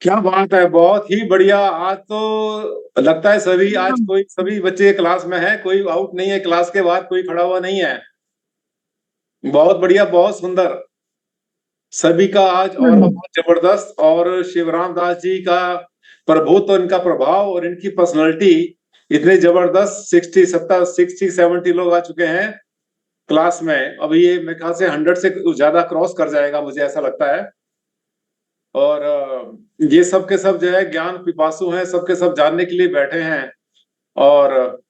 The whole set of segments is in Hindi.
क्या बात है, बहुत ही बढ़िया। आज तो लगता है सभी बच्चे क्लास में हैं, कोई आउट नहीं है, क्लास के बाद कोई खड़ा हुआ नहीं है। बहुत बढ़िया, बहुत सुंदर। सभी का आज और बहुत जबरदस्त। और शिवराम दास जी का प्रभुत्व, इनका प्रभाव और इनकी पर्सनालिटी इतने जबरदस्त। 60 70 लोग आ चुके हैं क्लास में। अभी ये मेरे ख्याल से 100 से ज्यादा क्रॉस कर जाएगा, मुझे ऐसा लगता है। और ये सब के सब जो है ज्ञान पिपासु हैं, सबके सब जानने के लिए बैठे हैं। और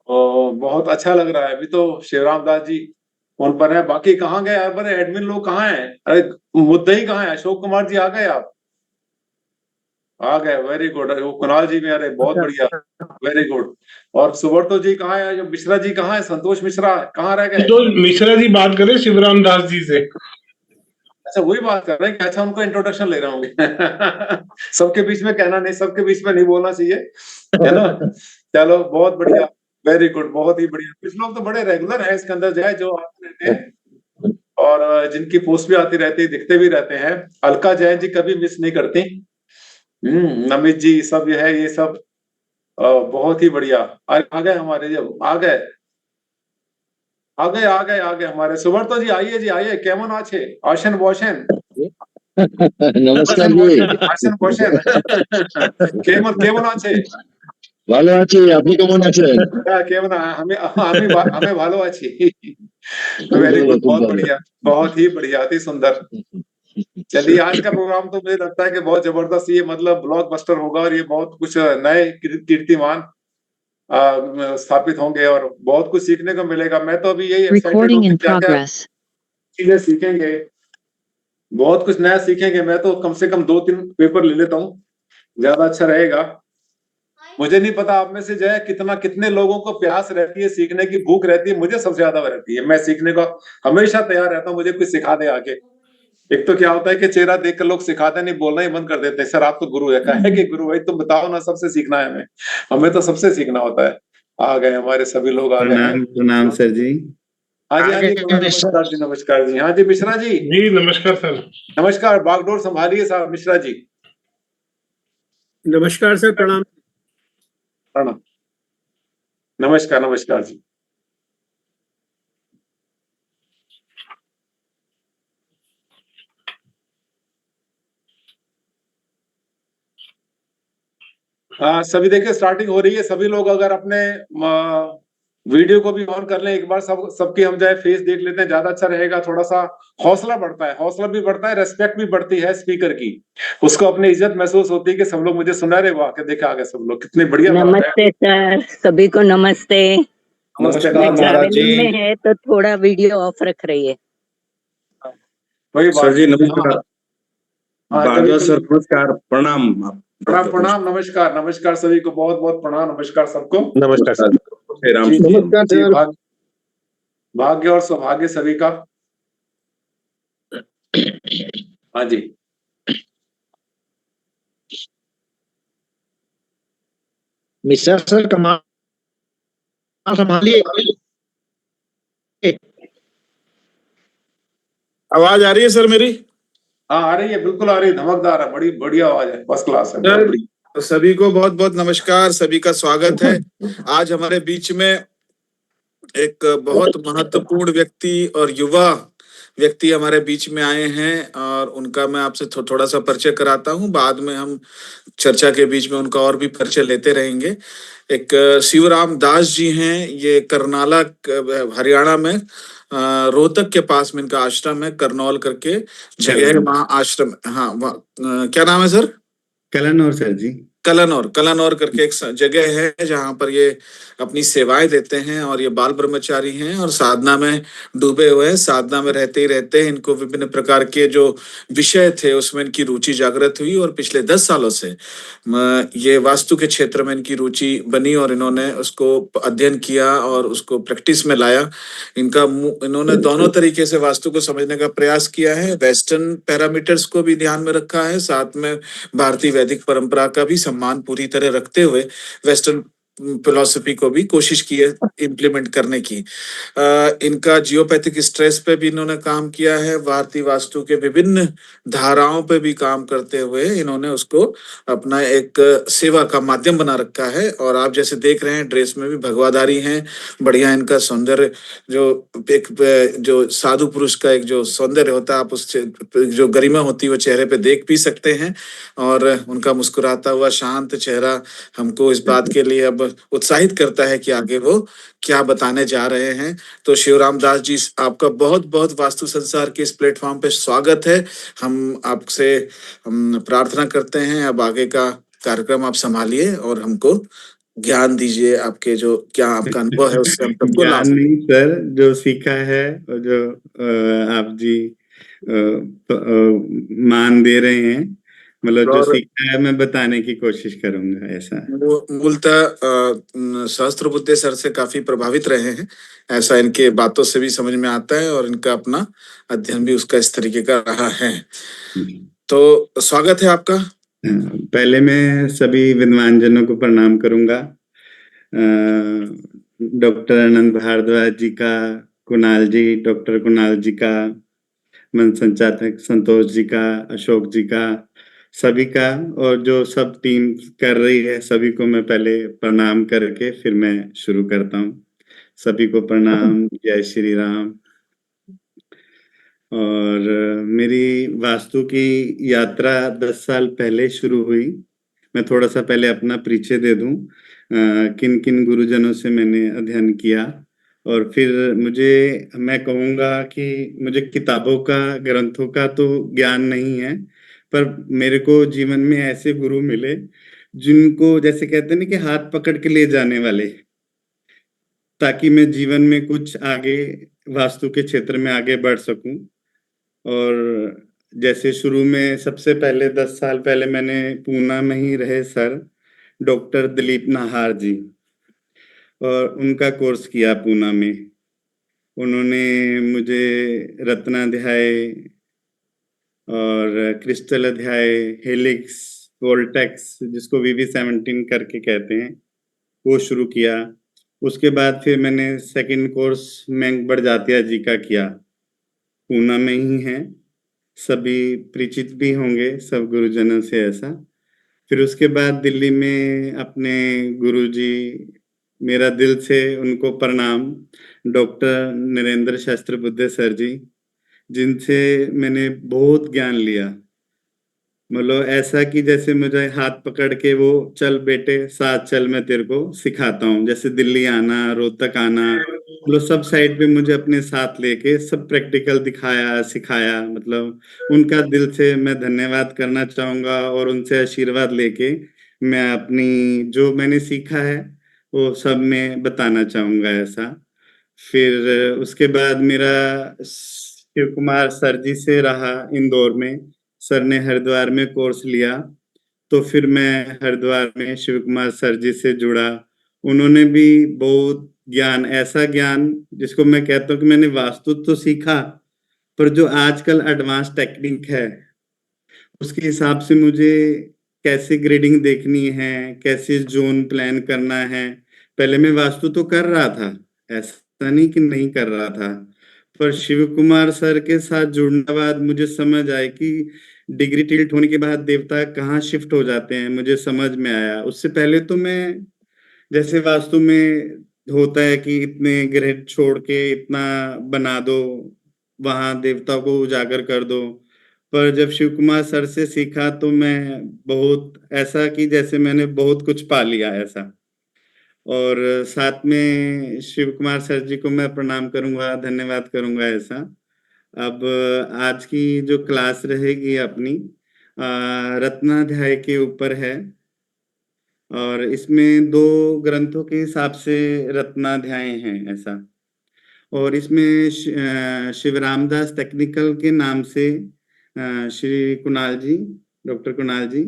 बहुत अच्छा लग रहा है। अभी तो शिवराम दास जी फोन पर है, बाकी कहाँ गए यार? बड़े एडमिन लोग कहाँ हैं? अरे मुद्दई कहाँ है? अशोक कुमार जी आ गए? आप आ गए, वेरी गुड। वो कुणाल जी में, अरे बहुत बढ़िया, वेरी गुड। और सुब्रतो जी कहाँ है? जो मिश्रा जी कहाँ है? संतोष मिश्रा कहाँ रह गए? तो मिश्रा जी बात करें शिवराम दास जी से। अच्छा, वही बात कर रहे हैं कि अच्छा उनको इंट्रोडक्शन ले रहा हूँ। सबके बीच में कहना नहीं, सबके बीच में नहीं बोलना चाहिए, है ना? चलो, बहुत बढ़िया, वेरी गुड, बहुत ही बढ़िया। कुछ लोग तो बड़े रेगुलर है इसके अंदर जो है, जो आते रहते हैं और जिनकी पोस्ट भी आती रहती है, दिखते भी रहते हैं। अलका जैन जी कभी मिस नहीं करती। नमित जी सब ये है, ये सब बहुत ही बढ़िया। आ गए हमारे, जब आ गए हमारे सुब्रतो जी। आइए जी, आइए। केमन आछे? आशन बॉशन। নমস্কার জি। आशन बॉशन। केमन केमन आछे? ভালো আছি, আপনি কেমন আছেন? केमन हमें भालो आछी। वेरी गुड, খুব बहुत ভালো। बढ़िया, बहुत ही बढ़िया, अति सुंदर। चलिए, आज का प्रोग्राम तो मुझे लगता है कि बहुत जबरदस्त, ये मतलब ब्लॉकबस्टर होगा। और ये बहुत कुछ नए कीर्तिमान स्थापित होंगे और बहुत कुछ सीखने को मिलेगा। मैं तो अभी यही एक्साइटेड हूँ कि क्या क्या चीजें सीखेंगे, बहुत कुछ नया सीखेंगे। मैं तो कम से कम 2-3 पेपर ले लेता हूँ, ज्यादा अच्छा रहेगा। मुझे नहीं पता आप में से जो है कितने लोगों को प्यास रहती है, सीखने की भूख रहती है। मुझे सबसे ज्यादा रहती है, मैं सीखने को हमेशा तैयार रहता हूँ। मुझे कुछ सिखा दे आके। एक तो क्या होता है कि चेहरा देख कर लोग सिखाते नहीं, बोलना ही बंद कर देते हैं। सर आप तो गुरु है, कहे कि गुरु भाई तुम बताओ ना, सबसे सीखना है हमें। हमें तो सबसे सीखना होता है। आ गए हमारे सभी लोग, आ गए हैं। प्रणाम प्रणाम सर जी। हाँ जी, हाँ जी, नमस्कार जी, नमस्कार जी। हाँ जी, मिश्रा जी। जी नमस्कार सर। नमस्कार, बागडोर संभालिए साहब, मिश्रा जी। नमस्कार सर, प्रणाम। प्रणाम। नमस्कार, नमस्कार जी। हाँ, सभी देखिए, स्टार्टिंग हो रही है। सभी लोग अगर अपने वीडियो को भी ऑन कर लें एक बार, सबके हम जाए फेस देख लेते हैं, ज्यादा अच्छा रहेगा। थोड़ा सा हौसला बढ़ता है, हौसला भी बढ़ता है, रेस्पेक्ट भी बढ़ती है स्पीकर की। उसको अपनी इज्जत महसूस होती है कि सब लोग मुझे सुना रहे। वाह, के देखा आ गए सब लोग, कितनी बढ़िया बात है। नमस्ते सर, सभी को नमस्ते। नमस्ते मैं महाराज जी। ट्रैवलिंग में है तो थोड़ा वीडियो ऑफ रख रही है। वही सर बात जी है। नमस्कार। हाँ, बागडोर सर नमस्कार, प्रणाम। प्रणाम प्रणाम, नमस्कार नमस्कार, सभी को बहुत बहुत प्रणाम, नमस्कार सबको। नमस्कार सर। श्री राम। जी जी नमस्कार जी, सर। भाग्य और सौभाग्य सभी का। हाँ जी। मिश्रा सर कमाल संभालिए। आवाज आ रही है सर मेरी? हाँ, आ रही है, बिल्कुल आ रही है, धमकदार है, बड़ी बढ़िया आवाज है, फर्स्ट क्लास है, बहुत बढ़िया। सभी को बहुत बहुत नमस्कार, सभी का स्वागत है। आज हमारे बीच में एक बहुत महत्वपूर्ण व्यक्ति और युवा व्यक्ति हमारे बीच में आए हैं और उनका मैं आपसे थोड़ा सा परिचय कराता हूं। बाद में हम चर्चा के बीच में उनका और भी परिचय लेते रहेंगे। एक शिवराम दास जी हैं, ये करनाला हरियाणा में रोहतक के पास में इनका आश्रम है, करनौल करके जगह है, वहाँ आश्रम। हाँ, क्या नाम है सर? कलनौर सर जी। कलनौर करके एक जगह है जहाँ पर ये अपनी सेवाएं देते हैं और ये बाल ब्रह्मचारी हैं और साधना में डूबे हुए हैं। साधना में रहते ही रहते इनको विभिन्न प्रकार के जो विषय थे उसमें इनकी रुचि जागृत हुई और पिछले 10 सालों से ये वास्तु के क्षेत्र में इनकी रुचि बनी और इन्होंने उसको अध्ययन किया और उसको प्रैक्टिस में लाया। इन्होंने दोनों तरीके से वास्तु को समझने का प्रयास किया है। वेस्टर्न पैरामीटर्स को भी ध्यान में रखा है, साथ में भारतीय वैदिक परंपरा का भी सम्मान पूरी तरह रखते हुए वेस्टर्न फिलॉसफी को भी कोशिश की है इम्प्लीमेंट करने की। इनका जियोपैथिक स्ट्रेस पे भी इन्होंने काम किया है, भारतीय वास्तु के विभिन्न धाराओं पे भी काम करते हुए इन्होंने उसको अपना एक सेवा का माध्यम बना रखा है। और आप जैसे देख रहे हैं ड्रेस में भी भगवाधारी हैं, बढ़िया इनका सौंदर्य जो एक जो साधु पुरुष का एक जो सौंदर्य होता है, आप उस जो गरिमा होती है वो चेहरे पे देख भी सकते हैं। और उनका मुस्कुराता हुआ शांत चेहरा हमको इस बात के लिए अब उत्साहित करता है कि आगे वो क्या बताने जा रहे हैं। तो शिवराम दास जी, आपका बहुत बहुत वास्तु संसार के इस प्लेटफॉर्म पे स्वागत है। हम आपसे प्रार्थना करते हैं अब आगे का कार्यक्रम आप संभालिए और हमको ज्ञान दीजिए, आपके जो क्या आपका अनुभव है उससे हम सबको ज्ञान लाभ। नहीं सर, जो सीखा है और जो आप जी मान दे रहे हैं, मतलब जो और सीखा है मैं बताने की कोशिश करूंगा ऐसा। मूलतः सहस्त्र बुद्धे सर से काफी प्रभावित रहे हैं, ऐसा इनके बातों से भी समझ में आता है और इनका अपना अध्ययन भी उसका इस तरीके का रहा है। तो स्वागत है आपका। पहले मैं सभी विद्वान जनों को प्रणाम करूंगा, डॉक्टर आनंद भारद्वाज जी का, कुणाल जी, डॉक्टर कुणाल जी का, मन संचालक संतोष जी का, अशोक जी का, सभी का, और जो सब टीम कर रही है सभी को मैं पहले प्रणाम करके फिर मैं शुरू करता हूँ। सभी को प्रणाम, जय श्री राम। और मेरी वास्तु की यात्रा 10 साल पहले शुरू हुई। मैं थोड़ा सा पहले अपना परिचय दे दूं, किन किन गुरुजनों से मैंने अध्ययन किया, और फिर मैं कहूँगा कि मुझे किताबों का, ग्रंथों का तो ज्ञान नहीं है, पर मेरे को जीवन में ऐसे गुरु मिले जिनको जैसे कहते हैं ना कि हाथ पकड़ के ले जाने वाले, ताकि मैं जीवन में कुछ आगे वास्तु के क्षेत्र में आगे बढ़ सकूं। और जैसे शुरू में सबसे पहले 10 साल पहले मैंने पूना में ही रहे सर डॉक्टर दिलीप नाहर जी, और उनका कोर्स किया पूना में। उन्होंने मुझे रत्नाध्याय और क्रिस्टल अध्याय, हेलिक्स, वोल्टेक्स, जिसको VV17 करके कहते हैं, वो शुरू किया। उसके बाद फिर मैंने सेकंड कोर्स मैंग बड़जात्या जी का किया, पूना में ही है, सभी परिचित भी होंगे सब गुरुजनों से ऐसा। फिर उसके बाद दिल्ली में अपने गुरुजी, मेरा दिल से उनको प्रणाम, डॉक्टर नरेंद्र शास्त्री बुद्धे सर जी, जिनसे मैंने बहुत ज्ञान लिया। मतलब ऐसा कि जैसे मुझे हाथ पकड़ के वो, चल बेटे साथ चल, मैं तेरे को सिखाता हूँ। जैसे दिल्ली आना, रोहतक आना, मतलब सब साइड पे मुझे अपने साथ लेके सब प्रैक्टिकल दिखाया, सिखाया। मतलब उनका दिल से मैं धन्यवाद करना चाहूंगा, और उनसे आशीर्वाद लेके मैं अपनी जो मैंने सीखा है वो सब में बताना चाहूंगा ऐसा। फिर उसके बाद मेरा शिव कुमार सर जी से रहा इंदौर में, सर ने हरिद्वार में कोर्स लिया, तो फिर मैं हरिद्वार में शिव कुमार सर जी से जुड़ा। उन्होंने भी बहुत ज्ञान, ऐसा ज्ञान जिसको मैं कहता हूँ कि मैंने वास्तु तो सीखा, पर जो आजकल एडवांस टेक्निक है उसके हिसाब से मुझे कैसे ग्रेडिंग देखनी है, कैसे जोन प्लान करना है। पहले मैं वास्तु तो कर रहा था, ऐसा नहीं कि नहीं कर रहा था, पर शिव कुमार सर के साथ जुड़ने के बाद मुझे समझ आया कि डिग्री टिल्ट होने के बाद देवता कहाँ शिफ्ट हो जाते हैं, मुझे समझ में आया। उससे पहले तो मैं, जैसे वास्तु में होता है कि इतने ग्रह छोड़ के इतना बना दो, वहां देवता को उजागर कर दो, पर जब शिव कुमार सर से सीखा तो मैं बहुत ऐसा कि जैसे मैंने बहुत कुछ पा लिया ऐसा। और साथ में शिव कुमार सर जी को मैं प्रणाम करूंगा, धन्यवाद करूंगा ऐसा। अब आज की जो क्लास रहेगी अपनी रत्नाध्याय के ऊपर है, और इसमें 2 ग्रंथों के हिसाब से रत्नाध्याय हैं ऐसा। और इसमें शिव रामदास टेक्निकल के नाम से श्री कुणाल जी, डॉक्टर कुणाल जी,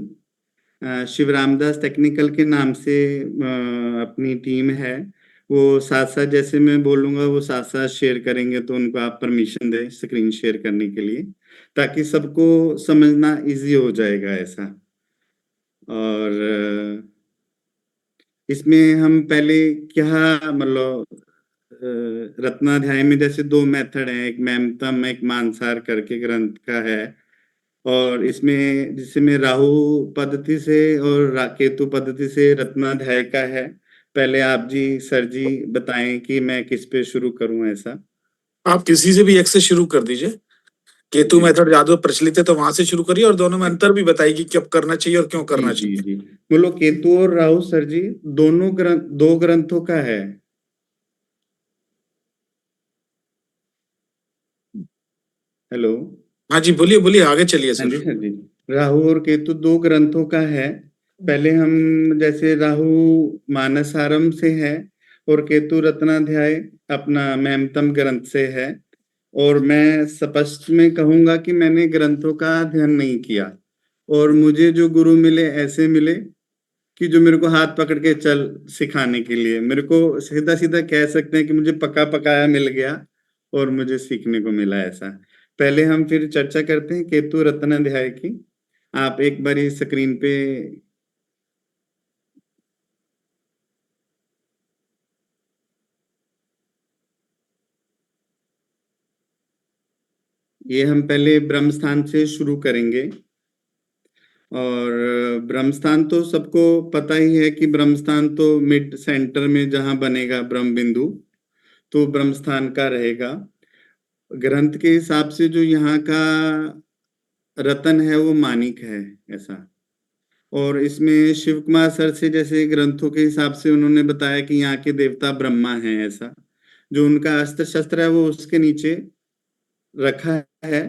शिव रामदास टेक्निकल के नाम से अपनी टीम है। वो साथ साथ जैसे मैं बोलूंगा वो साथ साथ शेयर करेंगे, तो उनको आप परमिशन दें स्क्रीन शेयर करने के लिए, ताकि सबको समझना इजी हो जाएगा ऐसा। और इसमें हम पहले क्या मतलब रत्नाध्याय में जैसे दो मेथड है, एक मैमतम एक मानसार करके ग्रंथ का है, और इसमें जिसमें राहु पद्धति से और केतु पद्धति से रत्नाध्याय का है। पहले आप जी सर जी बताएं कि मैं किस पे शुरू करूं ऐसा। आप किसी से भी एक से शुरू कर दीजिए। केतु मेथड ज्यादा प्रचलित है तो वहां से शुरू करिए, और दोनों में अंतर भी बताइए कि कब करना चाहिए और क्यों करना जी चाहिए। जी बोलो। केतु और राहु सर जी दोनों दो ग्रंथों का है। हेलो। हाँ जी, बोलिए बोलिए, आगे चलिए हाँ जी सर। सर जी। राहु और केतु दो ग्रंथों का है। पहले हम जैसे राहु मानसारम से है और केतु रत्नाध्याय अपना महमतम ग्रंथ से है। और मैं स्पष्ट में कहूंगा कि मैंने ग्रंथों का अध्ययन नहीं किया, और मुझे जो गुरु मिले ऐसे मिले कि जो मेरे को हाथ पकड़ के चल सिखाने के लिए, मेरे को सीधा सीधा कह सकते हैं कि मुझे पका पकाया मिल गया और मुझे सीखने को मिला ऐसा। पहले हम फिर चर्चा करते हैं केतु रत्न अध्याय की। आप एक बारी स्क्रीन पे ये हम पहले ब्रह्म स्थान से शुरू करेंगे। और ब्रह्म स्थान तो सबको पता ही है कि ब्रह्म स्थान तो मिड सेंटर में जहां बनेगा ब्रह्म बिंदु, तो ब्रह्म स्थान का रहेगा। ग्रंथ के हिसाब से जो यहाँ का रतन है वो मानिक है ऐसा। और इसमें शिव कुमार सर से जैसे ग्रंथों के हिसाब से उन्होंने बताया कि यहाँ के देवता ब्रह्मा हैं ऐसा। जो उनका अस्त्र शस्त्र है वो उसके नीचे रखा है,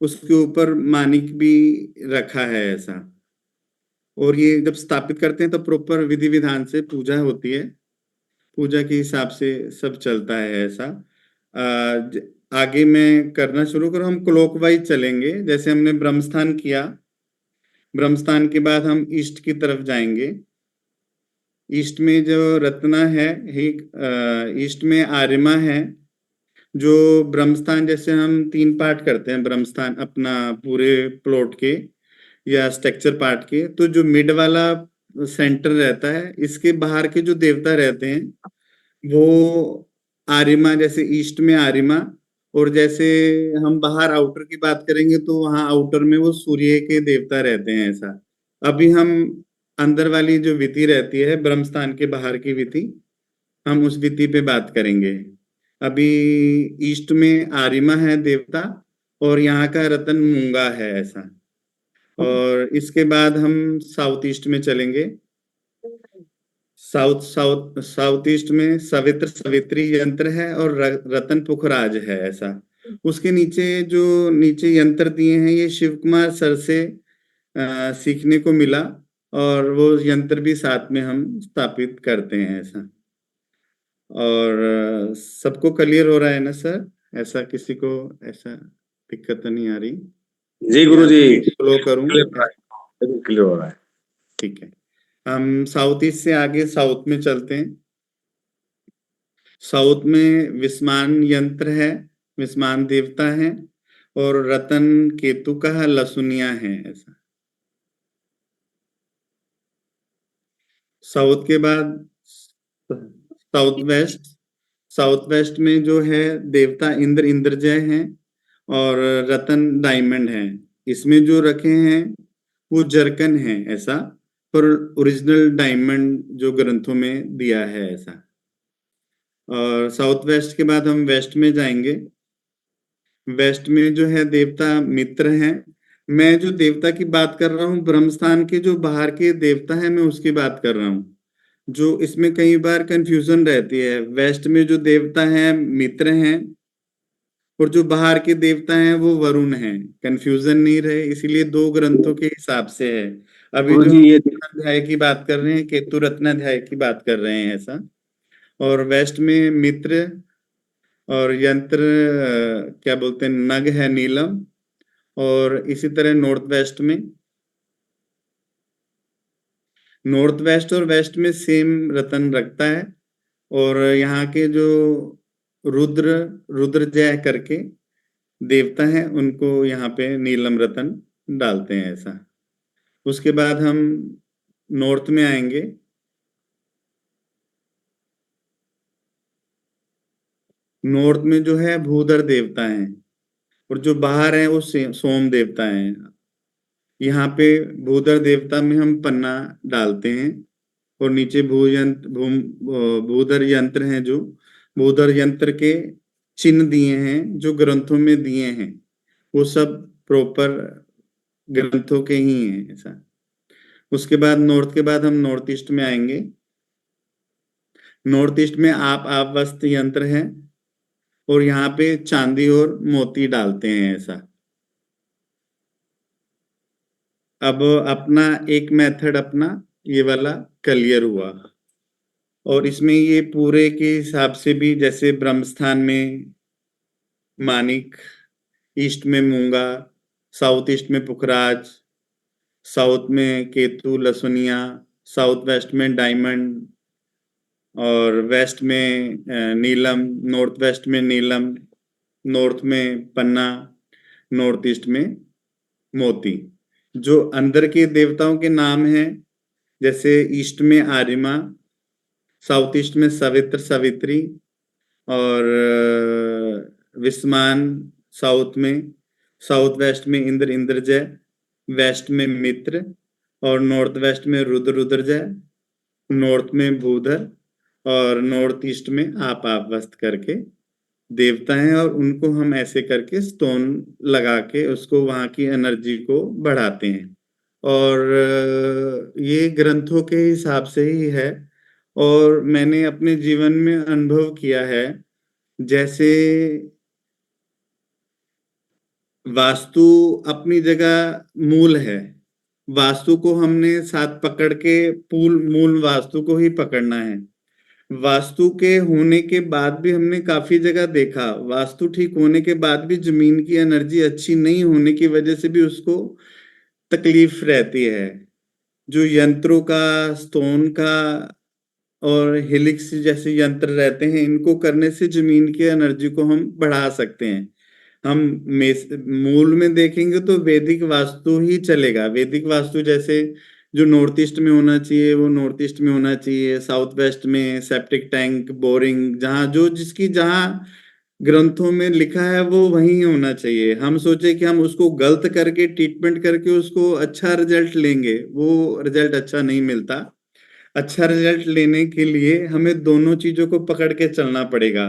उसके ऊपर मानिक भी रखा है ऐसा। और ये जब स्थापित करते हैं तो प्रॉपर विधि विधान से पूजा होती है, पूजा के हिसाब से सब चलता है ऐसा। आगे मैं करना शुरू करूँ, हम क्लॉकवाइज चलेंगे। जैसे हमने ब्रह्मस्थान किया, ब्रह्मस्थान के बाद हम ईस्ट की तरफ जाएंगे। ईस्ट में जो रत्ना है, ईस्ट में आर्यमा है। जो ब्रह्मस्थान जैसे हम 3 पार्ट करते हैं ब्रह्मस्थान अपना पूरे प्लॉट के या स्ट्रक्चर पार्ट के, तो जो मिड वाला सेंटर रहता है, इसके बाहर के जो देवता रहते हैं वो आर्यमा, जैसे ईस्ट में आर्यमा। और जैसे हम बाहर आउटर की बात करेंगे तो वहां आउटर में वो सूर्य के देवता रहते हैं ऐसा। अभी हम अंदर वाली जो विधि रहती है ब्रह्मस्थान के बाहर की विधि, हम उस विधि पे बात करेंगे। अभी ईस्ट में आर्यमा है देवता और यहाँ का रतन मूंगा है ऐसा। और इसके बाद हम साउथ ईस्ट में चलेंगे। साउथ ईस्ट में सवित्र सवित्री यंत्र है और रतन पुखराज है ऐसा। उसके नीचे जो नीचे यंत्र दिए हैं ये शिव कुमार सर से सीखने को मिला, और वो यंत्र भी साथ में हम स्थापित करते हैं ऐसा। और सबको क्लियर हो रहा है ना सर? ऐसा किसी को ऐसा दिक्कत तो नहीं आ रही? जी गुरु जी, स्लो करूं? क्लियर हो रहा है। ठीक है, हम साउथ ईस्ट से आगे साउथ में चलते हैं। साउथ में विस्मान यंत्र है, विस्मान देवता है, और रतन केतु का है, लसुनिया है ऐसा। साउथ के बाद साउथ वेस्ट में जो है देवता इंद्र इंद्रजय हैं, और रतन डायमंड है। इसमें जो रखे हैं वो जरकन है ऐसा, पर ओरिजिनल डायमंड जो ग्रंथों में दिया है ऐसा। और साउथ वेस्ट के बाद हम वेस्ट में जाएंगे। वेस्ट में जो है देवता मित्र हैं। मैं जो देवता की बात कर रहा हूँ ब्रह्मस्थान के जो बाहर के देवता है मैं उसकी बात कर रहा हूँ। जो इसमें कई बार कंफ्यूजन रहती है, वेस्ट में जो देवता है मित्र हैं और जो बाहर के देवता हैं वो वरुण हैं। कंफ्यूजन नहीं रहे, इसीलिए 2 ग्रंथों के हिसाब से है। अभी जो हम अध्याय की बात कर रहे हैं केतु रत्न अध्याय की बात कर रहे हैं ऐसा। और वेस्ट में मित्र और यंत्र क्या बोलते हैं नग है नीलम। और इसी तरह नॉर्थ वेस्ट और वेस्ट में सेम रतन रखता है। और यहाँ के जो रुद्र जय करके देवता हैं उनको यहाँ पे नीलम रतन डालते हैं ऐसा। उसके बाद हम नॉर्थ में आएंगे। नॉर्थ में जो है भूधर देवता हैं, और जो बाहर है वो सोम देवता हैं। यहाँ पे भूधर देवता में हम पन्ना डालते हैं, और नीचे भूधर यंत्र हैं, जो भूधर यंत्र के चिन्ह दिए हैं जो ग्रंथों में दिए हैं, वो सब प्रॉपर ग्रंथों के ही हैं ऐसा। उसके बाद नॉर्थ के बाद हम नॉर्थ ईस्ट में आएंगे। नॉर्थ ईस्ट में आप वस्त्र यंत्र है, और यहाँ पे चांदी और मोती डालते हैं ऐसा। अब अपना एक मेथड अपना ये वाला क्लियर हुआ, और इसमें ये पूरे के हिसाब से भी, जैसे ब्रह्मस्थान में मानिक, ईस्ट में मूंगा, साउथ ईस्ट में पुखराज, साउथ में केतु लसुनिया, साउथ वेस्ट में डायमंड, और वेस्ट में नीलम, नॉर्थ वेस्ट में नीलम, नॉर्थ में पन्ना, नॉर्थ ईस्ट में मोती। जो अंदर के देवताओं के नाम हैं, जैसे ईस्ट में आर्यमा, साउथ ईस्ट में सवित्र सवित्री, और विस्मान साउथ में, साउथ वेस्ट में इंद्र इंद्रजय, वेस्ट में मित्र, और नॉर्थ वेस्ट में रुद्र रुद्रजय, नॉर्थ में भूधर, और नॉर्थ ईस्ट में आप वस्त करके देवता हैं, और उनको हम ऐसे करके स्टोन लगा के उसको वहां की एनर्जी को बढ़ाते हैं। और ये ग्रंथों के हिसाब से ही है, और मैंने अपने जीवन में अनुभव किया है। जैसे वास्तु अपनी जगह मूल है, वास्तु को हमने साथ पकड़ के मूल वास्तु को ही पकड़ना है। वास्तु के होने के बाद भी हमने काफी जगह देखा, वास्तु ठीक होने के बाद भी जमीन की एनर्जी अच्छी नहीं होने की वजह से भी उसको तकलीफ रहती है। जो यंत्रों का, स्टोन का और हेलिक्स जैसे यंत्र रहते हैं, इनको करने से जमीन की एनर्जी को हम बढ़ा सकते हैं। हम मूल में देखेंगे तो वैदिक वास्तु ही चलेगा। वैदिक वास्तु जैसे जो नॉर्थ ईस्ट में होना चाहिए वो नॉर्थ ईस्ट में होना चाहिए, साउथ वेस्ट में सेप्टिक टैंक, बोरिंग, जहाँ जो जिसकी जहाँ ग्रंथों में लिखा है वो वही होना चाहिए। हम सोचे कि हम उसको गलत करके ट्रीटमेंट करके उसको अच्छा रिजल्ट लेंगे, वो रिजल्ट अच्छा नहीं मिलता। अच्छा रिजल्ट लेने के लिए हमें दोनों चीजों को पकड़ के चलना पड़ेगा।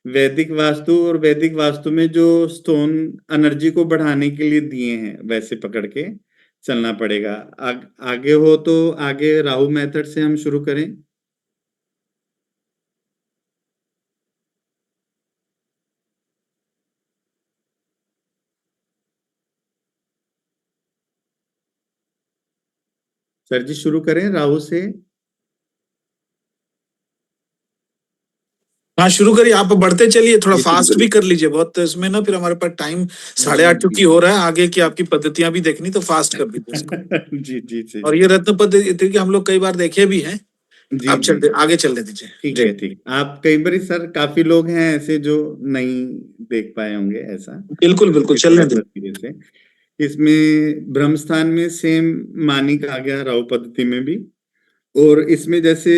वैदिक वास्तु और वैदिक वास्तु में जो स्टोन एनर्जी को बढ़ाने के लिए दिए हैं वैसे पकड़ के चलना पड़ेगा। आगे हो तो आगे राहु मेथड से हम शुरू करें। सर जी शुरू करें राहु से। हाँ शुरू करिए, आप बढ़ते चलिए, थोड़ा फास्ट भी कर लीजिए बहुत, तो इसमें ना फिर हमारे पास टाइम 8:30 चुकी हो रहा है, आगे की आपकी पद्धतियां भी देखनी, तो फास्ट कर दीजिए इसको। जी जी जी। और ये रत्न पद्धति हम लोग कई बार देखे भी हैं, जी आप चलते आगे चलने दीजिए। ठीक है ठीक। आप कई बार सर काफी लोग हैं ऐसे जो नहीं देख पाए होंगे ऐसा। बिल्कुल बिल्कुल चलने दीजिए। इसमें ब्रह्मस्थान में सेम मानिक आ गया राहु पद्धति में भी। और इसमें जैसे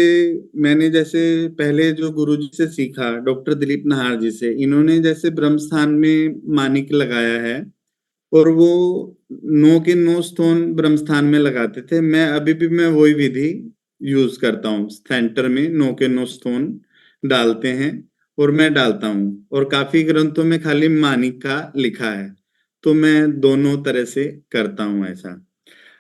मैंने जैसे पहले जो गुरुजी से सीखा, डॉक्टर दिलीप नाहर जी से, इन्होंने जैसे ब्रह्मस्थान में मानिक लगाया है, और वो 9 के 9 स्टोन ब्रह्मस्थान में लगाते थे। मैं अभी भी मैं वही विधि यूज करता हूँ। सेंटर में 9 के 9 स्टोन डालते हैं, और मैं डालता हूँ, और काफी ग्रंथों में खाली मानिक का लिखा है, तो मैं दोनों तरह से करता हूँ ऐसा।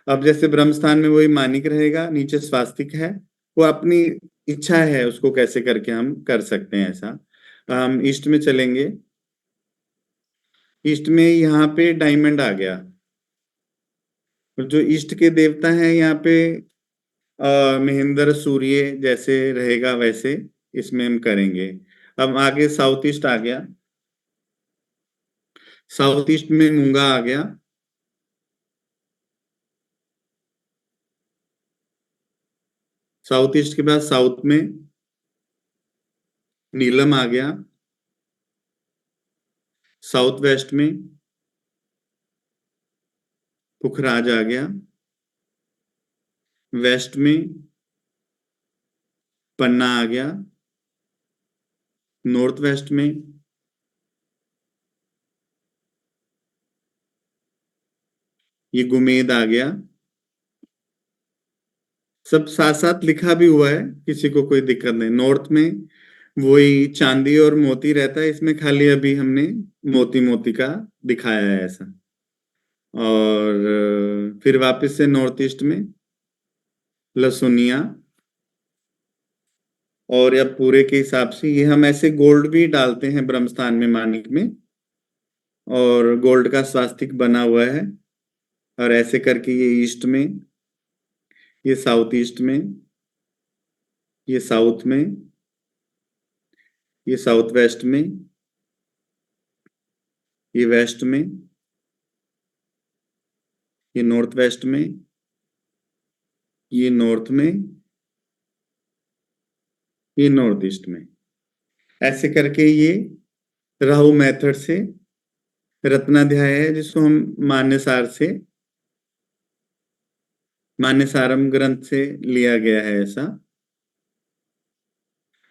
अब जैसे ब्रह्मस्थान में वही मानिक रहेगा, नीचे स्वास्तिक है, वो अपनी इच्छा है उसको कैसे करके हम कर सकते हैं ऐसा। हम ईस्ट में चलेंगे। ईस्ट में यहाँ पे डायमंड आ गया, जो ईस्ट के देवता हैं यहाँ पे महेंद्र सूर्य जैसे रहेगा वैसे इसमें हम करेंगे। अब आगे साउथ ईस्ट आ गया, साउथ ईस्ट में मूंगा आ गया, साउथ ईस्ट के बाद साउथ में नीलम आ गया, साउथ वेस्ट में पुखराज आ गया, वेस्ट में पन्ना आ गया, नॉर्थ वेस्ट में, ये गुमेद आ गया। सब साथ साथ लिखा भी हुआ है, किसी को कोई दिक्कत नहीं। नॉर्थ में वही चांदी और मोती रहता है, इसमें खाली अभी हमने मोती मोती का दिखाया है ऐसा। और फिर वापस से नॉर्थ ईस्ट में लसुनिया, और अब पूरे के हिसाब से ये हम ऐसे गोल्ड भी डालते हैं ब्रह्मस्थान में, मानिक में, और गोल्ड का स्वास्तिक बना हुआ है। और ऐसे करके ये ईस्ट में, ये साउथ ईस्ट में, ये साउथ में, ये साउथ वेस्ट में, ये वेस्ट में, ये नॉर्थ वेस्ट में, ये नॉर्थ में, ये नॉर्थ ईस्ट में। ऐसे करके ये राहु मेथड से रत्नाध्याय है, जिसको हम मान्यसारम ग्रंथ से लिया गया है ऐसा।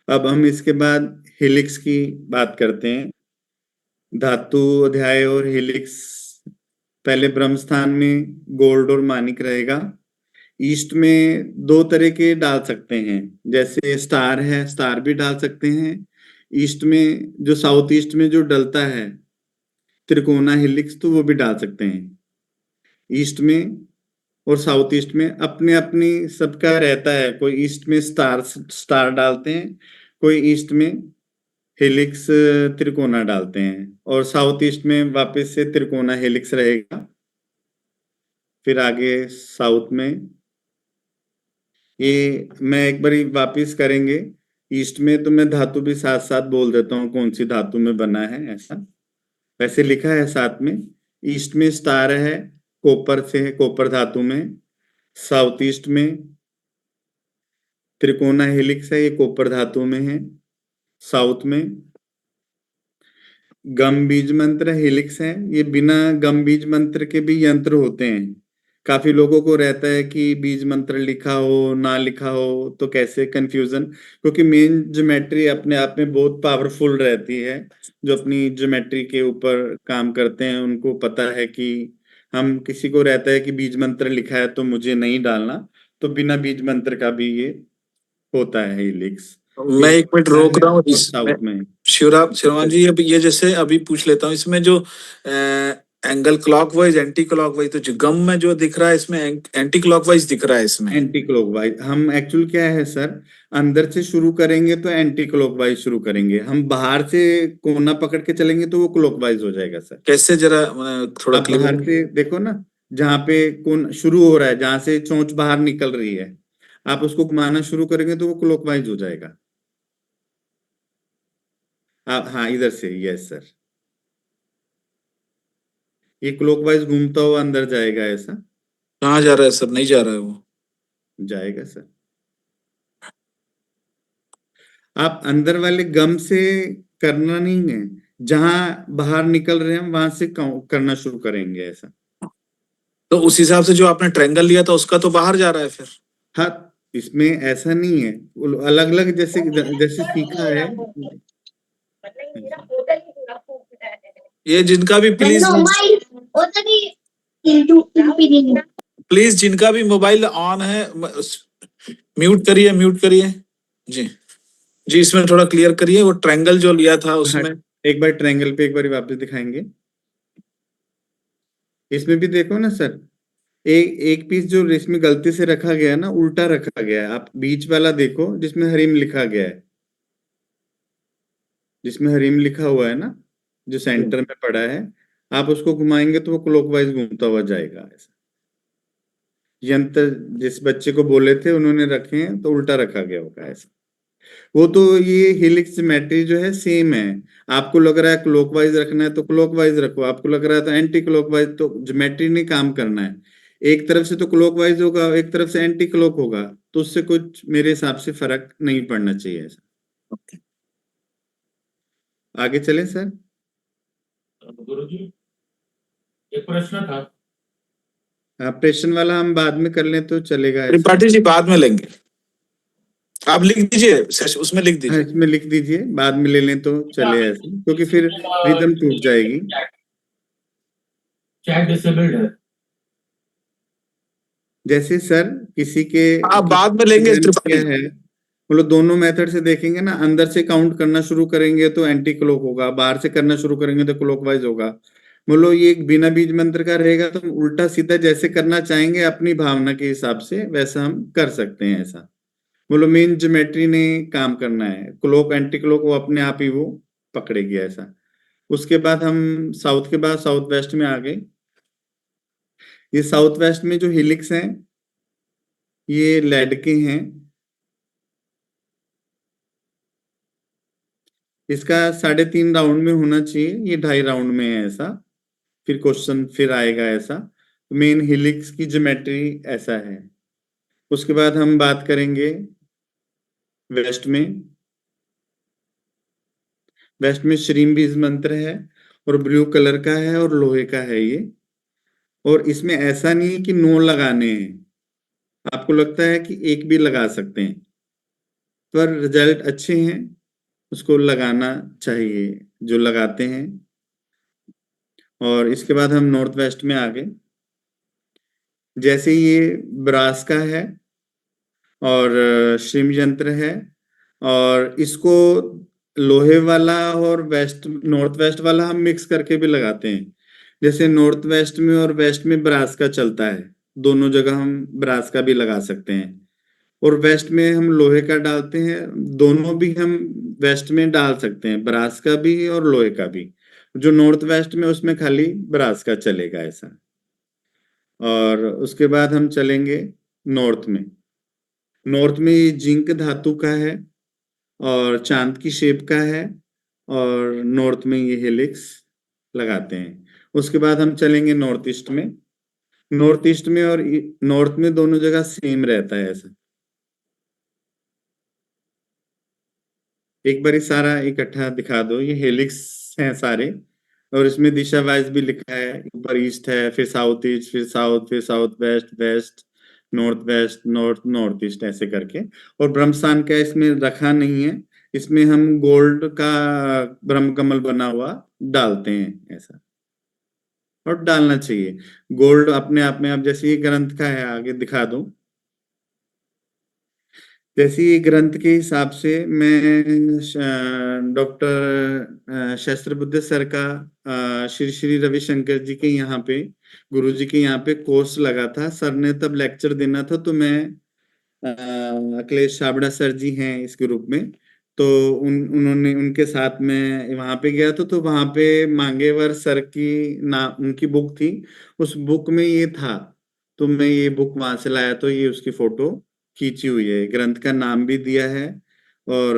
अब हम इसके बाद हेलिक्स की बात करते हैं। धातु अध्याय और हेलिक्स, पहले ब्रह्मस्थान में गोल्ड और मानिक रहेगा। ईस्ट में दो तरह के डाल सकते हैं, जैसे स्टार है, स्टार भी डाल सकते हैं। ईस्ट में जो साउथ ईस्ट में जो डलता है त्रिकोना हेलिक्स, तो वो भी डाल सकते हैं। ईस्ट में और साउथ ईस्ट में अपने अपनी सबका रहता है। कोई ईस्ट में स्टार डालते हैं, कोई ईस्ट में हेलिक्स त्रिकोना डालते हैं, और साउथ ईस्ट में वापस से त्रिकोना हेलिक्स रहेगा। फिर आगे साउथ में ये मैं एक बारी वापस करेंगे। ईस्ट में तो मैं धातु भी साथ साथ बोल देता हूँ कौन सी धातु में बना है ऐसा। वैसे लिखा है साथ में, ईस्ट में स्टार है, कॉपर से है, कॉपर धातु में। साउथ ईस्ट में त्रिकोना हेलिक्स है, ये कॉपर धातु में है। साउथ में गम बीज मंत्र हेलिक्स है, ये बिना गम बीज मंत्र के भी यंत्र होते हैं। काफी लोगों को रहता है कि बीज मंत्र लिखा हो ना लिखा हो तो कैसे कंफ्यूजन, क्योंकि मेन ज्योमेट्री अपने आप में बहुत पावरफुल रहती है। जो अपनी ज्योमेट्री के ऊपर काम करते हैं उनको पता है कि हम, किसी को रहता है कि बीज मंत्र लिखा है तो मुझे नहीं डालना, तो बिना बीज मंत्र का भी ये होता है हेलिक्स। मैं एक मिनट रोक रहा हूँ साउथ में शिवराम जी, अब ये जैसे अभी पूछ लेता हूँ, इसमें जो एंगल क्लॉकवाइज एंटी क्लॉकवाइज, तो जो गम में जो दिख रहा है इसमें एंटी क्लॉकवाइज दिख रहा है इसमें। एंटी क्लॉकवाइज हम एक्चुअल क्या है सर, अंदर से शुरू करेंगे तो एंटी क्लॉकवाइज शुरू करेंगे, हम बाहर से कोना पकड़ के चलेंगे तो वो क्लॉकवाइज हो जाएगा सर। कैसे, जरा थोड़ा आप बाहर से देखो ना, जहाँ पे कोन शुरू हो रहा है, जहां से चोंच बाहर निकल रही है, आप उसको घुमाना शुरू करेंगे तो वो क्लॉकवाइज हो जाएगा। हाँ इधर से, यस सर, ये क्लॉकवाइज घूमता हुआ अंदर जाएगा ऐसा। कहाँ जा रहा है सर? नहीं जा रहा है वो, जाएगा सर। आप अंदर वाले गम से करना नहीं है, जहां बाहर निकल रहे हैं वहां से करना शुरू करेंगे ऐसा। तो उस हिसाब से जो आपने ट्रायंगल लिया था उसका तो बाहर जा रहा है फिर। हाँ, इसमें ऐसा नहीं है, अलग अलग जैसे जैसे सीखा है। ये जिनका भी प्लीज जिनका भी मोबाइल ऑन है म्यूट करिए जी जी, इसमें थोड़ा क्लियर करिए वो ट्रायंगल जो लिया था उसमें। एक बार ट्रायंगल पे एक बार वापस दिखाएंगे। इसमें भी देखो ना सर, एक पीस जो इसमें गलती से रखा गया है ना, उल्टा रखा गया है। आप बीच वाला देखो जिसमें हरीम लिखा गया है, जिसमें हरीम लिखा हुआ है ना, जो सेंटर में पड़ा है, आप उसको घुमाएंगे तो वो क्लॉकवाइज घूमता हुआ जाएगा ऐसा। यंत्र जिस बच्चे को बोले थे उन्होंने रखे हैं तो उल्टा रखा गया होगा ऐसा। वो तो ये हेलिक्स ज्योमेट्री जो है सेम है। आपको लग रहा है क्लॉकवाइज रखना है तो क्लॉकवाइज रखो, आपको लग रहा है तो एंटी क्लॉकवाइज, तो ज्योमेट्री नहीं काम करना है। एक तरफ से तो क्लॉकवाइज होगा, एक तरफ से एंटी क्लॉक होगा, तो उससे कुछ मेरे हिसाब से फर्क नहीं पड़ना चाहिए ऐसा। आगे चलें सर। गुरुजी एक प्रश्न था। प्रश्न वाला हम बाद में कर लें तो चलेगा ऐसा। त्रिपाठी जी बाद में लेंगे। आप लिख दीजिए, उसमें लिख हाँ, दीजिए। इसमें लिख दीजिए, बाद में ले लें तो चले ऐसे, क्योंकि फिर रिदम टूट जाएगी। चैट डिसेबल्ड है। जैसे सर किसी के आप बाद में लेंगे किया त्रिपाठी। है, मतलब दोनों मेथड से देखेंगे ना, अंदर से काउंट करना शुरू करेंगे तो एंटी क्लॉक होगा, बाहर से करना शुरू करेंगे तो क्लॉकवाइज होगा। मतलब ये एक बिना बीज मंत्र का रहेगा, तो हम उल्टा सीधा जैसे करना चाहेंगे अपनी भावना के हिसाब से वैसा हम कर सकते हैं ऐसा। मतलब मेन ज्योमेट्री ने काम करना है, क्लॉक एंटी क्लॉक वो अपने आप ही वो पकड़ेगी ऐसा। उसके बाद हम साउथ के बाद साउथ वेस्ट में आ गए। ये साउथ वेस्ट में जो हिलिक्स हैं ये लेड के हैं। इसका 3.5 राउंड में होना चाहिए, ये 2.5 राउंड में है ऐसा। फिर क्वेश्चन फिर आएगा ऐसा। मेन हिलिक्स की ज्योमेट्री ऐसा है। उसके बाद हम बात करेंगे वेस्ट में। वेस्ट में श्रीम बीज मंत्र है और ब्लू कलर का है और लोहे का है ये। और इसमें ऐसा नहीं है कि 9 लगाने हैं, आपको लगता है कि एक भी लगा सकते हैं, पर रिजल्ट अच्छे हैं, उसको लगाना चाहिए जो लगाते हैं। और इसके बाद हम नॉर्थ वेस्ट में आ गए। जैसे ये ब्रास का है और श्रीम यंत्र है, और इसको लोहे वाला और वेस्ट नॉर्थ वेस्ट वाला हम मिक्स करके भी लगाते हैं। जैसे नॉर्थ वेस्ट में और वेस्ट में ब्रास का चलता है, दोनों जगह हम ब्रास का भी लगा सकते हैं। और वेस्ट में हम लोहे का डालते हैं, दोनों भी हम वेस्ट में डाल सकते हैं, ब्रास का भी और लोहे का भी। जो नॉर्थ वेस्ट में उसमें खाली ब्रास का चलेगा ऐसा। और उसके बाद हम चलेंगे नॉर्थ में। नॉर्थ में ये जिंक धातु का है और चांद की शेप का है, और नॉर्थ में ये हेलिक्स लगाते हैं। उसके बाद हम चलेंगे नॉर्थ ईस्ट में। नॉर्थ ईस्ट में और नॉर्थ में दोनों जगह सेम रहता है ऐसा। एक बार सारा इकट्ठा दिखा दो, ये हेलिक्स हैं सारे, और इसमें दिशा वाइज भी लिखा है, ऊपर ईस्ट है, फिर साउथ ईस्ट, फिर साउथ, फिर south west, west, north west, north, north east ऐसे करके। और ब्रह्मस्थान का इसमें रखा नहीं है, इसमें हम गोल्ड का ब्रह्म कमल बना हुआ डालते हैं ऐसा, और डालना चाहिए गोल्ड अपने आप में। अब जैसे ये ग्रंथ का है, आगे दिखा दो। जैसे ये ग्रंथ के हिसाब से मैं डॉक्टर शस्त्र बुद्ध सर का श्री श्री रविशंकर जी के यहाँ पे, गुरु जी के यहाँ पे कोर्स लगा था। सर ने तब लेक्चर देना था, तो मैं अखिलेश छाबड़ा सर जी हैं इस ग्रुप में, तो उन्होंने उनके साथ में वहां पे गया था। तो वहां पे मांगेवर सर की उनकी बुक थी, उस बुक में ये था, तो मैं ये बुक वहां से लाया, तो ये उसकी फोटो खींची हुई है, ग्रंथ का नाम भी दिया है, और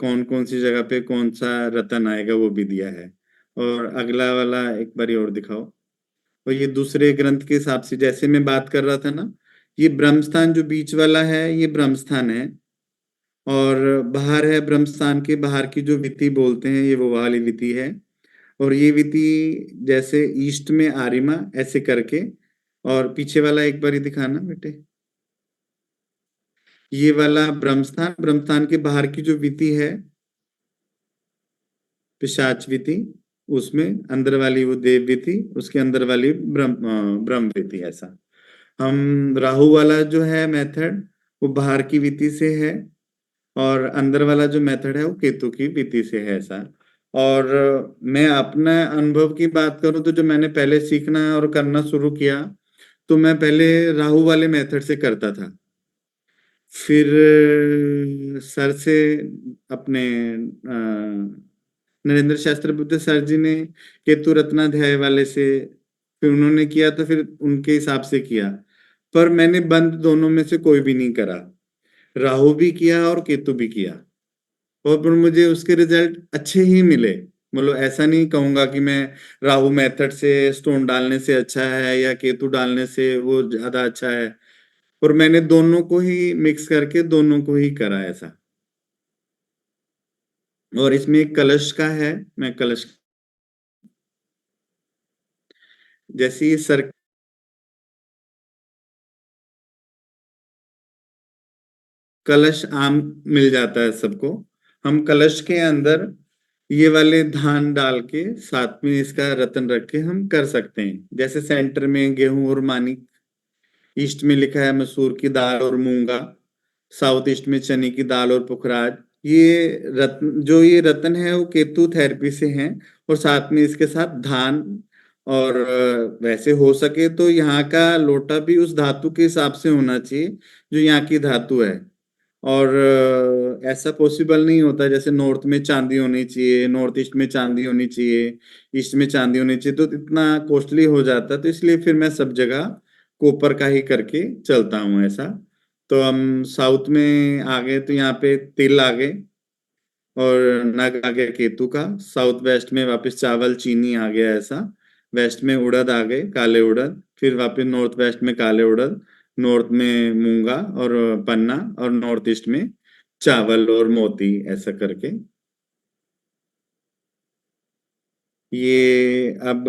कौन कौन सी जगह पे कौन सा रतन आएगा वो भी दिया है। और अगला वाला एक बारी और दिखाओ। और ये दूसरे ग्रंथ के हिसाब से जैसे मैं बात कर रहा था ना, ये ब्रह्मस्थान जो बीच वाला है ये ब्रह्मस्थान है, और बाहर है ब्रह्मस्थान के बाहर की जो विति बोलते हैं ये वो वाली विति है। और ये विति जैसे ईस्ट में आरिमा ऐसे करके, और पीछे वाला एक बार ही दिखाना बेटे, ये वाला ब्रह्मस्थान, ब्रह्मस्थान के बाहर की जो विति है पिशाच विति, उसमें अंदर वाली वो देव विति, उसके अंदर वाली ब्रह्म विति ऐसा। हम राहु वाला जो है मेथड वो बाहर की विति से है, और अंदर वाला जो मेथड है वो केतु की विति से है ऐसा। और मैं अपना अनुभव की बात करूं तो जो मैंने पहले सीखना और करना शुरू किया, तो मैं पहले राहु वाले मेथड से करता था। फिर सर से अपने नरेंद्र शास्त्र बुद्ध सर जी ने केतु रत्नाध्याय वाले से, फिर उन्होंने किया तो फिर उनके हिसाब से किया। पर मैंने बंद दोनों में से कोई भी नहीं करा, राहु भी किया और केतु भी किया, और फिर मुझे उसके रिजल्ट अच्छे ही मिले। मतलब ऐसा नहीं कहूंगा कि मैं राहु मेथड से स्टोन डालने से अच्छा है या केतु डालने से वो ज्यादा अच्छा है, और मैंने दोनों को ही मिक्स करके दोनों को ही करा ऐसा। और इसमें एक कलश का है, मैं कलश जैसे ये सर सर्कल, कलश आम मिल जाता है सबको। हम कलश के अंदर ये वाले धान डाल के साथ में इसका रत्न रख के हम कर सकते हैं। जैसे सेंटर में गेहूं और मानिक, ईस्ट में लिखा है मसूर की दाल और मूंगा, साउथ ईस्ट में चने की दाल और पुखराज। ये रत्न है वो केतु थेरेपी से हैं, और साथ में इसके साथ धान, और वैसे हो सके तो यहाँ का लोटा भी उस धातु के हिसाब से होना चाहिए जो यहाँ की धातु है। और ऐसा पॉसिबल नहीं होता जैसे नॉर्थ में चांदी होनी चाहिए, नॉर्थ ईस्ट में चांदी होनी चाहिए, ईस्ट में चांदी होनी चाहिए, तो इतना कॉस्टली हो जाता है। तो इसलिए फिर मैं सब जगह कॉपर का ही करके चलता हूँ ऐसा। तो हम साउथ में आ गए तो यहाँ पे तिल आ गए और नग आ गया केतु का। साउथ वेस्ट में वापस चावल चीनी आ गया ऐसा। वेस्ट में उड़द आ गए, काले उड़द। फिर वापस नॉर्थ वेस्ट में काले उड़द, नॉर्थ में मूंगा और पन्ना, और नॉर्थ ईस्ट में चावल और मोती, ऐसा करके। ये अब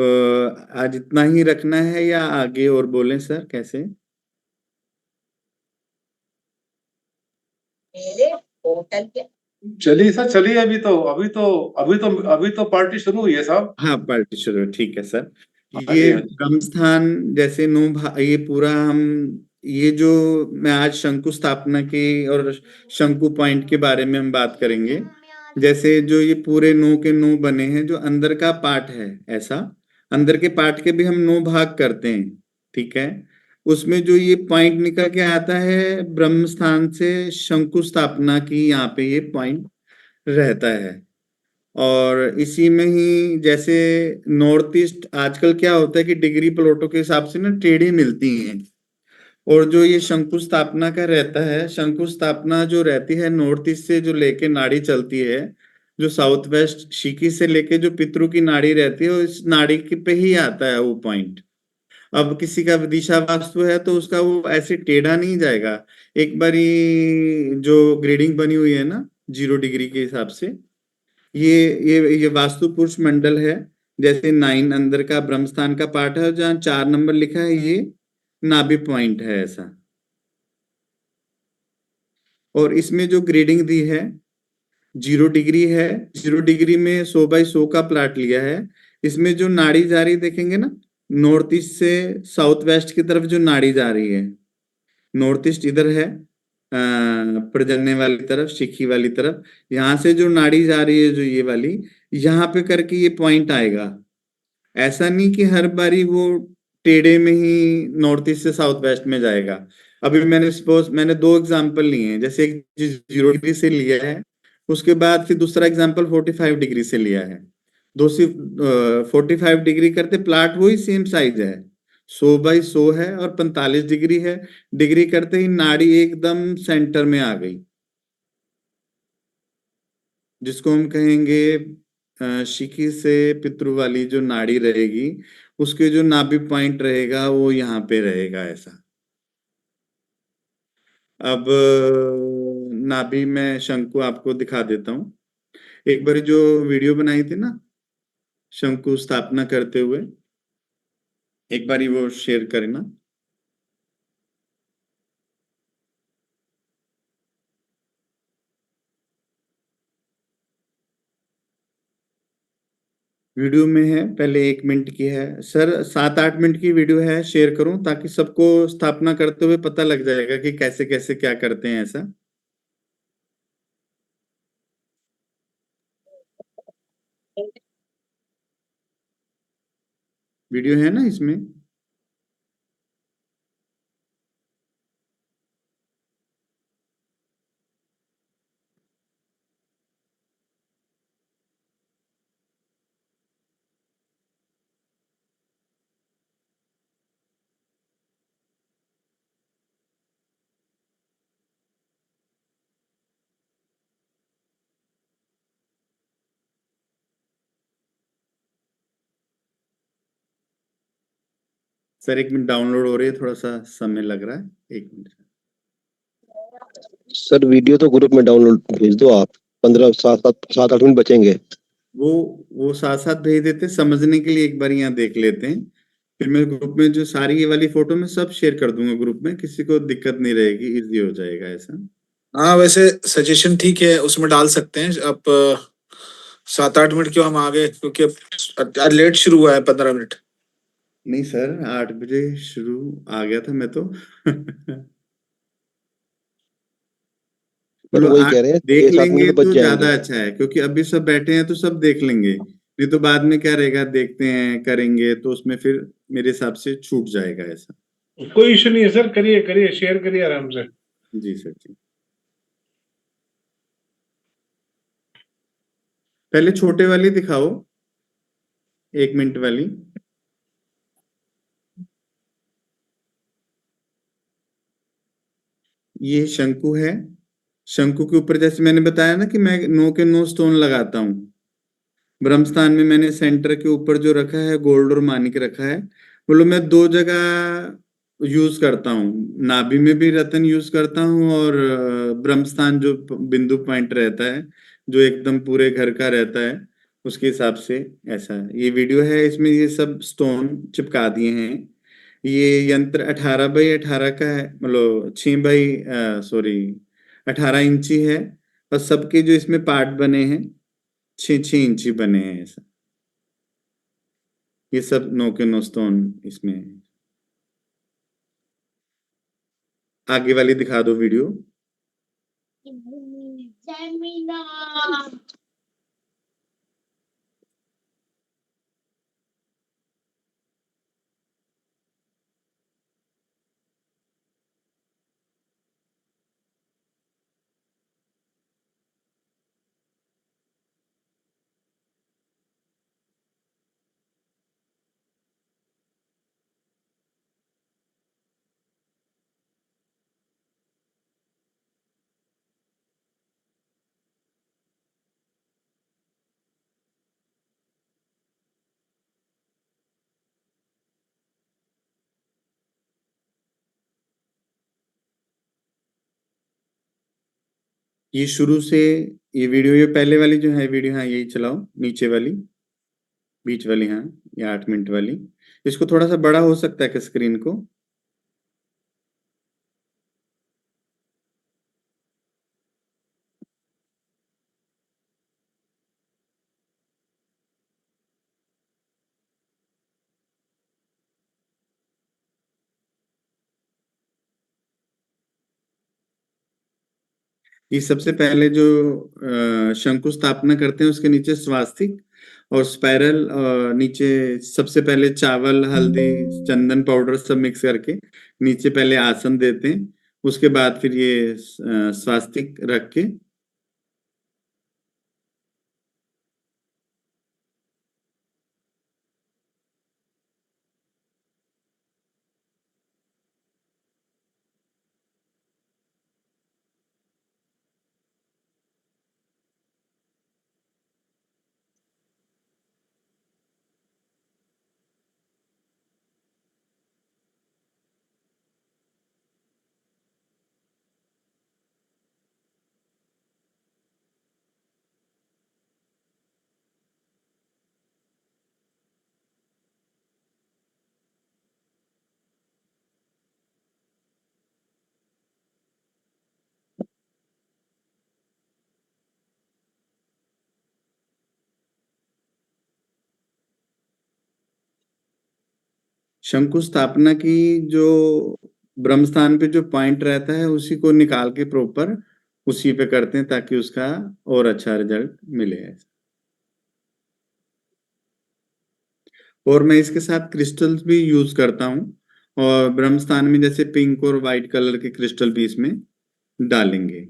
आज इतना ही रखना है या आगे और बोलें सर, कैसे? मेरे होटल के चलिए सर, चलिए। अभी तो पार्टी शुरू हुई है साहब। हाँ, पार्टी शुरू, ठीक है सर। हाँ ये जी, हाँ जी। ब्रह्म स्थान जैसे ये पूरा हम, ये जो मैं आज शंकु स्थापना की और शंकु पॉइंट के बारे में हम बात करेंगे। जैसे जो ये पूरे 9 के 9 बने हैं, जो अंदर का पार्ट है ऐसा, अंदर के पार्ट के भी हम 9 भाग करते हैं, ठीक है। उसमें जो ये पॉइंट निकल के आता है ब्रह्म स्थान से शंकु स्थापना की, यहाँ पे ये पॉइंट रहता है। और इसी में ही जैसे नॉर्थ ईस्ट आजकल क्या होता है कि डिग्री प्लॉटों के हिसाब से ना टेढ़ी मिलती हैं, और जो ये शंकु स्थापना का रहता है, शंकु स्थापना जो रहती है नॉर्थ ईस्ट से जो लेके नाड़ी चलती है, जो साउथ वेस्ट शिकी से लेके जो पितरों की नाड़ी रहती है, इस नाड़ी के पे ही आता है वो पॉइंट। अब किसी का विदिशा वास्तु है तो उसका वो ऐसे टेढ़ा नहीं जाएगा। एक बारी जो ग्रेडिंग बनी हुई है ना 0 डिग्री के हिसाब से, ये वास्तु पुरुष मंडल है। जैसे 9 अंदर का ब्रह्मस्थान का पार्ट है, जहाँ 4 नंबर लिखा है ये नाभि पॉइंट है ऐसा। और इसमें जो ग्रेडिंग दी है 0 डिग्री है, 0 डिग्री में 100 बाई 100 का प्लाट लिया है। इसमें जो नाड़ी जा रही देखेंगे ना, नॉर्थ ईस्ट से साउथ वेस्ट की तरफ जो नाड़ी जा रही है, नॉर्थ ईस्ट इधर है प्रजनने वाली तरफ, शिखी वाली तरफ, यहाँ से जो नाड़ी जा रही है जो ये वाली, यहाँ पे करके ये पॉइंट आएगा। ऐसा नहीं कि हर बारी वो टेढ़े में ही नॉर्थ ईस्ट से साउथ वेस्ट में जाएगा। अभी मैंने 2 एग्जांपल लिए हैं, जैसे एक 0 डिग्री से लिया है, उसके बाद फिर दूसरा एग्जांपल 45 डिग्री से लिया है। 45 डिग्री करते प्लाट वही सेम साइज है, 100 बाई 100 है और 45 डिग्री है। डिग्री करते ही नाड़ी एकदम सेंटर में आ गई, जिसको हम कहेंगे शिखी से पितृ वाली जो नाड़ी रहेगी, उसके जो नाभि पॉइंट रहेगा वो यहाँ पे रहेगा ऐसा। अब नाभि में शंकु आपको दिखा देता हूँ। एक बार जो वीडियो बनाई थी ना शंकु स्थापना करते हुए, एक बारी वो शेयर करना। वीडियो में है, पहले 1 मिनट की है सर, 7-8 मिनट की वीडियो है, शेयर करूं ताकि सबको स्थापना करते हुए पता लग जाएगा कि कैसे कैसे क्या करते हैं ऐसा। वीडियो है ना इसमें? सर 1 मिनट, डाउनलोड हो रही है, थोड़ा सा समय लग रहा है, 1 मिनट। सर वीडियो तो ग्रुप में डाउनलोड भेज दो आप, 7-8 मिनट बचेंगे। वो साथ साथ भेज देते, समझने के लिए एक बार यहाँ देख लेते हैं, फिर मैं ग्रुप में जो सारी ये वाली फोटो में सब शेयर कर दूंगा ग्रुप में, किसी को दिक्कत नहीं रहेगी, इजी हो जाएगा ऐसा। हाँ, वैसे सजेशन ठीक है, उसमें डाल सकते हैं। अब 7-8 मिनट क्यों हम आगे, क्योंकि अब आज लेट शुरू हुआ है 15 मिनट। नहीं सर, 8 बजे शुरू आ गया था मैं तो। पर बोलो वही आठ कह रहे हैं देख 6-7 लेंगे मिनट बच तो जाएंगे। ज्यादा अच्छा है, क्योंकि अभी सब बैठे हैं तो सब देख लेंगे, नहीं तो बाद में क्या रहेगा, देखते हैं करेंगे तो उसमें फिर मेरे हिसाब से छूट जाएगा ऐसा। कोई इशू नहीं है सर, करिए करिए, शेयर करिए आराम से। जी सर जी। पहले छोटे वाली दिखाओ, 1 मिनट वाली। ये शंकु है। शंकु के ऊपर जैसे मैंने बताया ना कि मैं 9 के 9 स्टोन लगाता हूँ। ब्रह्मस्थान में मैंने सेंटर के ऊपर जो रखा है गोल्ड और मानिक रखा है। बोलो मैं 2 जगह यूज करता हूँ, नाभि में भी रतन यूज करता हूँ, और ब्रह्मस्थान जो बिंदु पॉइंट रहता है, जो एकदम पूरे घर का रहता है, उसके हिसाब से ऐसा ये वीडियो है। इसमें ये सब स्टोन चिपका दिए हैं। ये यंत्र 18x18 का है, मतलब 18 इंची है। और सबके जो इसमें पार्ट बने हैं 6-6 इंची बने हैं ऐसा। ये सब 9 के 9 स्टोन इसमें है। आगे वाली दिखा दो वीडियो। ये शुरू से ये वीडियो, ये पहले वाली जो है वीडियो, हाँ यही चलाओ, नीचे वाली, बीच वाली, हाँ ये 8 मिनट वाली। इसको थोड़ा सा बड़ा हो सकता है कि स्क्रीन को। ये सबसे पहले जो शंकु स्थापना करते हैं उसके नीचे स्वास्तिक और स्पाइरल, नीचे सबसे पहले चावल, हल्दी, चंदन पाउडर सब मिक्स करके नीचे पहले आसन देते हैं। उसके बाद फिर ये स्वास्तिक रख के शंकु स्थापना की जो ब्रह्म स्थान पे जो पॉइंट रहता है उसी को निकाल के प्रॉपर उसी पे करते हैं ताकि उसका और अच्छा रिजल्ट मिले। और मैं इसके साथ क्रिस्टल्स भी यूज करता हूँ, और ब्रह्म स्थान में जैसे पिंक और वाइट कलर के क्रिस्टल भी इसमें डालेंगे।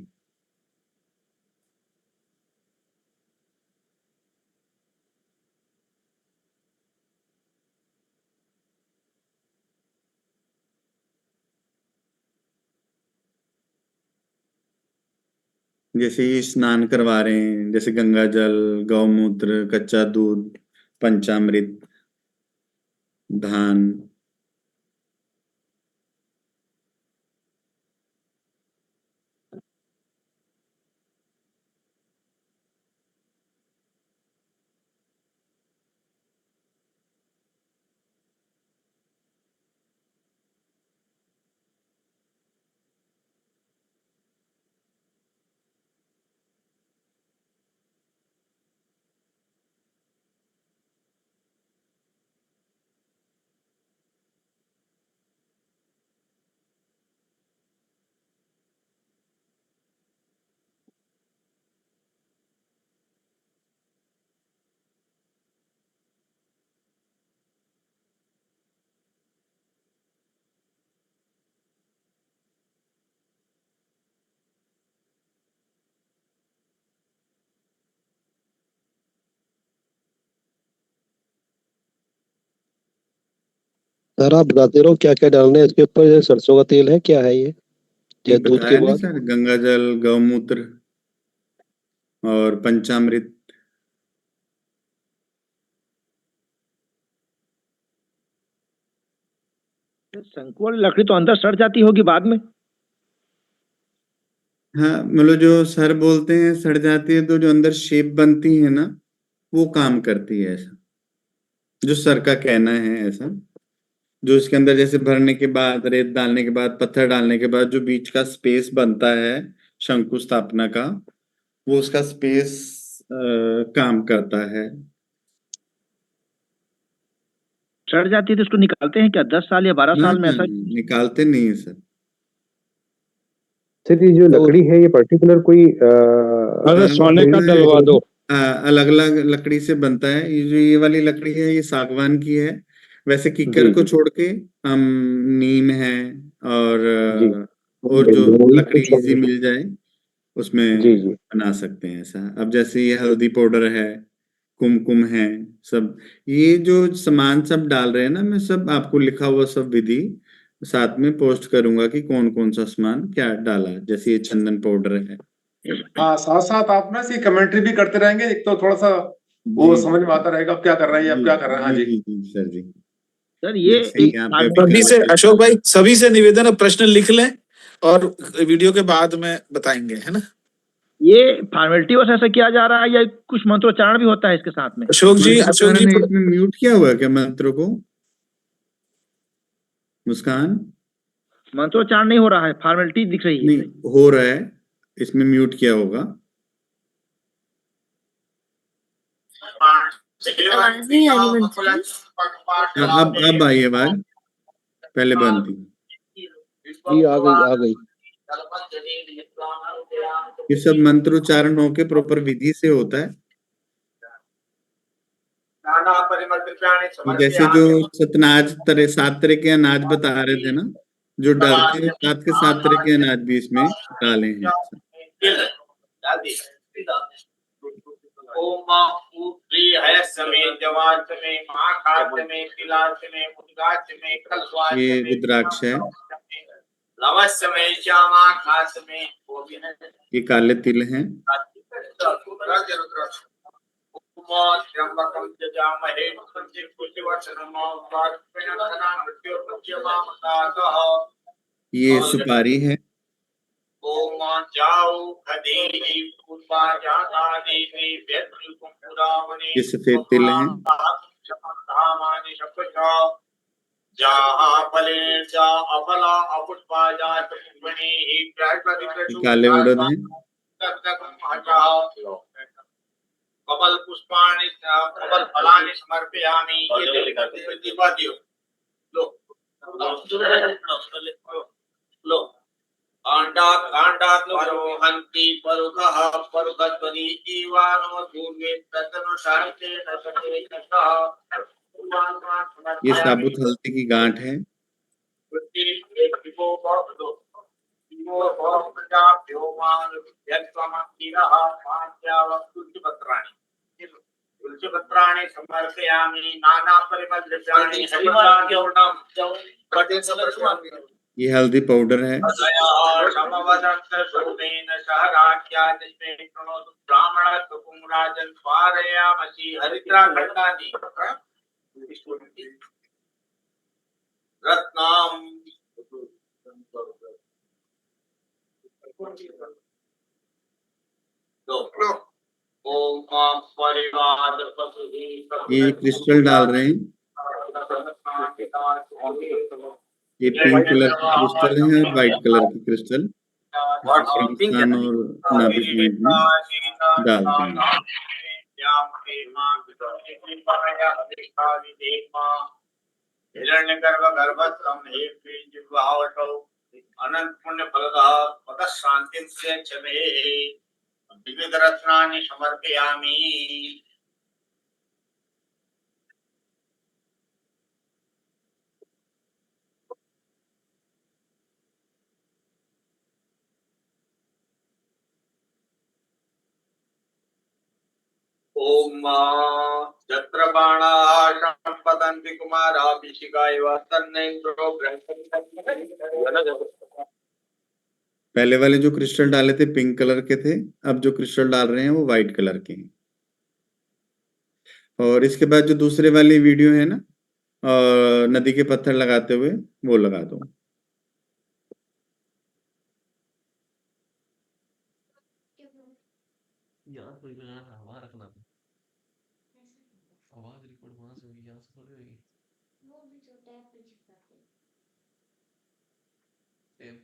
जैसे ये स्नान करवा रहे हैं, जैसे गंगा जल, गौमूत्र, कच्चा दूध, पंचामृत, धान। सर आप बताते रहो क्या क्या डालना है इसके ऊपर। ये सरसों का तेल है, क्या है ये? ये दूध के बताया नहीं बाद? सर, गंगा जल, गौमूत्र और पंचामृत। शंकु वाली लकड़ी तो अंदर सड़ जाती होगी बाद में। हाँ, मतलब जो सर बोलते हैं सड़ जाती है, तो जो अंदर शेप बनती है ना, वो काम करती है ऐसा, जो सर का कहना है ऐसा। जो इसके अंदर जैसे भरने के बाद, रेत डालने के बाद, पत्थर डालने के बाद जो बीच का स्पेस बनता है शंकु स्थापना का, वो उसका स्पेस काम करता है। सड़ जाती है तो उसको निकालते हैं क्या 10 साल या 12 ना साल में ना, ऐसा? निकालते नहीं है सर। सर ये जो तो लकड़ी है ये पर्टिकुलर कोई अरे सोने का डलवा दो। अलग अलग लकड़ी से बनता है। ये जो ये वाली लकड़ी है ये सागवान की है। वैसे कीकर जी को जी छोड़ के हम नीम है और जी और जो लकड़ी इजी मिल जाए उसमें जी जी बना सकते हैं ऐसा। अब जैसे ये हल्दी पाउडर है, कुमकुम है, सब ये जो सामान सब डाल रहे हैं ना, मैं सब आपको लिखा हुआ सब विधि साथ में पोस्ट करूंगा कि कौन कौन सा सामान क्या डाला। जैसे ये चंदन पाउडर है। हाँ, साथ साथ आप ना इसकी कमेंट्री भी करते रहेंगे, एक तो थोड़ा सा वो जी समझ में आता रहेगा अब क्या कर रहा है, अब जी क्या कर रहा है। हाँ जी जी। जी जी सर जी। सर ये जैसे एक यहाँ पे अभी सभी से कर अशोक भाई, सभी से निवेदन है, प्रश्न लिख लें और वीडियो के बाद में बताएंगे, है ना। ये फॉर्मेलिटी बस ऐसा किया जा रहा है या कुछ मंत्रोच्चारण भी होता है इसके साथ में? अशोक जी है, इसमें म्यूट किया हुआ है क्या मंत्र को? मुस्कान? मंत्रोच्चारण नहीं हो रहा है, फॉर्मेलिटी दिख रही है। नहीं हो रहा है, इसमें म्यूट किया होगा। आवाज नहीं आ रही मंत्र की। अब आई आवाज, पहले बंद थी। जी आ गई आ गई। ये सब मंत्र उच्चारण होके प्रॉपर विधि से होता है। जैसे जो सतनाज तरह 7 तरह के अनाज बता रहे थे ना, जो डालते हैं 7 के 7 तरह के अनाज भी इसमें डाले हैं। ओम ऊत्री हयस्समे जवाचमे माखाचमे तिलाचमे मुद्गाचमे ये कल्वाचमे रुद्राक्ष है, लवस्समे श्यामाखाचमे वो भी है। ये काले तिल हैं। ओम त्र्यंबकं यजामहे पुष्टिवर्धनम् मृत्युर्मुच्यमामृताः। ये सुपारी है। ओम जाओ खदेहि पूर्वा जाता देवी व्यक्ति पुरावने ये सफेद तिल हैं। धामानि शपथा जहाँ फले जा अफला अपुष्पा जात पुष्पणे ही ये काले उड़द हैं। कमल पुष्पाणि कमल फलानि समर्पयामि। लो कांडात परोहन्ति परुखः परुखध्वनि जीवानो दूर्वे तदनुसारते नसते नसः। ये साबुत हल्दी की गांठ है। तुलसीपत्राणि समर्पयामि नाना परिमलद्रव्याणि ये हल्दी पाउडर है। हरिद्रा घटानी रत्नाम ओम परिवार ये क्रिस्टल डाल रहे हैं। ये पिंक कलर की क्रिस्टल है और व्हाइट कलर की क्रिस्टल स्थान और नाभि पॉइंट में डालते हैं। हिरण्यगर्भ गर्भस्त्रं हे जिह्वावटौ अनंत पुण्य फलदा पद शांतिं च मे विविध रत्नानि समर्पयामि। ओम यत्र बाणाः सम्पतन् शांति कुमार आप इशिका पहले वाले जो क्रिस्टल डाले थे पिंक कलर के थे, अब जो क्रिस्टल डाल रहे हैं वो व्हाइट कलर के हैं। और इसके बाद जो दूसरे वाली वीडियो है ना, नदी के पत्थर लगाते हुए, वो लगा दो।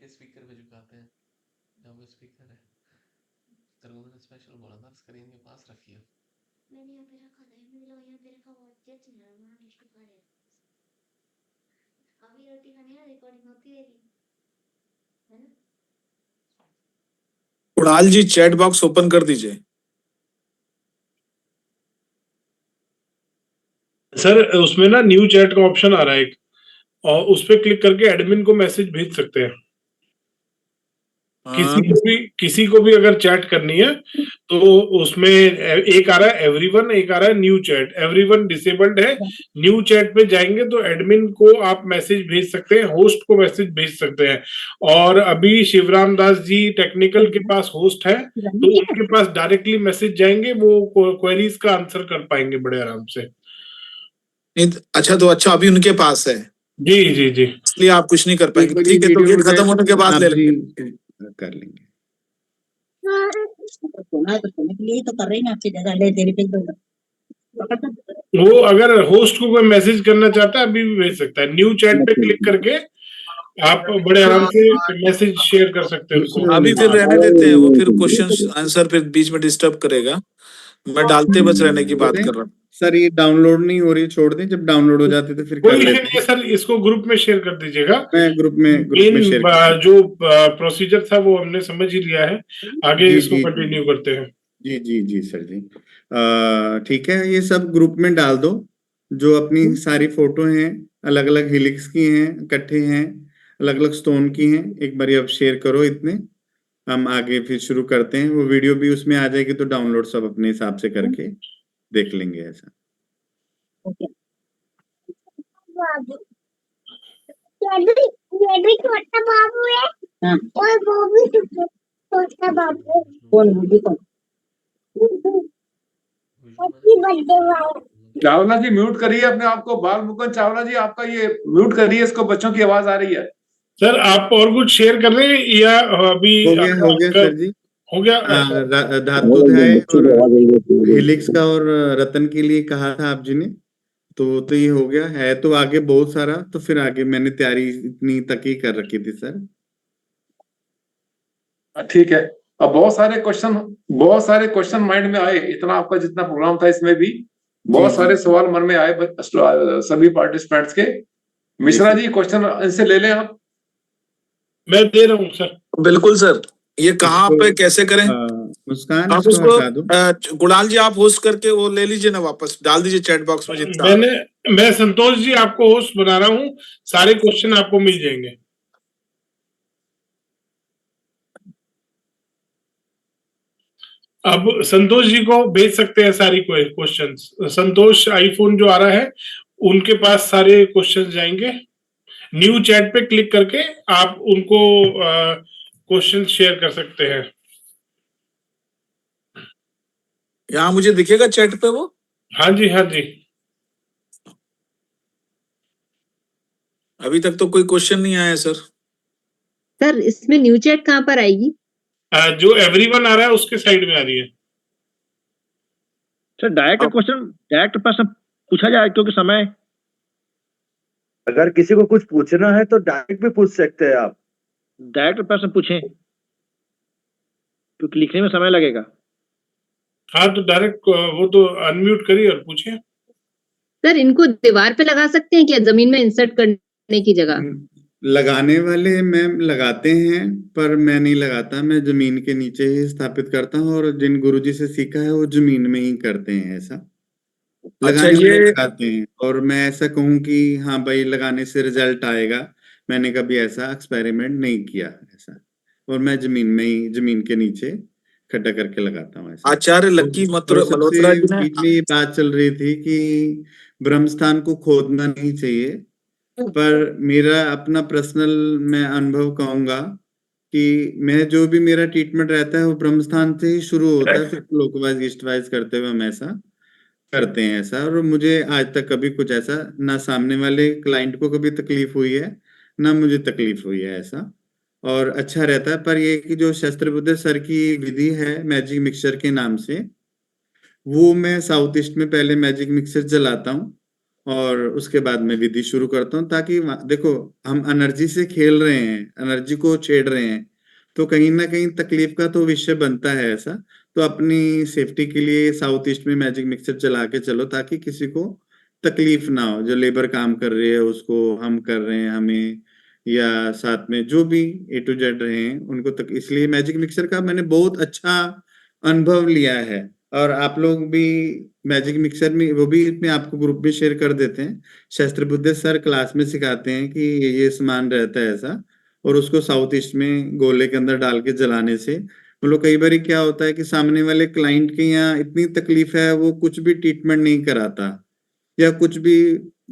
स्पीकर पे झुकाते हैं, जब स्पीकर है तरगुन ने स्पेशल बोला था स्क्रीन के पास रखिए। मैंने यहाँ पे रखा था, यहाँ पे रखा हुआ जज ना वहाँ लिस्ट पा रहे अभी रोटी खाने का रिकॉर्डिंग होती रहेगी है ना। कुणाल जी चैट बॉक्स ओपन कर दीजिए। सर उसमें ना न्यू चैट का ऑप्शन आ रहा है एक, और उस पर क्लिक करके एडमिन को मैसेज भेज सकते हैं। किसी को भी अगर चैट करनी है तो उसमें एक आ रहा है एवरीवन, एक आ रहा है न्यू चैट। एवरीवन डिसेबल्ड है, न्यू चैट पे जाएंगे तो एडमिन को आप मैसेज भेज सकते हैं, होस्ट को मैसेज भेज सकते हैं। और अभी शिवराम दास जी टेक्निकल के पास होस्ट है तो उनके पास डायरेक्टली मैसेज जाएंगे, वो क्वेरीज का आंसर कर पाएंगे बड़े आराम से। अच्छा तो अच्छा अभी उनके पास है। जी जी जी, इसलिए आप कुछ नहीं कर पाएंगे। ठीक है, तो गेट खत्म होने के बाद ले लेंगे, कर लेंगे। तो कर रहे हैं आपसे ज्यादा ले तेरे पे वो अगर होस्ट को कोई मैसेज करना चाहता है अभी भी भेज सकता है। न्यू चैट पे क्लिक करके आप बड़े आराम से मैसेज शेयर कर सकते हैं उसको। अभी फिर रहने देते हैं, वो फिर क्वेश्चन आंसर फिर बीच में डिस्टर्ब करेगा। मैं डालते बस रहने की बात कर रहा हूँ। सर ये डाउनलोड नहीं हो रही, छोड़ दें, जब डाउनलोड हो जाती तो फिर कोई इशू नहीं है सर, इसको ग्रुप में शेयर कर दीजिएगा। मैं ग्रुप में शेयर जो प्रोसीजर था वो हमने समझ ही लिया है, आगे इसको कंटिन्यू करते हैं। जी जी जी सर जी, ठीक है। ये सब ग्रुप में डाल दो, जो अपनी सारी फोटो हैं, अलग अलग हेलिक्स की हैं, इकट्ठे हैं, अलग अलग स्टोन की हैं, एक बार अब शेयर करो। इतने हम आगे फिर शुरू करते हैं। वो वीडियो भी उसमें आ जाएगी तो डाउनलोड सब अपने हिसाब से करके देख लेंगे ऐसा। चावला जी म्यूट करिए अपने आप को। बाल मुकुंद चावला जी आपका ये म्यूट करिए इसको, बच्चों की आवाज आ रही है। सर आप और कुछ शेयर कर रहे हैं या अभी? हो गया सर जी, हो गया। धातुध्याय और हेलिक्स का और रतन के लिए कहा था आप जी ने, तो ये हो गया है। तो आगे बहुत सारा, तो फिर आगे मैंने तैयारी इतनी तक ही कर रखी थी सर। ठीक है, अब बहुत सारे क्वेश्चन माइंड में आए। इतना आपका जितना प्रोग्राम था इसमें भी बहुत सारे सवाल मन में आए सभी पार्टिसिपेंट्स के। मिश्रा जी क्वेश्चन इनसे ले लें आप। मैं दे रहा हूँ सर। बिल्कुल सर। ये कहाँ पे कैसे करें? मुस्कान आप उसको गुणाल जी आप होस्ट करके वो ले लीजिए ना, वापस डाल दीजिए चैट बॉक्स में जितना। मैं संतोष जी आपको होस्ट बना रहा हूँ, सारे क्वेश्चन आपको मिल जाएंगे। अब संतोष जी को भेज सकते हैं सारी क्वेश्चंस। संतोष आईफोन जो आ रहा है उनके पास सारे क्वेश्चंस जाएंगे। न्यू चैट पे क्लिक करके आप उनको क्वेश्चन शेयर कर सकते हैं। यहाँ मुझे दिखेगा चैट पे वो? हाँ जी हाँ जी। अभी तक तो कोई क्वेश्चन नहीं आया सर। सर इसमें न्यू चैट कहाँ पर आएगी? जो एवरीवन आ रहा है उसके साइड में आ रही है सर। डायरेक्ट क्वेश्चन डायरेक्ट प्रश्न पूछा जाए, क्योंकि समय, अगर किसी को कुछ पूछना है तो डायरेक्ट भी पूछ सकते हैं आप। डायरेक्ट प्रश्न पूछें क्योंकि लिखने में समय लगेगा। हाँ तो डायरेक्ट वो तो अनम्यूट करिए और पूछिए। सर इनको दीवार पे लगा सकते हैं क्या, जमीन में इंसर्ट करने की जगह? लगाने वाले मैम लगाते हैं, पर मैं नहीं लगाता। मैं जमीन के नीचे ही स्थापित करता हूँ, और जिन गुरुजी से सीखा है वो जमीन में ही करते हैं ऐसा। लगाने वाले लगाते हैं, और मैं ऐसा कहूँ कि हाँ भाई लगाने से रिजल्ट आएगा, मैंने कभी ऐसा एक्सपेरिमेंट नहीं किया ऐसा। और मैं जमीन में ही, जमीन के नीचे इकट्ठा करके लगाता हूँ ऐसा। आचार्य लक्की और मल्होत्रा जी सबसे ने बीच में ये बात चल रही थी कि ब्रह्म स्थान को खोदना नहीं चाहिए, पर मेरा अपना पर्सनल मैं अनुभव कहूंगा कि मैं जो भी मेरा ट्रीटमेंट रहता है वो ब्रह्म स्थान से ही शुरू होता है, फिर क्लॉकवाइज ईस्ट वाइज करते हुए हम ऐसा करते हैं ऐसा। और मुझे आज तक कभी कुछ ऐसा ना सामने वाले क्लाइंट को कभी तकलीफ हुई है ना मुझे तकलीफ हुई है ऐसा, और अच्छा रहता है। पर ये कि जो शस्त्रबुद्धे सर की विधि है मैजिक मिक्सचर के नाम से, वो मैं साउथ ईस्ट में पहले मैजिक मिक्सचर चलाता हूँ और उसके बाद मैं विधि शुरू करता हूँ, ताकि देखो हम एनर्जी से खेल रहे हैं, एनर्जी को छेड़ रहे हैं, तो कहीं ना कहीं तकलीफ का तो विषय बनता है ऐसा। तो अपनी सेफ्टी के लिए साउथ ईस्ट में मैजिक मिक्सचर चला के चलो, ताकि किसी को तकलीफ ना हो। जो लेबर काम कर रही है उसको हम कर रहे हैं, हमें या साथ में जो भी A to Z रहे हैं उनको तक, इसलिए मैजिक मिक्सचर का मैंने बहुत अच्छा अनुभव लिया है। और आप लोग भी मैजिक मिक्सर में, वो भी इसमें आपको ग्रुप में शेयर कर देते हैं, शस्त्रबुद्धे सर क्लास में सिखाते हैं कि ये सामान रहता है ऐसा, और उसको साउथ ईस्ट में गोले के अंदर डाल के जलाने से मतलब कई बार क्या होता है कि सामने वाले क्लाइंट के यहाँ इतनी तकलीफ है वो कुछ भी ट्रीटमेंट नहीं कराता या कुछ भी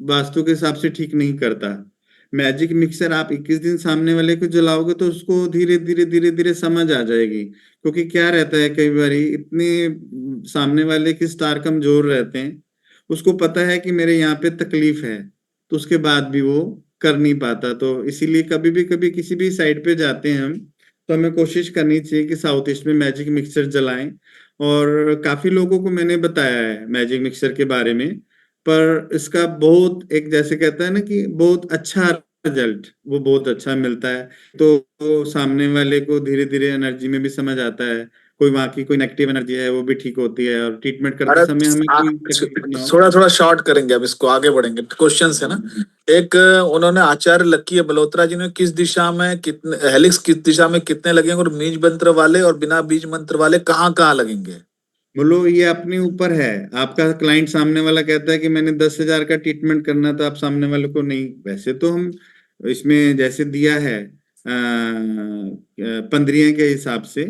वास्तु के हिसाब से ठीक नहीं करता। मैजिक मिक्सर आप 21 दिन सामने वाले को जलाओगे तो उसको धीरे धीरे धीरे धीरे समझ आ जाएगी। क्योंकि क्या रहता है कई बार इतने सामने वाले के स्टार कमजोर रहते हैं, उसको पता है कि मेरे यहाँ पे तकलीफ है, तो उसके बाद भी वो कर नहीं पाता। तो इसीलिए कभी किसी भी साइड पे जाते हैं हम, तो हमें कोशिश करनी चाहिए कि साउथ ईस्ट में मैजिक मिक्सर जलाएं। और काफी लोगों को मैंने बताया है मैजिक मिक्सर के बारे में, पर इसका बहुत एक जैसे कहता है ना कि बहुत अच्छा रिजल्ट वो बहुत अच्छा मिलता है। तो सामने वाले को धीरे धीरे एनर्जी में भी समझ आता है, कोई वहां की कोई नेगेटिव एनर्जी है वो भी ठीक होती है, और ट्रीटमेंट करते समय हमें कोई तकलीफ ना हो। थोड़ा थोड़ा शॉर्ट करेंगे, अब इसको आगे बढ़ेंगे। क्वेश्चंस है ना, एक उन्होंने आचार्य लक्की मल्होत्रा जी ने किस दिशा में कितने हेलिक्स किस दिशा में कितने लगेंगे, और बीज मंत्र वाले और बिना बीज मंत्र वाले कहाँ लगेंगे? बोलो ये अपने ऊपर है। आपका क्लाइंट सामने वाला कहता है कि मैंने 10,000 का ट्रीटमेंट करना, तो आप सामने वाले को नहीं, वैसे तो हम इसमें जैसे दिया है पंद्रियां के हिसाब से,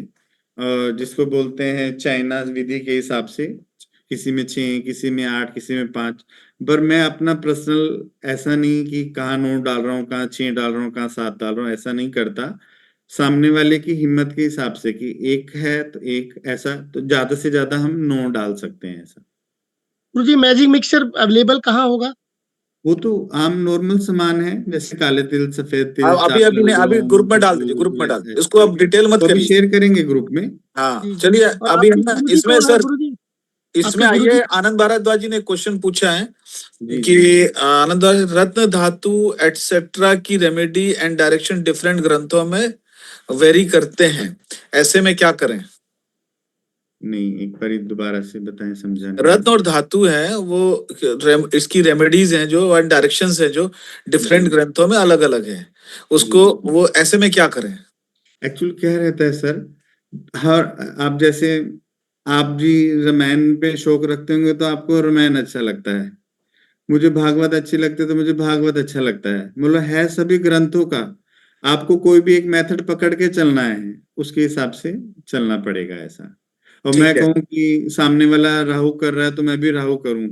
जिसको बोलते हैं चाइना विधि के हिसाब से, किसी में 6 किसी में 8 किसी में 5। पर मैं अपना पर्सनल ऐसा नहीं कि कहाँ 9 डाल रहा हूँ, कहाँ 6 डाल रहा हूँ, कहाँ 7 डाल रहा हूँ, ऐसा नहीं करता। सामने वाले की हिम्मत के हिसाब से कि एक है तो एक, ऐसा तो ज्यादा से ज्यादा हम 9 डाल सकते हैं ऐसा। गुरुजी मैजिक मिक्सर अवेलेबल कहाँ होगा? वो तो आम नॉर्मल सामान है, जैसे काले तिल, सफेद तिल। अभी ग्रुप में डाल दीजिए, ग्रुप में डाल दीजिए, इसको अब डिटेल मत करिए, शेयर करेंगे ग्रुप में। हाँ चलिए अभी इसमें सर इसमें आइए, आनंद भारद्वाज जी ने क्वेश्चन पूछा है कि आनंद भारद्वाज, रत्न धातु एटसेट्रा की रेमेडी एंड डायरेक्शन डिफरेंट ग्रंथों में वेरी करते हैं, ऐसे में क्या करें? नहीं, एक बार दोबारा से बताएं, समझाने। रत्न और धातु है वो इसकी रेमेडीज हैं जो, और डायरेक्शंस हैं जो डिफरेंट ग्रंथों में अलग अलग है, उसको वो ऐसे में क्या करें? एक्चुअली क्या रहता है सर, हर आप जैसे आप भी रामायण पे शौक रखते होंगे तो आपको रामायण अच्छा लगता है, मुझे भागवत अच्छी लगती है तो मुझे भागवत अच्छा लगता है। मतलब है सभी ग्रंथों का, आपको कोई भी एक मेथड पकड़ के चलना है, उसके हिसाब से चलना पड़ेगा ऐसा। और मैं कहूँ कि सामने वाला राहु कर रहा है तो मैं भी राहु करूं,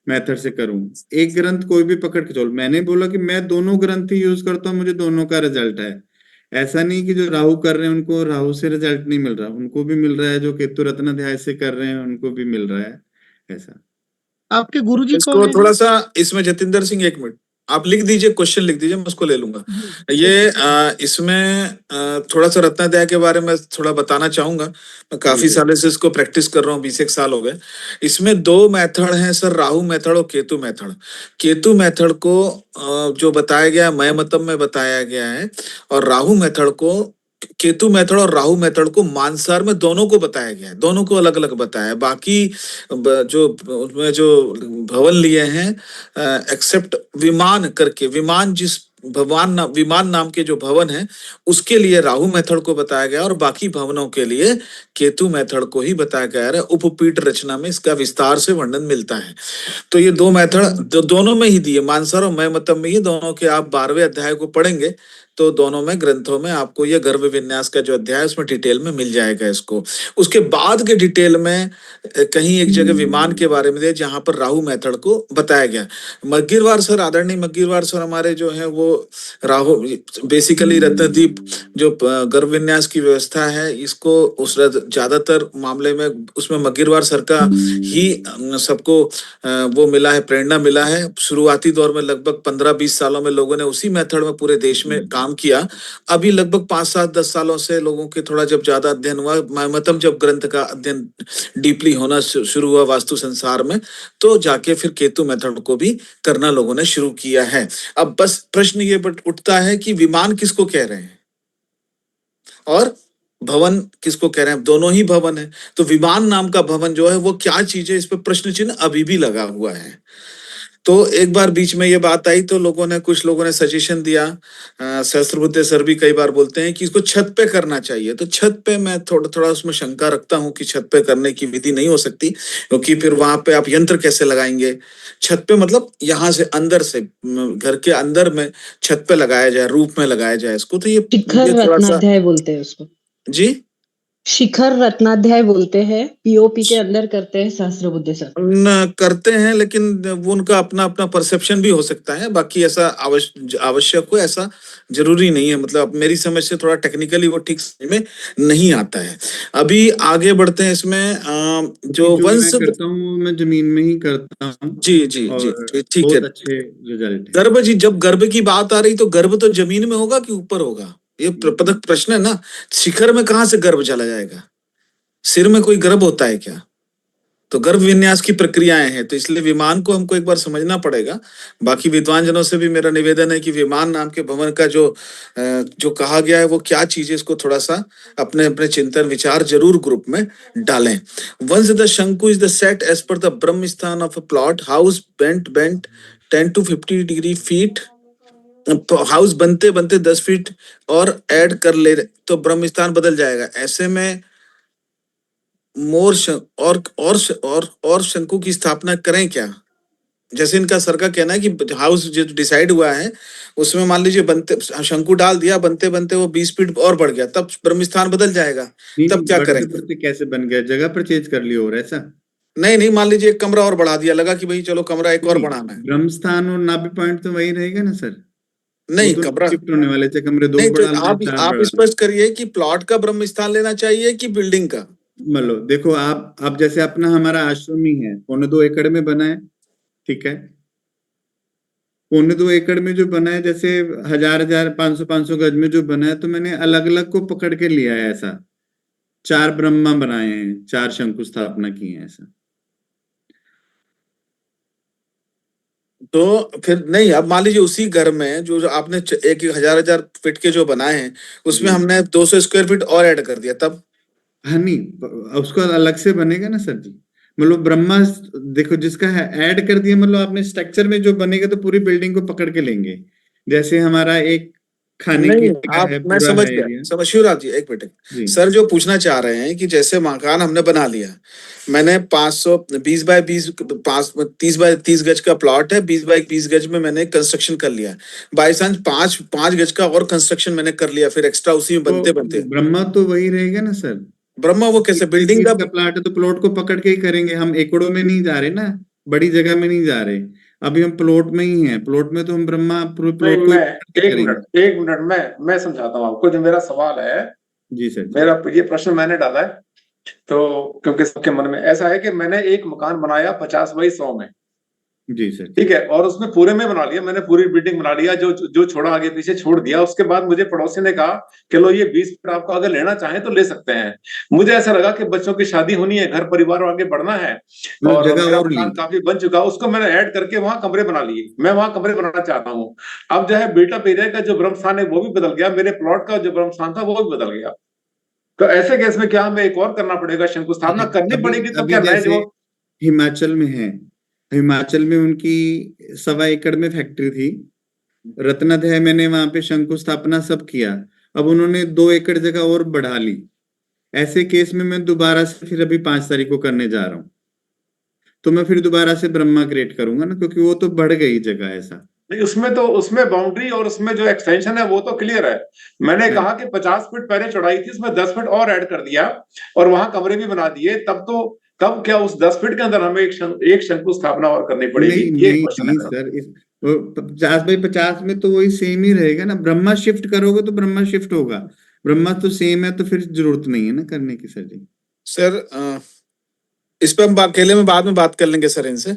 मेथड से करूं, एक ग्रंथ कोई भी पकड़ के चलो। मैंने बोला कि मैं दोनों ग्रंथ ही यूज करता हूँ, मुझे दोनों का रिजल्ट है। ऐसा नहीं कि जो राहु कर रहे हैं उनको राहु से रिजल्ट नहीं मिल रहा, उनको भी मिल रहा है। जो केतु रत्न अध्याय से कर रहे हैं उनको भी मिल रहा है ऐसा। आपके गुरुजी इसको थोड़ा सा इसमें जतिंदर सिंह, 1 मिनट आप लिख दीजिए, क्वेश्चन लिख दीजिए, मैं उसको ले लूंगा। ये इसमें थोड़ा सा रत्नाध्याय के बारे में थोड़ा बताना चाहूंगा। मैं काफी सालों से इसको प्रैक्टिस कर रहा हूँ, 20 साल हो गए। इसमें 2 मेथड हैं सर, राहु मेथड और केतु मेथड। केतु मेथड को जो बताया गया मय मतम में बताया गया है, और राहु मेथड को, केतु मेथड और राहु मेथड को मानसार में दोनों को बताया गया है, दोनों को अलग अलग बताया है। बाकी जो उसमें जो भवन लिए हैं एक्सेप्ट विमान करके, विमान जिस विमान नाम के जो भवन है उसके लिए राहु मेथड को बताया गया, और बाकी भवनों के लिए केतु मेथड को ही बताया गया है। उपपीठ रचना में इसका विस्तार से वर्णन मिलता है। तो ये 2 मेथड दोनों में ही दिए, मानसर और मय मतम में, ये दोनों के आप 12वें अध्याय को पढ़ेंगे तो दोनों में ग्रंथों में आपको ये गर्भ विन्यास का जो अध्याय है उसमें डिटेल में मिल जाएगा इसको। उसके बाद के डिटेल में कहीं एक जगह विमान के बारे में दिया जहां पर राहु मेथड को बताया गया। मग्गीरवार सर, आदरणीय मग्गीरवार सर हमारे जो है वो राहु बेसिकली रत्नदीप जो गर्भ विन्यास की व्यवस्था है इसको उस ज्यादातर मामले में उसमें मग्गीरवार सर का ही सबको वो मिला है, प्रेरणा मिला है। शुरुआती दौर में लगभग 15-20 सालों में लोगों ने उसी मेथड में पूरे देश में काम किया। अभी लगभग 5-7-10 सालों से लोगों के थोड़ा जब ज्यादा अध्ययन हुआ, महत्तम जब ग्रंथ का अध्ययन डीपली होना शुरू हुआ वास्तु संसार में, तो जाके फिर केतु मेथड को भी करना लोगों ने शुरू किया है। अब बस प्रश्न ये उठता है कि विमान किसको कह रहे हैं और भवन किसको कह रहे हैं? दोनों ही भवन है। तो विमान नाम का भवन जो है वो क्या चीज है, इस पर प्रश्न चिन्ह अभी भी लगा हुआ है। तो एक बार बीच में ये बात आई तो कुछ लोगों ने सजेशन दिया, सहस्त्रबुद्धे सर भी कई बार बोलते हैं कि इसको छत पे करना चाहिए। तो छत पे मैं थोड़ा उसमें शंका रखता हूं कि छत पे करने की विधि नहीं हो सकती, क्योंकि फिर वहां पे आप यंत्र कैसे लगाएंगे? छत पे मतलब यहाँ से अंदर से घर के अंदर में छत पे लगाया जाए, रूप में लगाया जाए इसको। तो ये शिखर रत्नाध्याय बोलते हैं उसको जी, शिखर रत्नाध्याय बोलते हैं। पीओपी के अंदर करते हैं सहस्त्रबुद्धे सर। करते हैं, लेकिन वो उनका अपना अपना परसेप्शन भी हो सकता है। बाकी ऐसा आवश्यक हो ऐसा जरूरी नहीं है। मतलब मेरी समझ से थोड़ा टेक्निकली वो ठीक समझ में नहीं आता है। अभी आगे बढ़ते हैं इसमें जो वंश करता हूँ मैं जमीन में ही करता हूँ। जी जी जी ठीक है। अच्छे रिजल्ट। गर्भ जी, जब गर्भ की बात आ रही तो गर्भ तो जमीन में होगा कि ऊपर होगा? ये प्रश्न है ना। शिखर में कहां से गर्भ चला जाएगा? सिर में कोई गर्भ होता है क्या? तो गर्भ विन्यास की प्रक्रियाएं हैं, तो इसलिए विमान को हमको एक बार समझना पड़ेगा। बाकी विद्वान जनों से भी मेरा निवेदन है कि विमान नाम के भवन का जो कहा गया है वो क्या चीज है, इसको थोड़ा सा अपने अपने चिंतन विचार जरूर ग्रुप में डालें। वंस द शंकु इज द सेट एज पर द ब्रह्म स्थान of a plot house bent 10 to 50 degree feet, house बनते बनते 10 फीट और ऐड कर ले तो ब्रह्म स्थान बदल जाएगा। ऐसे में और शंकु की स्थापना करें क्या? जैसे इनका सर का कहना है कि हाउस जो डिसाइड हुआ है उसमें मान लीजिए बनते शंकु डाल दिया, बनते बनते वो 20 फीट और बढ़ गया, तब ब्रह्म स्थान बदल जाएगा। तब क्या करेंगे? कैसे बन गया? जगह पर चेंज कर लिया और ऐसा नहीं, मान लीजिए एक कमरा और बढ़ा दिया, लगा कि भाई चलो कमरा एक और बढ़ाना है। ब्रह्म स्थान और नाभि पॉइंट तो वही रहेगा ना सर? नहीं, कमरा शिफ्ट होने वाले थे, कमरे दो नहीं, तो बढ़ा आप स्पष्ट करिए कि प्लॉट का ब्रह्म स्थान लेना चाहिए कि बिल्डिंग का। मतलब देखो आप जैसे अपना हमारा आश्रम ही है, 2.25 एकड़ में बना है, ठीक है। 2.25 एकड़ में जो बना है, जैसे 1000 500 गज में जो बना है, तो मैंने अलग अलग को पकड़ के लिया है। ऐसा 4 ब्रह्मा बनाए हैं, 4 शंकु स्थापना की है ऐसा। तो फिर नहीं, अब मान लीजिए उसी घर में जो आपने 1000 फीट के जो बनाए हैं उसमें हमने 200 स्क्वायर फीट और ऐड कर दिया, तब हाँ नहीं, उसको अलग से बनेगा ना सर जी। मतलब ब्रह्मा देखो जिसका है ऐड कर दिया, मतलब आपने स्ट्रक्चर में जो बनेगा तो पूरी बिल्डिंग को पकड़ के लेंगे। जैसे हमारा एक खाने की आप है, मैं समझ गया, समझ शिवराज जी, एक मिनट। सर जो पूछना चाह रहे हैं कि जैसे मकान हमने बना लिया, मैंने 520 बाय 20 30 बाय 30 गज का प्लॉट है, 20 बाय 20 गज में मैंने कंस्ट्रक्शन कर लिया। बाई चांस 5 गज का और कंस्ट्रक्शन मैंने कर लिया, फिर एक्स्ट्रा उसी में बनते बनते ब्रह्मा तो वही रहेगा ना सर। ब्रह्मा वो कैसे? बिल्डिंग का प्लॉट है तो प्लॉट को पकड़ के ही करेंगे। हम एकड़ों में नहीं जा रहे ना, बड़ी जगह में नहीं जा रहे, अभी हम प्लॉट में ही हैं। प्लॉट में तो हम ब्रह्मा पूरे प्लॉट को एक मिनट मैं समझाता हूँ आपको। जो मेरा सवाल है जी सर, मेरा ये प्रश्न मैंने डाला है तो क्योंकि सबके मन में ऐसा है कि मैंने एक मकान बनाया 50 बाई 100 में, जी सर, ठीक है, और उसमें पूरे में बना लिया, मैंने पूरी बिल्डिंग बना लिया, जो छोड़ा आगे पीछे छोड़ दिया। उसके बाद मुझे पड़ोसी ने कहा कि लो ये 20 फीट आपको अगर लेना चाहें तो ले सकते हैं। मुझे ऐसा लगा कि बच्चों की शादी होनी है, घर परिवार आगे बढ़ना है और मेरा मकान काफी बन चुका, उसको मैंने ऐड करके वहां कमरे बना लिए। मैं वहां कमरे बनाना चाहता हूँ। अब जो है बिल्टअप एरिया का जो ब्रह्म स्थान है वो भी बदल गया, मेरे प्लॉट का जो ब्रह्म स्थान था वो भी बदल गया। तो ऐसे केस में क्या हमें एक और करना पड़ेगा, शंकुस्थापना करनी पड़ेगी? तो क्या नए जो हिमाचल में है, हिमाचल में उनकी 1.25 एकड़ में फैक्ट्री थी, रत्नाध्याय मैंने वहां पे शंकुस्थापना सब किया। अब उन्होंने 2 एकड़ जगह और बढ़ा ली। ऐसे केस में मैं दोबारा से फिर अभी 5 तारीख को करने जा रहा हूँ, तो मैं फिर दोबारा से ब्रह्मा क्रिएट करूंगा ना, क्योंकि वो तो बढ़ गई जगह। ऐसा नहीं, उसमें बाउंड्री और उसमें जो एक्सटेंशन है वो तो क्लियर है। मैंने कहा कि 50 फीट पहले चौड़ाई थी, उसमें 10 फीट और ऐड कर दिया और वहां कमरे भी बना दिए, तब क्या उस 10 फीट के अंदर हमें एक शंकु स्थापना और करनी पड़ेगी? नहीं ये नहीं क्वेश्चन नहीं है। सर, इस 50 बाई 50 में तो वही सेम ही रहेगा ना। ब्रह्मा शिफ्ट करोगे तो ब्रह्मा शिफ्ट होगा, ब्रह्मा तो सेम है, तो फिर जरूरत नहीं है ना करने की सर जी। सर इस पे हम अकेले में बाद में बात कर लेंगे सर इनसे,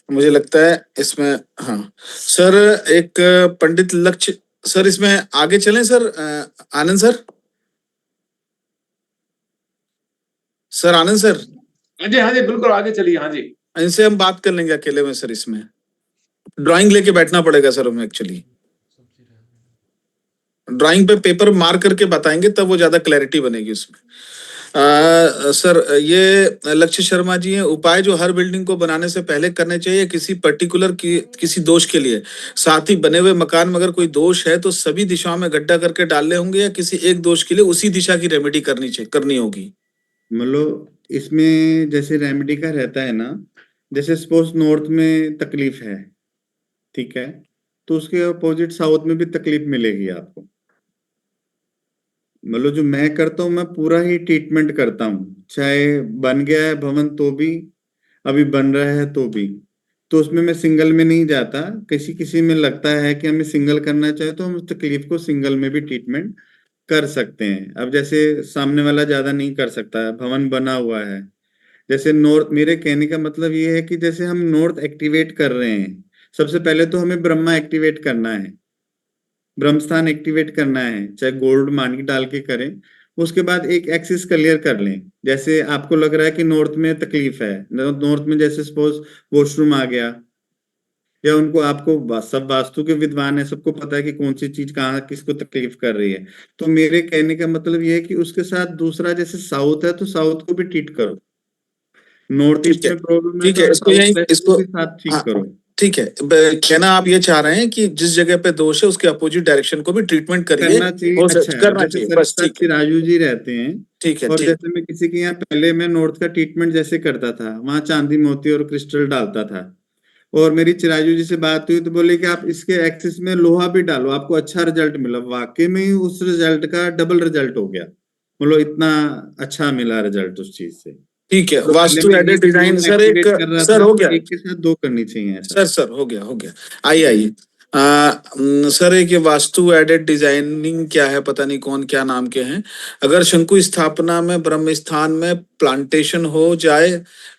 मुझे लगता है इसमें। हाँ सर, एक पंडित लक्ष्य सर, इसमें आगे चलें सर। आनंद सर, सर आनंद सर, हाँ जी बिल्कुल, आगे चलिए। हाँ जी, इनसे हम बात कर लेंगे अकेले में सर। इसमें ड्राइंग लेके बैठना पड़ेगा सर हमें, एक्चुअली ड्राइंग पे पेपर मार करके बताएंगे, तब वो ज्यादा क्लैरिटी बनेगी उसमें। सर ये लक्ष्य शर्मा जी हैं, उपाय जो हर बिल्डिंग को बनाने से पहले करने चाहिए किसी पर्टिकुलर किसी दोष के लिए, साथ ही बने हुए मकान में अगर कोई दोष है तो सभी दिशाओं में गड्ढा करके डालने होंगे, या किसी एक दोष के लिए उसी दिशा की रेमेडी करनी होगी? मतलब इसमें जैसे रेमेडी का रहता है ना, जैसे सपोज नॉर्थ में तकलीफ है, ठीक है, तो उसके अपोजिट साउथ में भी तकलीफ मिलेगी आपको। मतलब जो मैं करता हूँ, मैं पूरा ही ट्रीटमेंट करता हूँ, चाहे बन गया है भवन तो भी, अभी बन रहा है तो भी। तो उसमें मैं सिंगल में नहीं जाता। किसी किसी में लगता है कि हमें सिंगल करना चाहिए, तो हम उस तकलीफ को सिंगल में भी ट्रीटमेंट कर सकते हैं। अब जैसे सामने वाला ज्यादा नहीं कर सकता, भवन बना हुआ है, जैसे नॉर्थ, मेरे कहने का मतलब ये है कि जैसे हम नॉर्थ एक्टिवेट कर रहे हैं, सबसे पहले तो हमें ब्रह्मा एक्टिवेट करना है, ब्रह्मस्थान एक्टिवेट करना है, चाहे गोल्ड मानिक डाल के करें। उसके बाद एक एक्सिस क्लियर कर लें। जैसे आपको लग रहा है कि नॉर्थ में तकलीफ है, नॉर्थ में जैसे सपोज वॉशरूम आ गया, या उनको, आपको सब वास्तु के विद्वान है, सबको पता है कि कौन सी चीज कहाँ किसको तकलीफ कर रही है। तो मेरे कहने का मतलब ये है कि उसके साथ दूसरा, जैसे साउथ है तो साउथ को भी ट्रीट करो, नॉर्थ ईस्ट में प्रॉब्लम है ठीक है, तो इसको साउथ यही वेस्ट इसको को भी साथ ठीक हाँ, करो। ठीक है। कहना आप ये चाह रहे हैं कि जिस जगह पे दोष है उसके अपोजिट डायरेक्शन को भी ट्रीटमेंट करिए, करना चाहिए। अच्छा है, करना जैसे चाहिए, सर बस ठीक है, चिरायु जी रहते हैं, ठीक है, और ठीक। जैसे मैं किसी के यहाँ, पहले मैं नॉर्थ का ट्रीटमेंट जैसे करता था, वहां चांदी मोती और क्रिस्टल डालता था, और मेरी चिरायु जी से बात हुई तो बोले कि आप इसके एक्सिस में लोहा भी डालो, आपको अच्छा रिजल्ट मिला। वाकई में ही उस रिजल्ट का डबल रिजल्ट हो गया, मतलब इतना अच्छा मिला रिजल्ट उस चीज से। ठीक है, तो पहले वास्तु मैं एडेड एक डिजाइन zone सर, एक activate कर रहा सर था, हो तो गया एक के साथ दो करनी चाहिए ऐसा। सर हो गया। आइए सर, एक ये वास्तु एडेड डिजाइनिंग क्या है, पता नहीं कौन क्या नाम के हैं। अगर शंकु स्थापना में ब्रह्म स्थान में प्लांटेशन हो जाए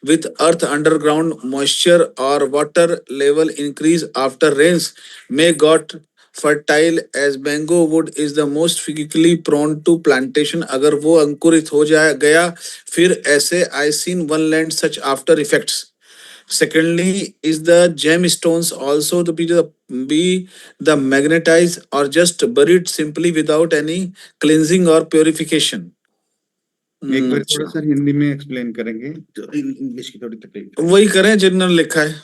विथ अर्थ अंडरग्राउंड मॉइस्चर और water level increase after rains may got fertile as mango wood is the most physically prone to plantation. अगर वो अंकुरित हो गया, फिर ऐसे I seen one land such after effects. Secondly, is the gemstones also to be the magnetized or just buried simply without any cleansing or purification? एक बार थोड़ा सा हिंदी में एक्सप्लेन करेंगे, तो इंग्लिश की थोड़ी तकलीफ है। वही करें जिन्होंने लिखा है।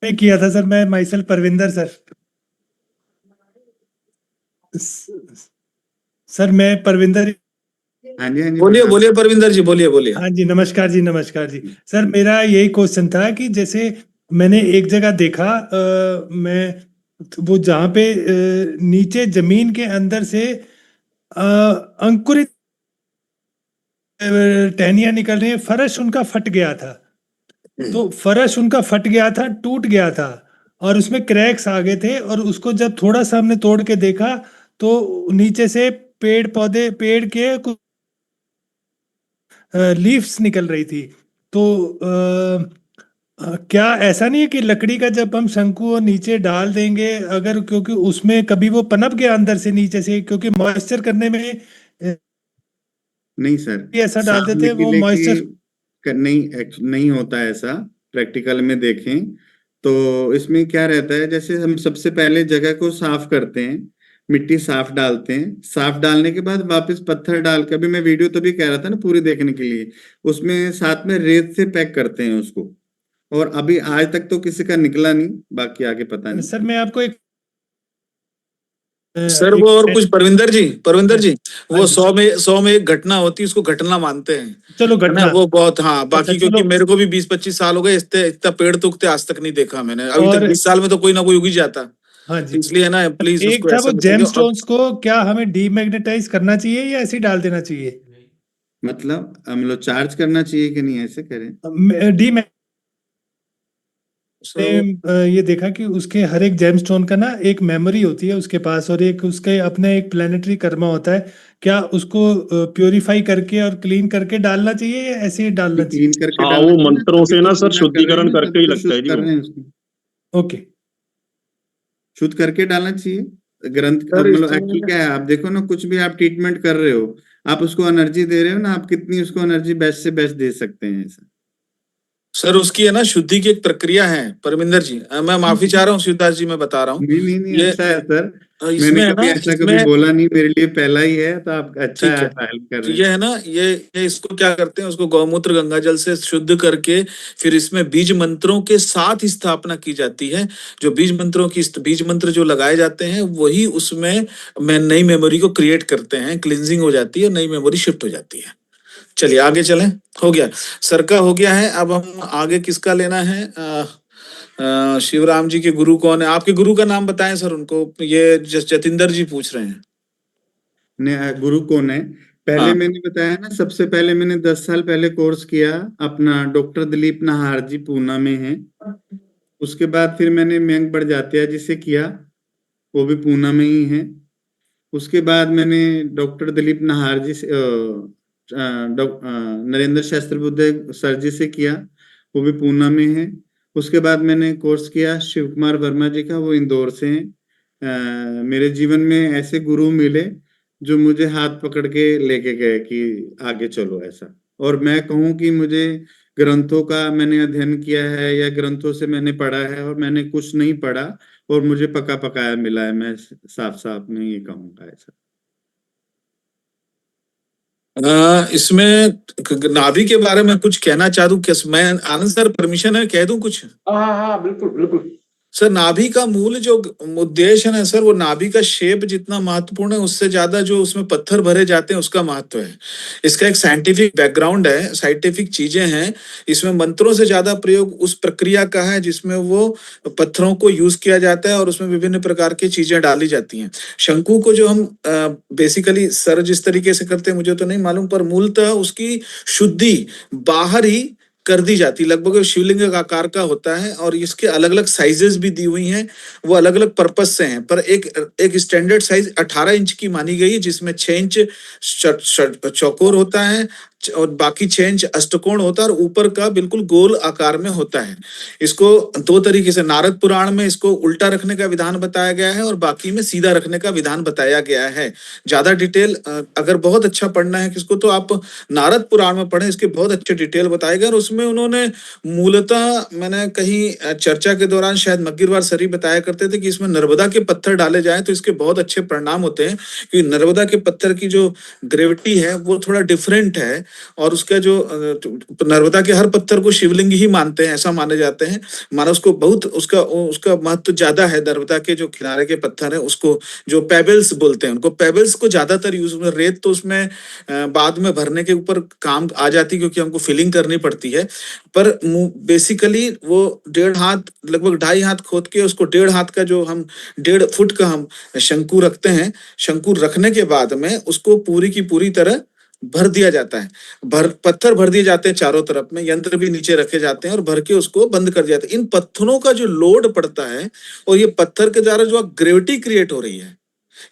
मैं किया था सर, मैं माइसेल परविंदर सर। सर मैं परविंदर। हाँ जी, हाँ जी, बोलिए परविंदर जी, बोलिए। हाँ जी, नमस्कार जी। सर मेरा यही क्वेश्चन था कि जैसे मैंने एक जगह देखा, मैं वो जहाँ पे नीचे जमीन के अंदर से अंकुरित टहनियां निकल रही है, फर्श उनका फट गया था। तो फर्श उनका फट गया था, टूट गया था, और उसमें क्रैक्स आ गए थे, और उसको जब थोड़ा सा हमने तोड़ के देखा तो नीचे से पेड़ के कुछ लीव्स निकल रही थी। तो क्या ऐसा नहीं है कि लकड़ी का जब हम शंकु और नीचे डाल देंगे, अगर क्योंकि उसमें कभी वो पनप गया अंदर से नीचे से, क्योंकि मॉइस्चर करने में नहीं सर, ऐसा डालते थे वो मॉइस्चर नहीं होता ऐसा। प्रैक्टिकल में देखें तो इसमें क्या रहता है, जैसे हम सबसे पहले जगह को साफ करते हैं, मिट्टी साफ डालते हैं, साफ डालने के बाद वापस पत्थर डाल के, अभी मैं वीडियो तभी कह रहा था ना पूरी देखने के लिए, उसमें साथ में रेत से पैक करते हैं उसको, और अभी आज तक तो किसी का निकला नहीं, बाकी आगे पता नहीं। सर मैं आपको एक सर वो और कुछ परविंदर जी वो 100 में एक घटना होती है, उसको घटना मानते हैं। चलो है ना, घटना वो बहुत, हाँ, बाकी अच्छा, क्योंकि चलो। मेरे को भी 20-25 साल हो गए, इतना पेड़ तो उगते आज तक नहीं देखा मैंने अभी तक। और 20 साल में तो कोई ना कोई उग ही जाता, हाँ जी, इसलिए है ना, प्लीज एक उसको था ऐसा वो मत करिए। जेमस्टोन्स को क्या हमें डीमैग्नेटाइज करना चाहिए या ऐसे ही डाल देना चाहिए? मतलब चार्ज करना चाहिए कि नहीं, ऐसे करें? डी So, ये देखा कि उसके हर एक जेमस्टोन का ना एक मेमोरी होती है उसके पास, और एक उसके अपने एक प्लेनेटरी कर्मा होता है। क्या उसको प्योरीफाई करके और क्लीन करके डालना चाहिए या ऐसे ही डालना चाहिए? क्लीन करके हाँ, वो मंत्रों से ना सर शुद्धिकरण करके ही लगता है जी कर वो। रहे हैं उसको, ओके, शुद्ध करके डालना चाहिए ग्रंथ। सर, मतलब इसमें- एक्चुअली क्या है, आप देखो ना, कुछ भी आप ट्रीटमेंट कर रहे हो, आप उसको एनर्जी दे रहे हो ना, आप कितनी उसको एनर्जी बेस्ट से बेस्ट दे सकते हैं ऐसा। सर उसकी है ना शुद्धि की एक प्रक्रिया है परमिंदर जी, मैं माफी चाह रहा हूँ शिवदास जी, मैं बता रहा हूँ। नहीं, ये अच्छा है सर, इसमें मैंने है कभी ना, ऐसा इसमें कभी बोला नहीं, मेरे लिए पहला ही है, तो आप अच्छा ठीक है। है हेल्प कर तो रहे ये हैं। है ना, ये इसको क्या करते हैं, उसको गौमूत्र गंगा जल से शुद्ध करके फिर इसमें बीज मंत्रों के साथ स्थापना की जाती है। जो बीज मंत्र जो लगाए जाते हैं वही उसमें नई मेमोरी को क्रिएट करते हैं, क्लिनजिंग हो जाती है, नई मेमोरी शिफ्ट हो जाती है। चलिए आगे चलें, हो गया सर का, हो गया है। अब हम आगे किसका लेना है? शिवराम जी के गुरु कौन है? आपके गुरु का नाम बताएं सर उनको, ये जतिंदर जी पूछ रहे हैं। गुरु कौन है? पहले हाँ। मैंने बताया ना, सबसे पहले मैंने 10 साल पहले कोर्स किया अपना, डॉक्टर दिलीप नाहर जी पूना में है। उसके बाद फिर मैंने मयंक बड़जात्या जी से किया, वो भी पूना में ही है। उसके बाद मैंने डॉक्टर दिलीप नाहर जी से नरेंद्र शास्त्री बुद्धे सर जी से किया, वो भी पूना में है। उसके बाद मैंने कोर्स किया शिव कुमार वर्मा जी का, वो इंदौर से हैं। मेरे जीवन में ऐसे गुरु मिले जो मुझे हाथ पकड़ के लेके गए कि आगे चलो ऐसा। और मैं कहूँ कि मुझे ग्रंथों का मैंने अध्ययन किया है या ग्रंथों से मैंने पढ़ा है, और मैंने कुछ नहीं पढ़ा और मुझे पका पकाया मिला है, मैं साफ में ये कहूँगा ऐसा। इसमें नाभि के बारे में कुछ कहना चाहूँ, मैं आनंद सर परमिशन है, कह दूं कुछ? हाँ बिल्कुल बिल्कुल। सर नाभि का मूल जो उद्देश्य है सर, वो नाभि का शेप जितना महत्वपूर्ण है उससे ज्यादा जो उसमें पत्थर भरे जाते हैं उसका महत्व है। इसका एक साइंटिफिक बैकग्राउंड है, साइंटिफिक चीजें हैं। इसमें मंत्रों से ज्यादा प्रयोग उस प्रक्रिया का है जिसमें वो पत्थरों को यूज किया जाता है और उसमें विभिन्न प्रकार की चीजें डाली जाती हैं। शंकु को जो हम बेसिकली सर जिस तरीके से करते हैं मुझे तो नहीं मालूम, पर मूलतः उसकी शुद्धि बाहर ही कर दी जाती, लगभग शिवलिंग का आकार का होता है, और इसके अलग अलग साइजेस भी दी हुई हैं, वो अलग अलग पर्पस से हैं। पर एक स्टैंडर्ड साइज 18 इंच की मानी गई है, जिसमें 6 इंच चौकोर होता है और बाकी 6 इंच अष्टकोण होता है, और ऊपर का बिल्कुल गोल आकार में होता है। इसको 2 तरीके से, नारद पुराण में इसको उल्टा रखने का विधान बताया गया है और बाकी में सीधा रखने का विधान बताया गया है। ज्यादा डिटेल अगर बहुत अच्छा पढ़ना है किसको, तो आप नारद पुराण में पढ़ें, इसके बहुत अच्छे डिटेल बताए गए। और उसमें उन्होंने मूलतः, मैंने कहीं चर्चा के दौरान शायद मग्गीरवार सर ही बताया करते थे कि इसमें नर्मदा के पत्थर डाले जाए तो इसके बहुत अच्छे परिणाम होते हैं, क्योंकि नर्मदा के पत्थर की जो ग्रेविटी है वो थोड़ा डिफरेंट है, और उसका जो नर्मदा के हर पत्थर को शिवलिंग ही मानते हैं, ऐसा माने जाते हैं। मानो उसको बहुत उसका महत्व ज्यादा है। नर्मदा के जो किनारे के पत्थर है उसको जो पेबल्स बोलते हैं, उनको पेबल्स को ज्यादातर यूज, रेत तो उसमें बाद में भरने के ऊपर काम आ जाती क्योंकि हमको फिलिंग करनी पड़ती है। पर बेसिकली वो 1.5 हाथ, लगभग 2.5 हाथ खोद के उसको 1.5 हाथ का जो हम 1.5 फुट का हम शंकु रखते हैं, शंकु रखने के बाद में उसको पूरी की पूरी तरह भर दिया जाता है। पत्थर भर दिए जाते हैं चारों तरफ में, यंत्र भी नीचे रखे जाते हैं और भर के उसको बंद कर दिया जाता है। इन पत्थरों का जो लोड पड़ता है और ये पत्थर के द्वारा जो ग्रेविटी क्रिएट हो रही है,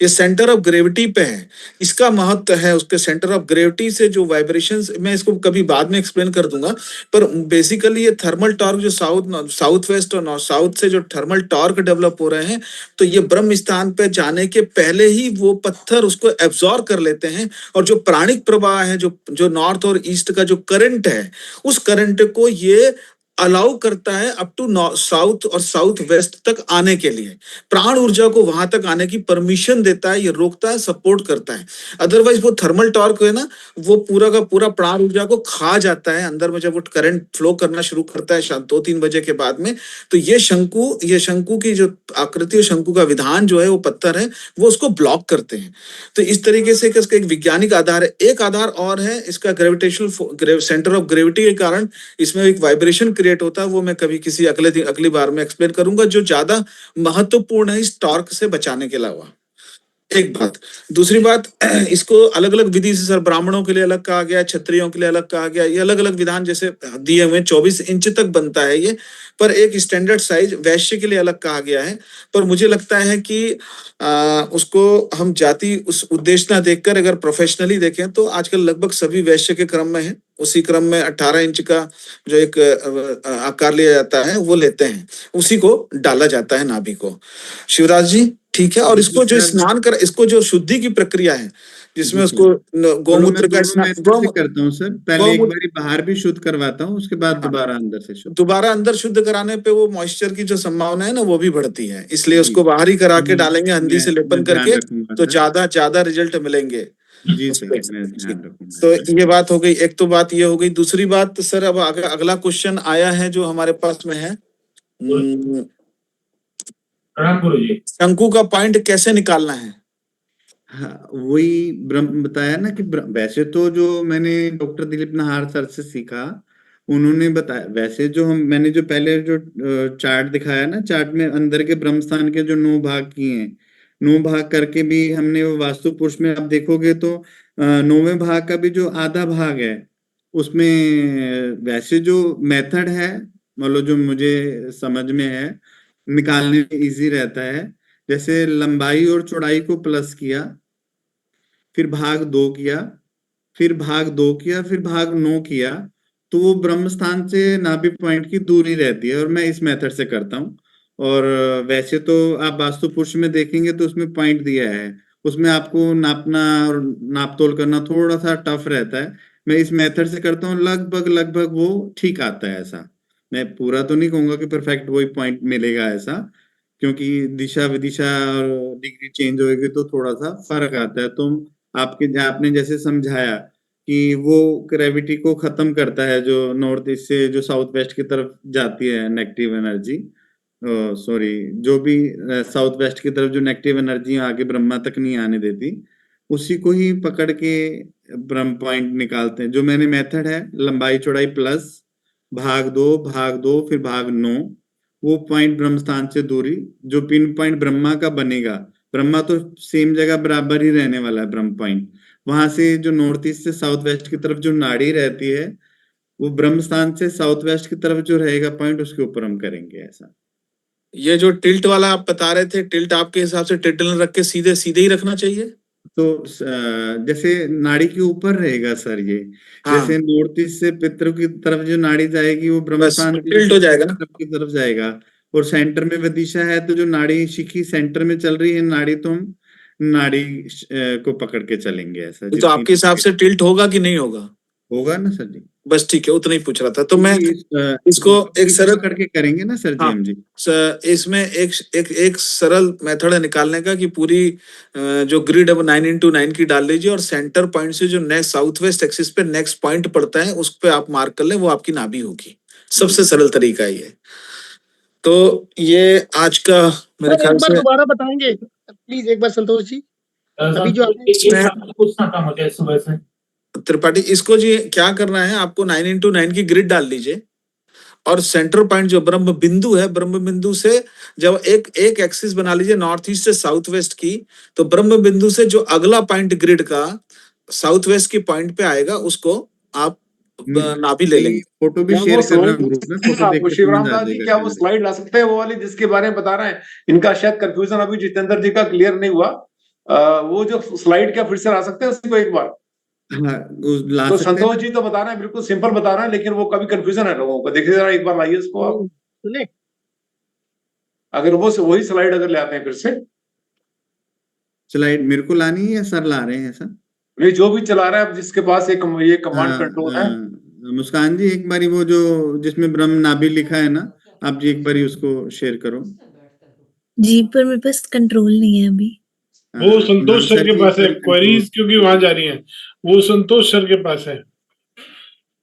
ये सेंटर ऑफ ग्रेविटी पे है, इसका महत्व है। उसके सेंटर ऑफ ग्रेविटी से जो वाइब्रेशंस, मैं इसको कभी बाद में एक्सप्लेन कर दूंगा, पर बेसिकली ये थर्मल टॉर्क जो साउथ वेस्ट और साउथ से जो थर्मल टॉर्क डेवलप हो रहे हैं, तो ये ब्रह्म स्थान पे जाने के पहले ही वो पत्थर उसको एब्जॉर्ब कर लेते हैं, और जो प्राणिक प्रवाह है, जो नॉर्थ और ईस्ट का जो करंट है, उस करंट को ये अलाउ करता है अप टू साउथ और साउथ वेस्ट तक आने के लिए, प्राण ऊर्जा को वहां तक आने की परमिशन देता है, ये रोकता है, सपोर्ट करता है। अदरवाइज वो थर्मल टॉर्क है ना, वो पूरा का पूरा प्राण ऊर्जा को खा जाता है अंदर में। जब वो करंट फ्लो करना शुरू करता है 2-3 बजे के बाद में, तो ये शंकु की जो आकृति और शंकु का विधान जो है, वो पत्थर है, वो उसको ब्लॉक करते हैं। तो इस तरीके से इसका एक वैज्ञानिक आधार है। एक आधार और है इसका, ग्रेविटेशनल सेंटर ऑफ ग्रेविटी के कारण इसमें एक वाइब्रेशन क्रिएट होता है। वो मैं कभी किसी अगली बार में एक्सप्लेन करूंगा, जो ज्यादा महत्वपूर्ण है इस टॉर्क से बचाने के अलावा। एक बात। दूसरी बात, इसको अलग अलग विधि से सर, ब्राह्मणों के लिए अलग कहा गया, क्षत्रियों के लिए अलग कहा गया, ये अलग अलग विधान जैसे दिए हुए। 24 इंच तक बनता है ये, पर एक स्टैंडर्ड साइज वैश्य के लिए अलग कहा गया है। पर मुझे लगता है कि उसको हम जाति उस उद्देश्य ना देखकर अगर प्रोफेशनली देखें तो आजकल लगभग सभी वैश्य के क्रम में है। उसी क्रम में 18 इंच का जो एक आकार लिया जाता है वो लेते हैं, उसी को डाला जाता है नाभि को। शिवराज जी ठीक है। और इसको जो स्नान कर, इसको जो शुद्धि की प्रक्रिया है जिसमें उसको गौमूत्र का स्नान करता हूँ सर, पहले एक बारी बाहर भी शुद्ध करवाता हूँ, उसके बाद दोबारा अंदर से शुद्ध। दोबारा अंदर शुद्ध कराने पे वो मॉइस्चर की जो संभावना है ना, वो भी बढ़ती है, इसलिए उसको बाहर ही करा के डालेंगे हल्दी से लेपन करके, तो ज्यादा रिजल्ट मिलेंगे। जी सर, मैं ध्यान रखूंगा। तो ये बात हो गई, एक तो बात ये हो गई। दूसरी बात सर, अब अगला क्वेश्चन आया है जो हमारे पास में है, शंकु का पॉइंट कैसे निकालना है? हाँ, वही ब्रह्म बताया ना कि वैसे तो जो मैंने डॉक्टर दिलीप नाहर सर से सीखा, उन्होंने बताया। वैसे जो मैंने जो पहले जो चार्ट दिखाया ना, चार्ट में अंदर के ब्रह्म स्थान के जो 9 भाग किए हैं, 9 भाग करके भी हमने वो वास्तु पुरुष में आप देखोगे तो 9वें भाग का भी जो आधा भाग है उसमें वैसे जो मेथड है, मतलब जो मुझे समझ में है, निकालने में इजी रहता है। जैसे लंबाई और चौड़ाई को प्लस किया, फिर भाग 2 किया, फिर भाग 2 किया, फिर भाग 9 किया, तो वो ब्रह्म स्थान से नाभि पॉइंट की दूरी रहती है। और मैं इस मेथड से करता हूँ। और वैसे तो आप वास्तु पुरुष में देखेंगे तो उसमें पॉइंट दिया है, उसमें आपको नापना और नाप तोल करना थोड़ा सा टफ रहता है। मैं इस मेथड से करता हूँ, लगभग वो ठीक आता है। ऐसा मैं पूरा तो नहीं कहूंगा कि परफेक्ट वही पॉइंट मिलेगा ऐसा, क्योंकि दिशा विदिशा और डिग्री चेंज होगी तो थोड़ा सा फर्क आता है। तो आपने जैसे समझाया कि वो ग्रेविटी को खत्म करता है, जो नॉर्थ ईस्ट से जो साउथ वेस्ट की तरफ जाती है नेगेटिव एनर्जी, सॉरी, जो भी साउथ वेस्ट की तरफ जो नेगेटिव एनर्जी आगे ब्रह्मा तक नहीं आने देती, उसी को ही पकड़ के ब्रह्म पॉइंट निकालते हैं। जो मैंने मेथड है, लंबाई चौड़ाई प्लस भाग 2 फिर भाग 9, वो पॉइंट ब्रह्म स्थान से दूरी, जो पिन पॉइंट ब्रह्मा का बनेगा, ब्रह्मा तो सेम जगह बराबर ही रहने वाला है ब्रह्म पॉइंट, वहां से जो नॉर्थ ईस्ट से साउथ वेस्ट की तरफ जो नाड़ी रहती है, वो ब्रह्म स्थान से साउथ वेस्ट की तरफ जो रहेगा पॉइंट, उसके ऊपर हम करेंगे ऐसा। ये जो टिल्ट वाला आप बता रहे थे, टिल्ट आपके हिसाब से टिल्ट रख के सीधे ही रखना चाहिए? तो जैसे नाड़ी के ऊपर रहेगा सर ये, जैसे नॉर्थ ईस्ट से पितरों की तरफ जो नाड़ी जाएगी वो ब्रह्म स्थान टिल्ट हो जाएगा ना, की तरफ जाएगा। और सेंटर में विदिशा है, तो जो नाड़ी शिखी सेंटर में चल रही है नाड़ी, तो हम नाड़ी को पकड़ के चलेंगे ऐसा। तो आपके हिसाब से टिल्ट होगा कि नहीं होगा? होगा ना सर जी। बस ठीक है, उतना ही पूछ रहा था। तो मैं इसको एक सरल करके करेंगे ना सर जी। हम जी इसमें एक सरल मेथड है निकालने का कि पूरी जो ग्रिड अब 9x9 की डाल लीजिए, और सेंटर पॉइंट से जो नेक्स्ट साउथ वेस्ट एक्सिस पे नेक्स्ट पॉइंट पड़ता है उस पे आप मार्क कर लें, वो आपकी नाभि होगी। सबसे सरल तरीका ये। तो ये आज का मेरे ख्याल से दोबारा बताएंगे प्लीज एक बार संतोष जी। अभी जो पूछना था मुझे सुबह से त्रिपाठी, इसको जी क्या करना है, आपको 9x9 की ग्रिड डाल लीजिए, और सेंटर पॉइंट जो ब्रह्म बिंदु है, ब्रह्म बिंदु से जब एक एक्सिस बना लीजिए नॉर्थ ईस्ट से साउथ वेस्ट की, तो ब्रह्म बिंदु से जो अगला पॉइंट ग्रिड का साउथ वेस्ट की पॉइंट पे आएगा, उसको आप नाभि ले लेंगे। फोटो भी शेयर कर रहा हूं ग्रुप में, फोटो देख के शिवराम दास जी, क्या वो स्लाइड ला सकते हैं, वो वाली जिसके बारे में बता रहे हैं? इनका शायद कंफ्यूजन अभी जितेंद्र जी का क्लियर नहीं हुआ। वो जो स्लाइड क्या फिर से ला सकते हैं उसको एक बार? तो संतोष जी तो बता रहे हैं, बिल्कुल सिंपल बता रहे हैं, लेकिन वो कभी कंफ्यूजन है लोगों को। देखिए जरा एक बार लाइए इसको आप, अगर वो वही स्लाइड अगर ले आते हैं फिर से। स्लाइड मेरे को लानी है या सर ला रहे हैं सर? ये जो भी चला रहा है, जिसके पास ये कमांड कंट्रोल है, मुस्कान जी एक बारी वो जो जिसमें ब्रह्म नाभि लिखा है ना, आप जी एक बारी उसको शेयर करो। जी पर मेरे पास कंट्रोल नहीं है अभी। वो संतोष सर के जी पास है, एक बार क्वेरीज क्योंकि वहां जा रही हैं, वो संतोष सर के पास है।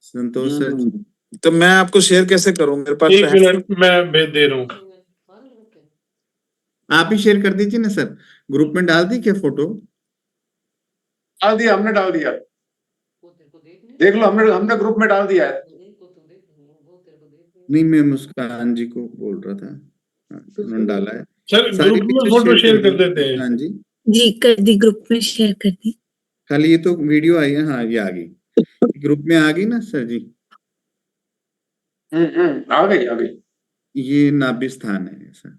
संतोष सर तो मैं आपको शेयर कैसे करूं, मेरे पास एक मिनट मैं भेज दे रहा हूँ। आप ही शेयर कर दीजिए ना सर, ग्रुप में डाल दी क्या फोटो? डाल दिया, हमने डाल दिया, देख लो, हमने ग्रुप में डाल दिया है। नहीं मैं मुस्कान जी को बोल रहा था, उन्होंने डाला है। सर सारी ग्रुप में पिक्चर फोटो शेयर कर दीजिए। देते हैं। हाँ जी जी कर दी, ग्रुप में शेयर कर दी। खाली ये तो वीडियो आई है, हाँ ये आ गई, ग्रुप में आ गई ना सर जी? आ गई आ गई। ये नाभि स्थान है सर।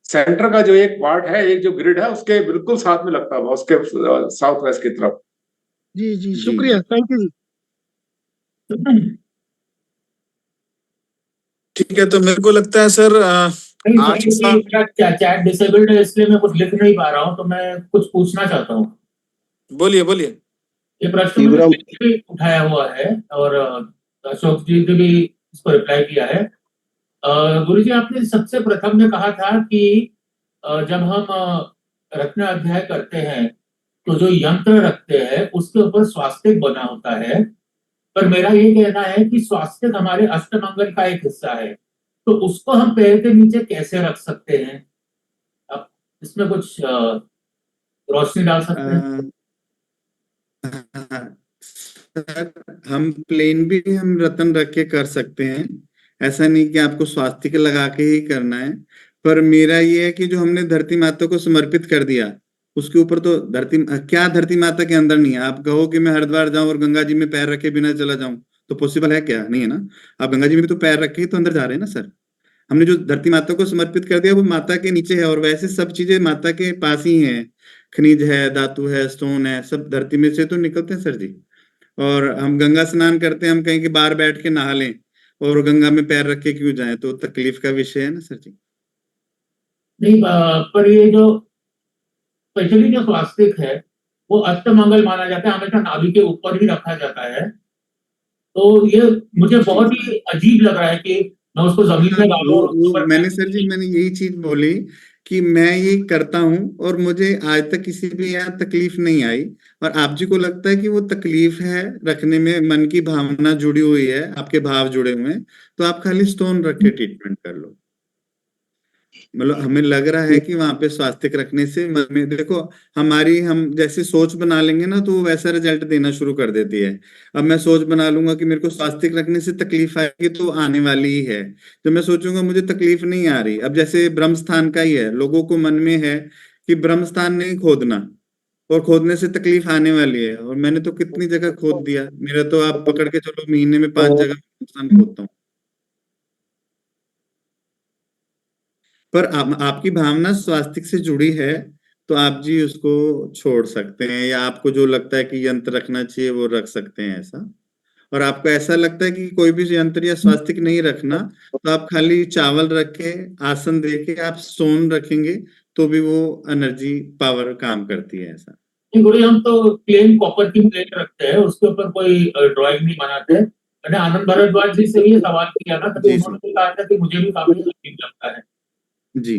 सेंटर का जो एक पार्ट है, एक जो ग्रिड है, उसके बिल्कुल साथ में लगता है, उसके साउथ वेस्ट की तरफ। जी जी शुक्रिया, थैंक यू जी। ठीक है, तो मेरे को लगता है सर आज चैट डिसेबल्ड है इसलिए मैं कुछ लिख नहीं पा रहा हूँ, तो मैं कुछ पूछना चाहता हूँ। बोलिए बोलिए। ये प्रश्न मैंने भी उठाया हुआ है और अशोक जी ने भी इसको रिप्लाई किया है। गुरु जी आपने सबसे प्रथम में कहा था कि जब हम रत्न अध्याय करते हैं तो जो यंत्र रखते हैं उसके ऊपर स्वास्तिक बना होता है, पर मेरा ये कहना है कि स्वास्तिक हमारे अष्टमंगल का एक हिस्सा है, तो उसको हम पैर के नीचे कैसे रख सकते हैं? आप इसमें कुछ रोशनी डाल सकते हैं? हम प्लेन भी हम रतन रख के कर सकते हैं, ऐसा नहीं कि आपको स्वास्तिक लगा के ही करना है। पर मेरा ये है कि जो हमने धरती माता को समर्पित कर दिया, उसके ऊपर तो धरती माता के अंदर नहीं है। आप कहो कि मैं हरिद्वार जाऊं और गंगा जी में पैर रखे बिना चला जाऊं, तो पॉसिबल है क्या? नहीं है ना। आप गंगा जी में भी तो पैर रखे ही तो अंदर जा रहे हैं ना सर। हमने जो धरती माता को समर्पित कर दिया वो माता के नीचे है, और वैसे सब चीजें माता के पास ही है, खनिज है, धातु है, स्टोन है, सब धरती में से तो निकलते हैं सर जी। और हम गंगा स्नान करते हैं, हम कहीं के बाहर बैठ के नहा लें और गंगा में पैर रख के क्यों जाएं, तो तकलीफ का विषय है ना सर जी। नहीं पर ये जो स्पेशली जो स्वास्तिक है वो अष्टमंगल माना जाता है, हमेशा नाभि के ऊपर ही रखा जाता है, तो ये मुझे बहुत ही अजीब लग रहा है कि मैं उसको जमीन में डालूं। मैंने सर जी मैंने यही चीज बोली कि मैं ये करता हूं और मुझे आज तक किसी भी यहाँ तकलीफ नहीं आई, और आप जी को लगता है कि वो तकलीफ है रखने में, मन की भावना जुड़ी हुई है, आपके भाव जुड़े हुए हैं, तो आप खाली स्टोन रख के ट्रीटमेंट कर लो। मतलब हमें लग रहा है कि वहां पे स्वास्तिक रखने से मन में देखो हम जैसे सोच बना लेंगे ना तो वैसा रिजल्ट देना शुरू कर देती है। अब मैं सोच बना लूंगा कि मेरे को स्वास्तिक रखने से तकलीफ आएगी, तो आने वाली ही है। जब मैं सोचूंगा मुझे तकलीफ नहीं आ रही, अब जैसे ब्रह्म स्थान का ही है, लोगों को मन में है कि ब्रह्म स्थान नहीं खोदना, और खोदने से तकलीफ आने वाली है, और मैंने तो कितनी जगह खोद दिया। मेरा तो आप पकड़ के चलो महीने में 5 जगह स्थान खोदता हूँ। पर आपकी भावना स्वास्तिक से जुड़ी है तो आप जी उसको छोड़ सकते हैं, या आपको जो लगता है कि यंत्र रखना चाहिए वो रख सकते हैं ऐसा। और आपको ऐसा लगता है कि कोई भी यंत्र या स्वास्तिक नहीं रखना, तो आप खाली चावल रख के आसन दे के आप स्टोन रखेंगे तो भी वो एनर्जी पावर काम करती है ऐसा। गुरु हम तो प्लेन कॉपर की प्लेट रखते हैं, उसके ऊपर कोई ड्राइंग नहीं बनाते। मैंने आनंद भारद्वाज जी से ये सवाल किया ना, तो उन्होंने कहा था कि मुझे भी काफी अजीब लगता है। जी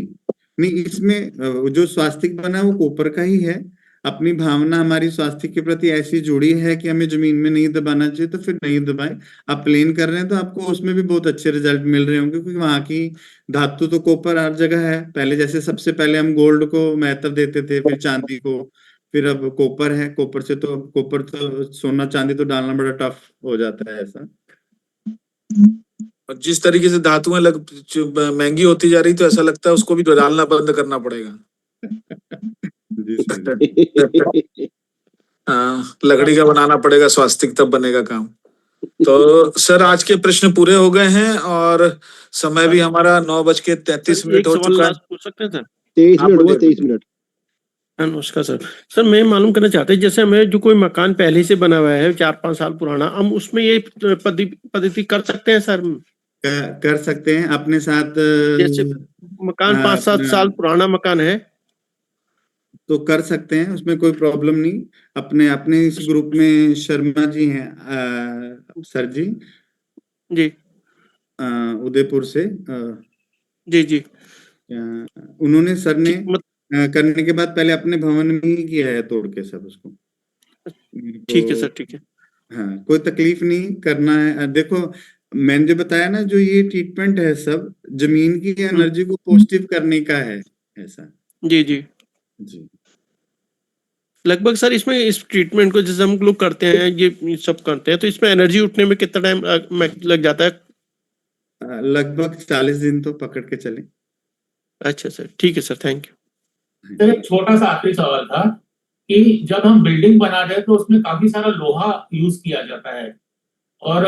नहीं, इसमें जो स्वास्तिक बना है वो कॉपर का ही है। अपनी भावना हमारी स्वास्तिक के प्रति ऐसी जुड़ी है कि हमें जमीन में नहीं दबाना चाहिए, तो फिर नहीं दबाएं। आप प्लेन कर रहे हैं तो आपको उसमें भी बहुत अच्छे रिजल्ट मिल रहे होंगे, क्योंकि वहां की धातु तो कॉपर हर जगह है। पहले जैसे सबसे पहले हम गोल्ड को महत्व देते थे, फिर चांदी को, फिर अब कॉपर है। कॉपर से तो कॉपर तो सोना चांदी तो डालना बड़ा टफ हो जाता है ऐसा। और जिस तरीके से धातुएं महंगी होती जा रही, तो ऐसा लगता है उसको भी डालना बंद करना पड़ेगा। हाँ, लकड़ी का बनाना पड़ेगा स्वास्तिक, तब बनेगा काम। तो सर आज के प्रश्न पूरे हो गए हैं और समय भी हमारा 9:33 हो चुका है। पूछ सकते हैं सर? 23 मिनट। नमस्कार सर। सर मैं मालूम करना चाहते हैं, जैसे हमें जो कोई मकान पहले से बना हुआ है 4-5 साल पुराना, हम उसमें ये पद्धति कर सकते हैं सर? कर सकते हैं अपने साथ। जैसे मकान 5-7 साल पुराना मकान है तो कर सकते हैं, उसमें कोई प्रॉब्लम नहीं। अपने इस ग्रुप में शर्मा जी हैं, सर जी जी उदयपुर से, जी जी उन्होंने सर ने ठीक करने के बाद पहले अपने भवन में ही किया है तोड़ के सब उसको। ठीक है सर, ठीक है। हाँ, कोई तकलीफ नहीं करना है। देखो मैंने जो बताया ना, जो ये ट्रीटमेंट है सब जमीन की एनर्जी को पॉजिटिव करने का है, ऐसा। जी जी जी लगभग सर इसमें इस ट्रीटमेंट को जैसे हम लोग करते हैं, ये सब करते हैं, तो इसमें एनर्जी उठने में कितना टाइम लग जाता है? लगभग 40 दिन तो पकड़ के चले। अच्छा सर, ठीक है सर, थैंक यू। सर एक छोटा सा आखिरी सवाल था कि जब हम बिल्डिंग बना रहे हैं तो उसमें काफी सारा लोहा यूज किया जाता है, और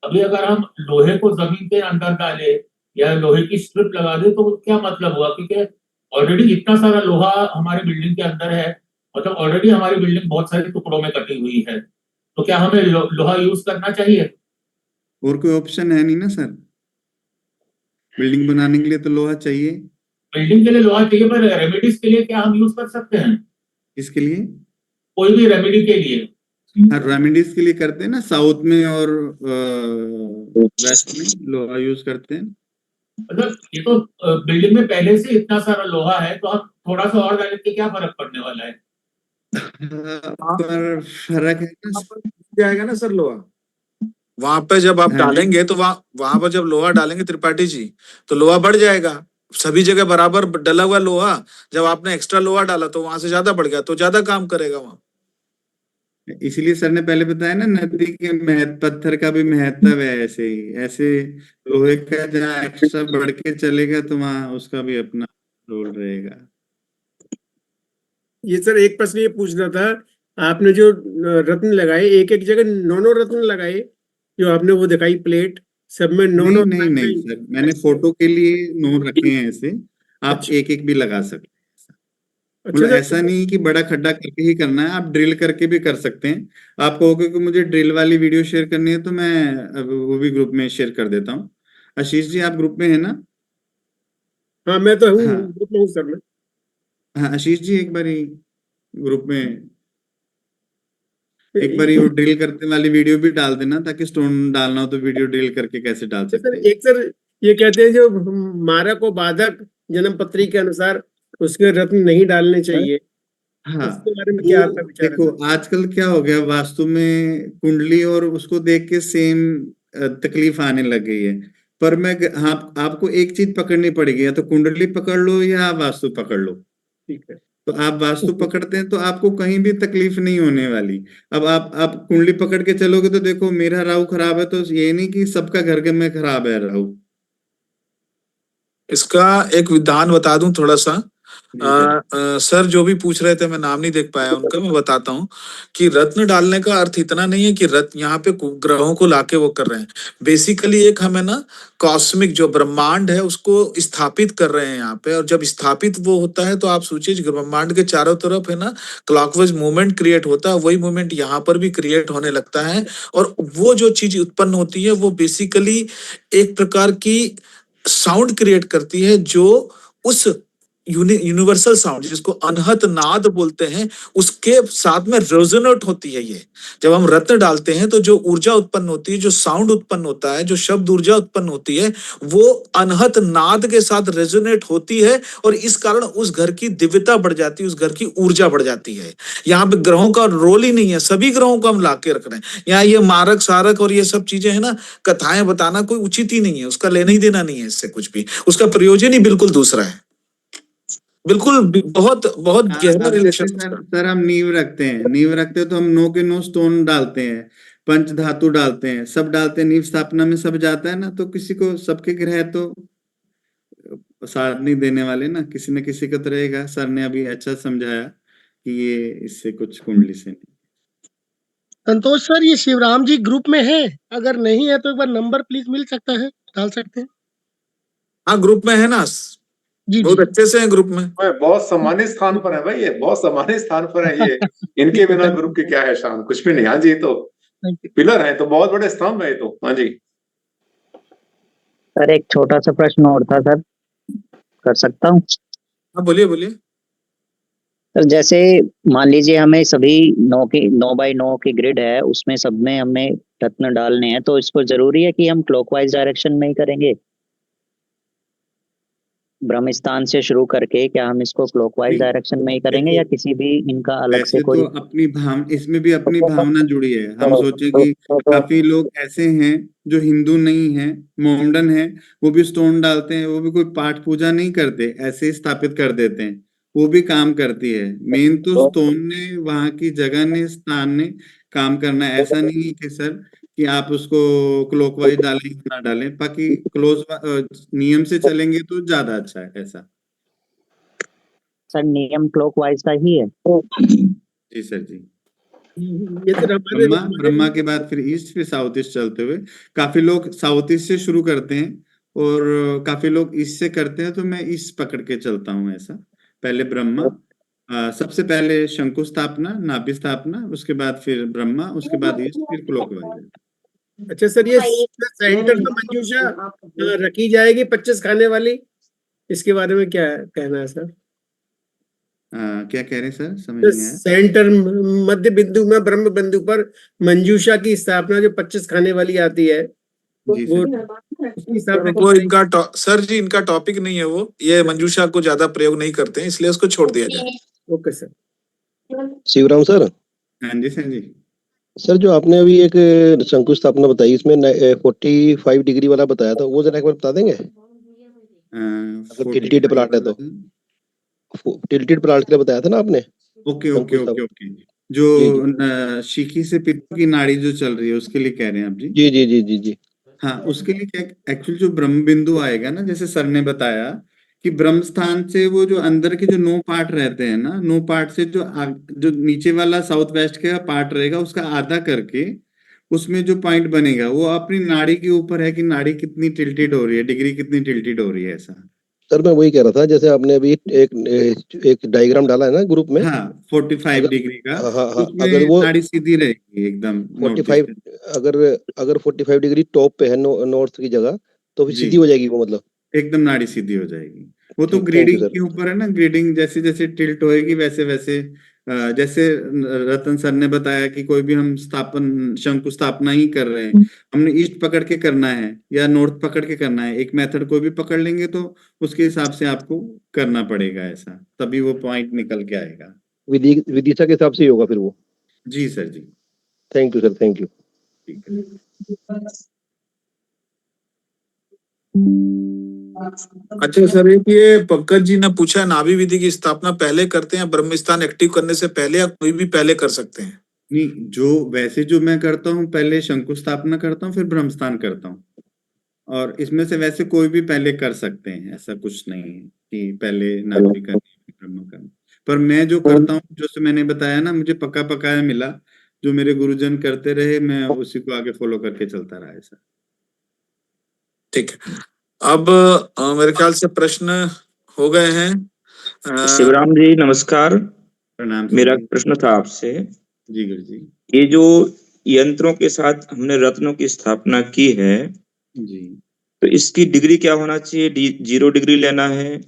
अभी अगर हम लोहे को जमीन के अंदर डाले या लोहे की स्ट्रिप लगा दे तो क्या मतलब हुआ? क्योंकि ऑलरेडी इतना सारा लोहा हमारी बिल्डिंग के अंदर है, मतलब ऑलरेडी हमारी बिल्डिंग बहुत सारे टुकड़ों में कटी हुई है, तो क्या हमें लोहा यूज करना चाहिए? और कोई ऑप्शन है नहीं ना सर, बिल्डिंग बनाने के लिए तो लोहा चाहिए। बिल्डिंग के लिए लोहा चाहिए, पर रेमेडीज के लिए क्या हम यूज कर सकते हैं? इसके लिए कोई भी रेमेडी के लिए? हाँ, रेमेडीज के लिए करते हैं ना, साउथ में और वेस्ट में लोहा यूज करते हैं। मतलब ये तो बिल्डिंग में पहले से इतना सारा लोहा है, तो हम थोड़ा सा और डालें के क्या फर्क पड़ने वाला है? पर फर्क है ना, जाएगा ना सर लोहा वहां पे जब आप हाँ जी। डालेंगे तो वहां पर जब लोहा डालेंगे त्रिपाठी जी, तो लोहा बढ़ जाएगा। सभी जगह बराबर डला हुआ लोहा, जब आपने एक्स्ट्रा लोहा डाला तो वहां से ज्यादा बढ़ गया, तो ज्यादा काम करेगा वहां। इसीलिए सर ने पहले बताया ना, नदी के पत्थर का भी महत्व है, ऐसे ही ऐसे लोहे का जहाँ एक्स्ट्रा बढ़ के चलेगा तो वहां उसका भी अपना रोल रहेगा। ये सर एक प्रश्न ये पूछना था, आपने जो रत्न लगाए, एक एक जगह 9 रत्न लगाए, जो आपने वो दिखाई प्लेट, सब में 9 नहीं सर, मैंने फोटो के लिए 9 रखे हैं ऐसे, आप अच्छा। एक एक भी लगा सकते हैं। अच्छा मतलब सर, ऐसा नहीं कि बड़ा खड्डा करके ही करना है, आप ड्रिल करके भी कर सकते हैं। आप कहोगे कि मुझे ड्रिल वाली वीडियो शेयर करनी है तो मैं वो भी ग्रुप में शेयर कर देता हूँ। आशीष जी आप ग्रुप में है ना? हाँ मैं तो हूँ, हाँ ग्रुप में हूँ सर मैं। हाँ, आशीष जी एक बारी ग्रुप में एक बारी वो ड्रिल करते वाली वीडियो भी डाल देना, ताकि स्टोन डालना हो तो वीडियो ड्रिल करके कैसे डाल सकते हैं। एक सर ये कहते हैं जो मारक व बाधक जन्म पत्री के अनुसार उसके रत्न नहीं डालने चाहिए, हाँ, उसके बारे में क्या आपका विचार है? देखो आजकल क्या हो गया, वास्तु में कुंडली और उसको देख के सेम तकलीफ आने लग गई है। पर मैं हाँ, आपको एक चीज पकड़नी पड़ेगी, या तो कुंडली पकड़ लो या वास्तु पकड़ लो। ठीक है, तो आप वास्तु पकड़ते हैं तो आपको कहीं भी तकलीफ नहीं होने वाली। अब आप कुंडली पकड़ के चलोगे तो देखो मेरा राहु खराब है, तो ये नहीं कि सबका घर के में खराब है राहु। इसका एक विधान बता दूं थोड़ा सा। सर जो भी पूछ रहे थे, मैं नाम नहीं देख पाया उनका, मैं बताता हूँ कि रत्न डालने का अर्थ इतना नहीं है कि रत्न यहाँ पे ग्रहों को लाके वो कर रहे हैं। बेसिकली एक हमें ना कॉस्मिक जो ब्रह्मांड है उसको स्थापित कर रहे हैं यहाँ पे, और जब स्थापित वो होता है तो आप सोचिए ब्रह्मांड के चारों तरफ है ना क्लॉकवाइज मूवमेंट क्रिएट होता है, वही मूवमेंट यहाँ पर भी क्रिएट होने लगता है। और वो जो चीज उत्पन्न होती है वो बेसिकली एक प्रकार की साउंड क्रिएट करती है, जो उस यूनिवर्सल साउंड जिसको अनहत नाद बोलते हैं उसके साथ में रेजोनेट होती है। ये जब हम रत्न डालते हैं तो जो ऊर्जा उत्पन्न होती है, जो साउंड उत्पन्न होता है, जो शब्द ऊर्जा उत्पन्न होती है, वो अनहत नाद के साथ रेजोनेट होती है, और इस कारण उस घर की दिव्यता बढ़ जाती है, उस घर की ऊर्जा बढ़ जाती है। यहाँ पे ग्रहों का रोल ही नहीं है, सभी ग्रहों को हम लाके रख रहे हैं यहाँ। ये मारक सारक और ये सब चीजें है ना, कथाएं बताना कोई उचित ही नहीं है, उसका लेना ही देना नहीं है इससे कुछ भी, उसका प्रयोजन ही बिल्कुल दूसरा है। बिल्कुल बहुत बहुत गहरा रिलेशन। सर हम नींव रखते हैं तो हम 9 के 9 स्टोन डालते हैं, पंच धातु डालते हैं, सब डालते हैं, नींव स्थापना में सब जाता है ना। तो किसी को सबके ग्रह तो साथ नहीं देने वाले ना, किसी न किसी का तो रहेगा। सर ने अभी अच्छा समझाया कि ये इससे कुछ कुंडली से नहीं। संतोष सर ये शिवराम जी ग्रुप में है? अगर नहीं है तो एक बार नंबर प्लीज मिल सकता है, डाल सकते हैं? हाँ ग्रुप में है ना, बहुत अच्छे से है ग्रुप में। बहुत सम्मानित स्थान पर है भाई, ये बहुत सम्मानित स्थान पर है ये। इनके बिना ग्रुप की क्या है शान, कुछ भी नहीं। हाँ जी, तो पिलर है, तो बहुत बड़े स्तंभ है तो। हाँ जी सर एक छोटा सा प्रश्न और था सर, कर सकता हूँ? हाँ बोलिए बोलिए। सर जैसे मान लीजिए हमें सभी 9 की ग्रिड है, उसमें सब में हमें रत्न डालने हैं, तो इसको जरूरी है कि हम क्लॉकवाइज डायरेक्शन में ही करेंगे? ब्रह्म स्थान से शुरू करके क्या हम इसको क्लॉकवाइज नहीं, डायरेक्शन में ही करेंगे या किसी भी इनका अलग से वैसे कोई? तो इसमें भी अपनी भावना जुड़ी है। हम सोचे कि काफी लोग ऐसे हैं जो हिंदू नहीं हैं, मोमडन हैं, वो भी स्टोन डालते हैं, वो भी कोई पाठ पूजा नहीं करते, ऐसे ही स्थापित कर देते हैं, वो भी काम करती है। मेन तो स्टोन ने, वहां की जगह ने, स्थान ने काम करना है। ऐसा नहीं है कि सर कि आप उसको क्लॉकवाइज डालें ना डालें, बाकी नियम से चलेंगे तो ज्यादा अच्छा है ऐसा। सर नियम क्लॉकवाइज का ही है? जी सर जी। ये तो ब्रह्मा के बाद फिर ईस्ट, फिर साउथ ईस्ट चलते हुए काफी लोग साउथ ईस्ट से शुरू करते हैं और काफी लोग ईस्ट से करते हैं, तो मैं ईस्ट पकड़ के चलता हूँ ऐसा। पहले ब्रह्मा, सबसे पहले शंकु स्थापना, नाभि स्थापना, उसके बाद फिर ब्रह्मा, उसके बाद ईस्ट, फिर क्लॉकवाइज। अच्छा सर, ये सेंटर में मंजूषा रखी जाएगी 25 खाने वाली, इसके बारे में क्या कहना है सर? क्या कह रहे हैं सर, समझ नहीं आया। सेंटर मध्य बिंदु में ब्रह्म बिंदु पर मंजूषा की स्थापना जो 25 खाने वाली आती है, जी वो इनका सर जी इनका टॉपिक नहीं है वो, ये मंजूषा को ज्यादा प्रयोग नहीं करते हैं, इसलिए उसको छोड़ दिया जाए। Okay sir. शिवराम सर। हाँ जी सर जी। सर जो आपने अभी एक शंकु स्थापना बताई, इसमें 45 डिग्री वाला बताया था, वो जरा एक बार बता देंगे? अगर टिल्टेड प्लाट है तो, टिल्टेड प्लाट के लिए बताया था ना आपने? Okay okay okay okay. जो शिखी से पित्त की नाड़ी जो चल रही है उसके लिए कह रहे हैं आप जी? जी जी जी जी जी। हाँ, उसके लिए क्या एक्चुअली जो ब्रह्म बिंदु आएगा ना, जैसे सर ने बताया कि ब्रह्म स्थान से वो जो अंदर के जो 9 पार्ट रहते हैं ना, 9 पार्ट से जो नीचे वाला साउथ वेस्ट का पार्ट रहेगा उसका आधा करके उसमें जो पॉइंट बनेगा वो अपनी नाड़ी के ऊपर है कि नाड़ी कितनी टिल्टेड हो रही है, डिग्री कितनी टिल्टेड हो रही है ऐसा। सर मैं वही कह रहा था, जैसे आपने अभी एक डायग्राम डाला है ना ग्रुप में। हाँ, 45 डिग्री का। हाँ, अगर वो नाड़ी सीधी रहेगी एकदम 45, अगर 45 डिग्री टॉप पे है नॉर्थ की जगह, तो फिर सीधी हो जाएगी वो, मतलब एकदम नाड़ी सीधी हो जाएगी। वो तो ग्रेडिंग के ऊपर है ना, ग्रेडिंग जैसे जैसे टिल्ट होएगी वैसे वैसे, जैसे रतन सर ने बताया कि कोई भी हम शंकु स्थापना ही कर रहे हैं, हमने ईस्ट पकड़ के करना है या नॉर्थ पकड़ के करना है, एक मेथड कोई भी पकड़ लेंगे तो उसके हिसाब से आपको करना पड़ेगा ऐसा, तभी वो पॉइंट निकल के आएगा। विदिशा के हिसाब से ही होगा फिर वो? जी सर जी। Thank you sir, thank you. अच्छा सर, एक ये पंकज जी ने पूछा, नाभि विधि की स्थापना पहले करते हैं ब्रह्म स्थान एक्टिव करने से पहले, या कोई भी पहले कर सकते हैं? नहीं, जो मैं करता हूँ, पहले शंकु स्थापना करता हूँ, फिर ब्रह्म स्थान करता हूँ, और इसमें से वैसे कोई भी पहले कर सकते हैं, ऐसा कुछ नहीं है कि पहले नाभि करनी ब्रह्म करनी। पर मैं जो करता हूँ, जो मैंने बताया ना, मुझे पक्का पकाया मिला, जो मेरे गुरुजन करते रहे, मैं उसी को आगे फॉलो करके चलता रहा ऐसा। ठीक है, अब मेरे ख्याल से प्रश्न हो गए हैं। शिवराम जी नमस्कार। प्रणाम। मेरा प्रश्न था आपसे। जी गुरु जी। ये जो यंत्रों के साथ हमने रत्नों की स्थापना की है जी, तो इसकी डिग्री क्या होना चाहिए? 0 डिग्री लेना है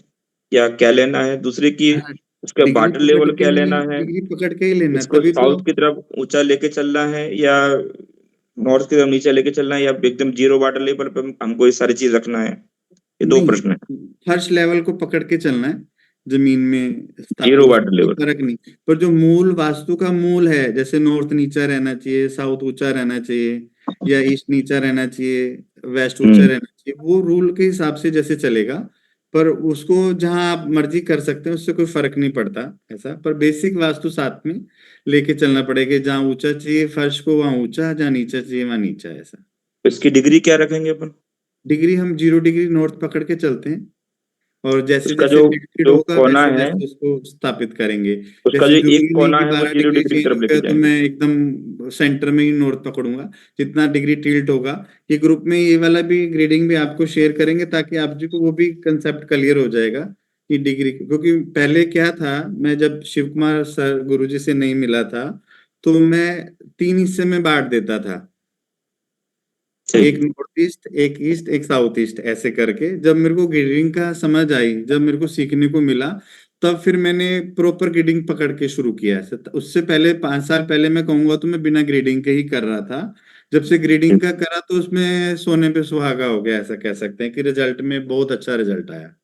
या क्या लेना है? दूसरे की उसका वाटर लेवल क्या लेना है? डिग्री पकड़ के ही लेना, इसको साउथ की तरफ ऊंचा लेके चलना है या नॉर्थ की तरफ नीचे लेके चलना है, या एकदम 0 वाटर लेवल पे हमको ये सारी चीज रखना है? ये 2 प्रश्न है। फर्स्ट लेवल को पकड़ के चलना है, जमीन में 0 वाटर लेवल, फर्क नहीं। पर जो मूल वास्तु का मूल है, जैसे नॉर्थ नीचा रहना चाहिए, साउथ ऊंचा रहना चाहिए, या ईस्ट नीचा रहना चाहिए, वेस्ट ऊंचा रहना चाहिए, वो रूल के हिसाब से जैसे चलेगा। पर उसको जहां आप मर्जी कर सकते हैं, उससे कोई फर्क नहीं पड़ता ऐसा। पर बेसिक वास्तु साथ में लेके चलना पड़ेगा, जहाँ ऊंचा चाहिए फर्श को वहां ऊंचा, जहाँ नीचा चाहिए वहां नीचा ऐसा। इसकी डिग्री क्या रखेंगे अपन? डिग्री हम 0 डिग्री नॉर्थ पकड़ के चलते हैं, और जैसे उसका जैसे जो कोना वैसे है, वैसे उसको स्थापित करेंगे। उसका जो एक कोना है वो 0 डिग्री की तरफ लेके तो मैं एकदम सेंटर में ही नॉर्थ पकड़ूंगा, जितना डिग्री टिल्ट होगा। ये ग्रुप में ये वाला भी ग्रेडिंग भी आपको शेयर करेंगे, ताकि आप जी को वो भी कंसेप्ट क्लियर हो जाएगा कि डिग्री। क्योंकि पहले क्या था, मैं जब शिव कुमार सर गुरुजी से नहीं मिला था, तो मैं 3 हिस्से में बांट देता था, एक नॉर्थ ईस्ट, एक ईस्ट, एक साउथ ईस्ट, ऐसे करके। जब मेरे को ग्रेडिंग का समझ आई, जब मेरे को सीखने को मिला, तब फिर मैंने प्रॉपर ग्रीडिंग पकड़ के शुरू किया है। उससे पहले 5 साल पहले मैं कहूंगा तो मैं बिना ग्रीडिंग के ही कर रहा था। जब से ग्रीडिंग का करा तो उसमें सोने पे सुहागा हो गया, ऐसा कह सकते हैं कि रिजल्ट में बहुत अच्छा रिजल्ट आया।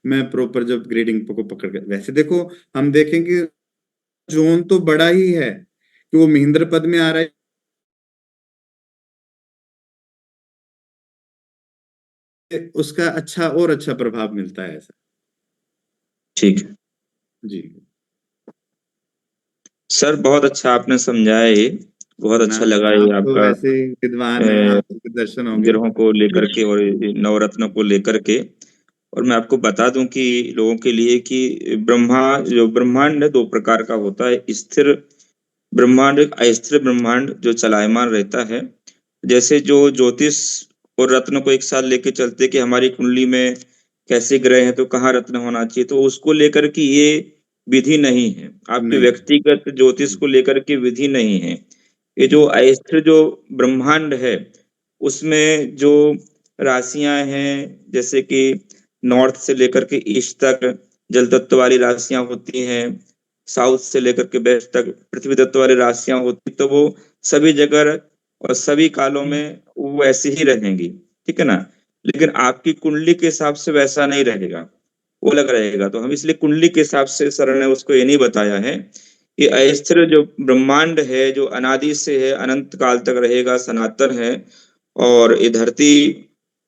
मैं प्रॉपर जब ग्रीडिंग को पकड़ के, वैसे देखो हम देखेंगे जोन तो बड़ा ही है कि वो महेंद्र पद में आ रहा है, उसका अच्छा और अच्छा प्रभाव मिलता है ऐसा। ठीक है जी सर, बहुत अच्छा आपने समझाया, ये बहुत अच्छा लगा ये आप तो आपका वैसे ही विद्वान हैं, आपके दर्शन होंगे ग्रहों को लेकर के और नवरत्नों को लेकर के। और मैं आपको बता दूं कि लोगों के लिए कि ब्रह्मांड 2 प्रकार का होता है, स्थिर ब्रह्मांड, अस्थिर ब्रह्मांड जो चलायमान रहता है। जैसे जो ज्योतिष और रत्न को एक साथ लेके चलते कि हमारी कुंडली में कैसे ग्रह हैं तो कहाँ रत्न होना चाहिए, तो उसको लेकर के ये विधि नहीं है। आपके व्यक्तिगत ज्योतिष को लेकर के विधि नहीं है। ये जो अस्थिर जो ब्रह्मांड है उसमें जो राशियां हैं, जैसे कि नॉर्थ से लेकर के ईस्ट तक जल तत्व वाली राशियां होती हैं, साउथ से लेकर के वेस्ट तक पृथ्वी तत्व वाली राशियां होती, तो वो सभी जगह और सभी कालों में वो ऐसी ही रहेंगी, ठीक है ना। लेकिन आपकी कुंडली के हिसाब से वैसा नहीं रहेगा, वो अलग रहेगा। तो हम इसलिए कुंडली के हिसाब से सर ने उसको ये नहीं बताया है। ये अस्थिर जो ब्रह्मांड है, जो अनादि से है, अनंत काल तक रहेगा, सनातन है, और ये धरती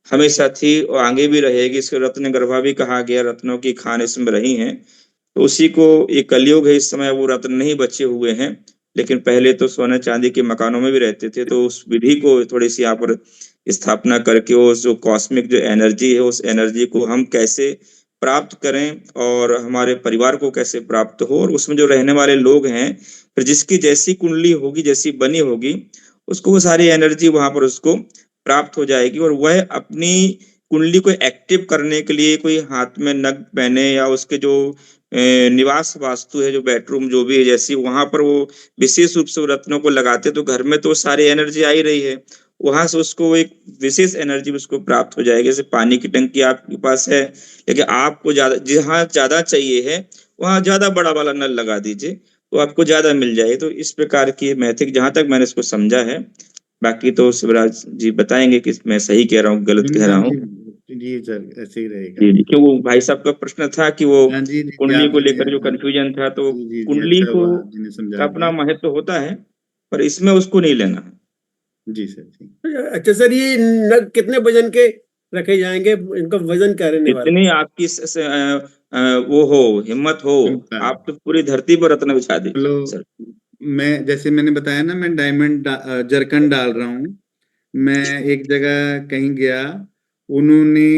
हमेशा थी और आगे भी रहेगी। इसको रत्न गर्भा भी कहा गया, रत्नों की खान इसमें रही हैं। तो उसी को, ये कलयुग है, इस समय वो रत्न नहीं बचे हुए हैं, लेकिन पहले तो सोने चांदी के मकानों में भी रहते थे। तो उस विधि को थोड़ी सी यहाँ पर स्थापना करके उस जो कॉस्मिक जो एनर्जी है, उस एनर्जी को हम कैसे प्राप्त करें और हमारे परिवार को कैसे प्राप्त हो, और उसमें जो रहने वाले लोग हैं, फिर जिसकी जैसी कुंडली होगी, जैसी बनी होगी, उसको वो सारी एनर्जी वहां पर उसको प्राप्त हो जाएगी। और वह अपनी कुंडली को एक्टिव करने के लिए कोई हाथ में नग पहने या उसके जो निवास वास्तु है, जो बेडरूम जो भी है, जैसी वहां पर वो विशेष रूप से रत्नों को लगाते, तो घर में तो सारी एनर्जी आ ही रही है, वहां से उसको एक विशेष एनर्जी उसको प्राप्त हो जाएगी। जैसे पानी की टंकी आपके पास है, लेकिन आपको ज्यादा, जहाँ ज्यादा चाहिए है वहां ज्यादा बड़ा वाला नल लगा दीजिए, तो आपको ज्यादा मिल जाए। तो इस प्रकार की मैथिक, जहां तक मैंने इसको समझा है, बाकी तो शिवराज जी बताएंगे कि मैं सही कह रहा हूँ, गलत कह रहा हूँ। जी सर, ऐसे ही रहेगा। जी, क्यों वो भाई साहब का प्रश्न था कि वो कुंडली को लेकर जो कंफ्यूजन था, तो कुंडली को अपना महत्व होता है, पर इसमें उसको नहीं लेना है। जी सर। अच्छा सर, ये नग कितने वजन के रखे जाएंगे, इनका वजन क्या रहने वाला है? इतनी आपकी वो हो, हिम्मत हो, आप तो पूरी धरती पर रत्न बिछा दी सर। मैं, जैसे मैंने बताया ना, मैं डायमंड जरकन डाल रहा हूँ। मैं एक जगह कहीं गया, उन्होंने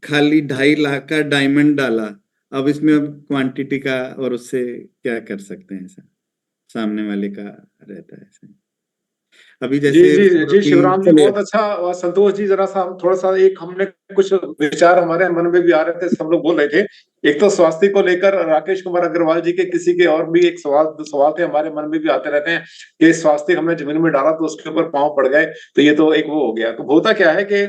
खाली 2.5 लाख का डायमंड डाला। अब इसमें अब क्वांटिटी का और उससे क्या कर सकते हैं, सर सामने वाले का रहता है सर। अभी जैसे जी शिवराम जी, बहुत अच्छा। और संतोष जी, जरा सा हम थोड़ा सा, एक हमने कुछ विचार हमारे मन में भी आ रहे थे, सब लोग बोल रहे थे। एक तो स्वास्थ्य को लेकर राकेश कुमार अग्रवाल जी के किसी के और भी एक सवाल थे हमारे मन में भी आते रहते हैं कि स्वास्थ्य हमने जमीन में डाला तो उसके ऊपर पांव पड़ गए, तो ये तो एक वो हो गया। तो होता क्या है कि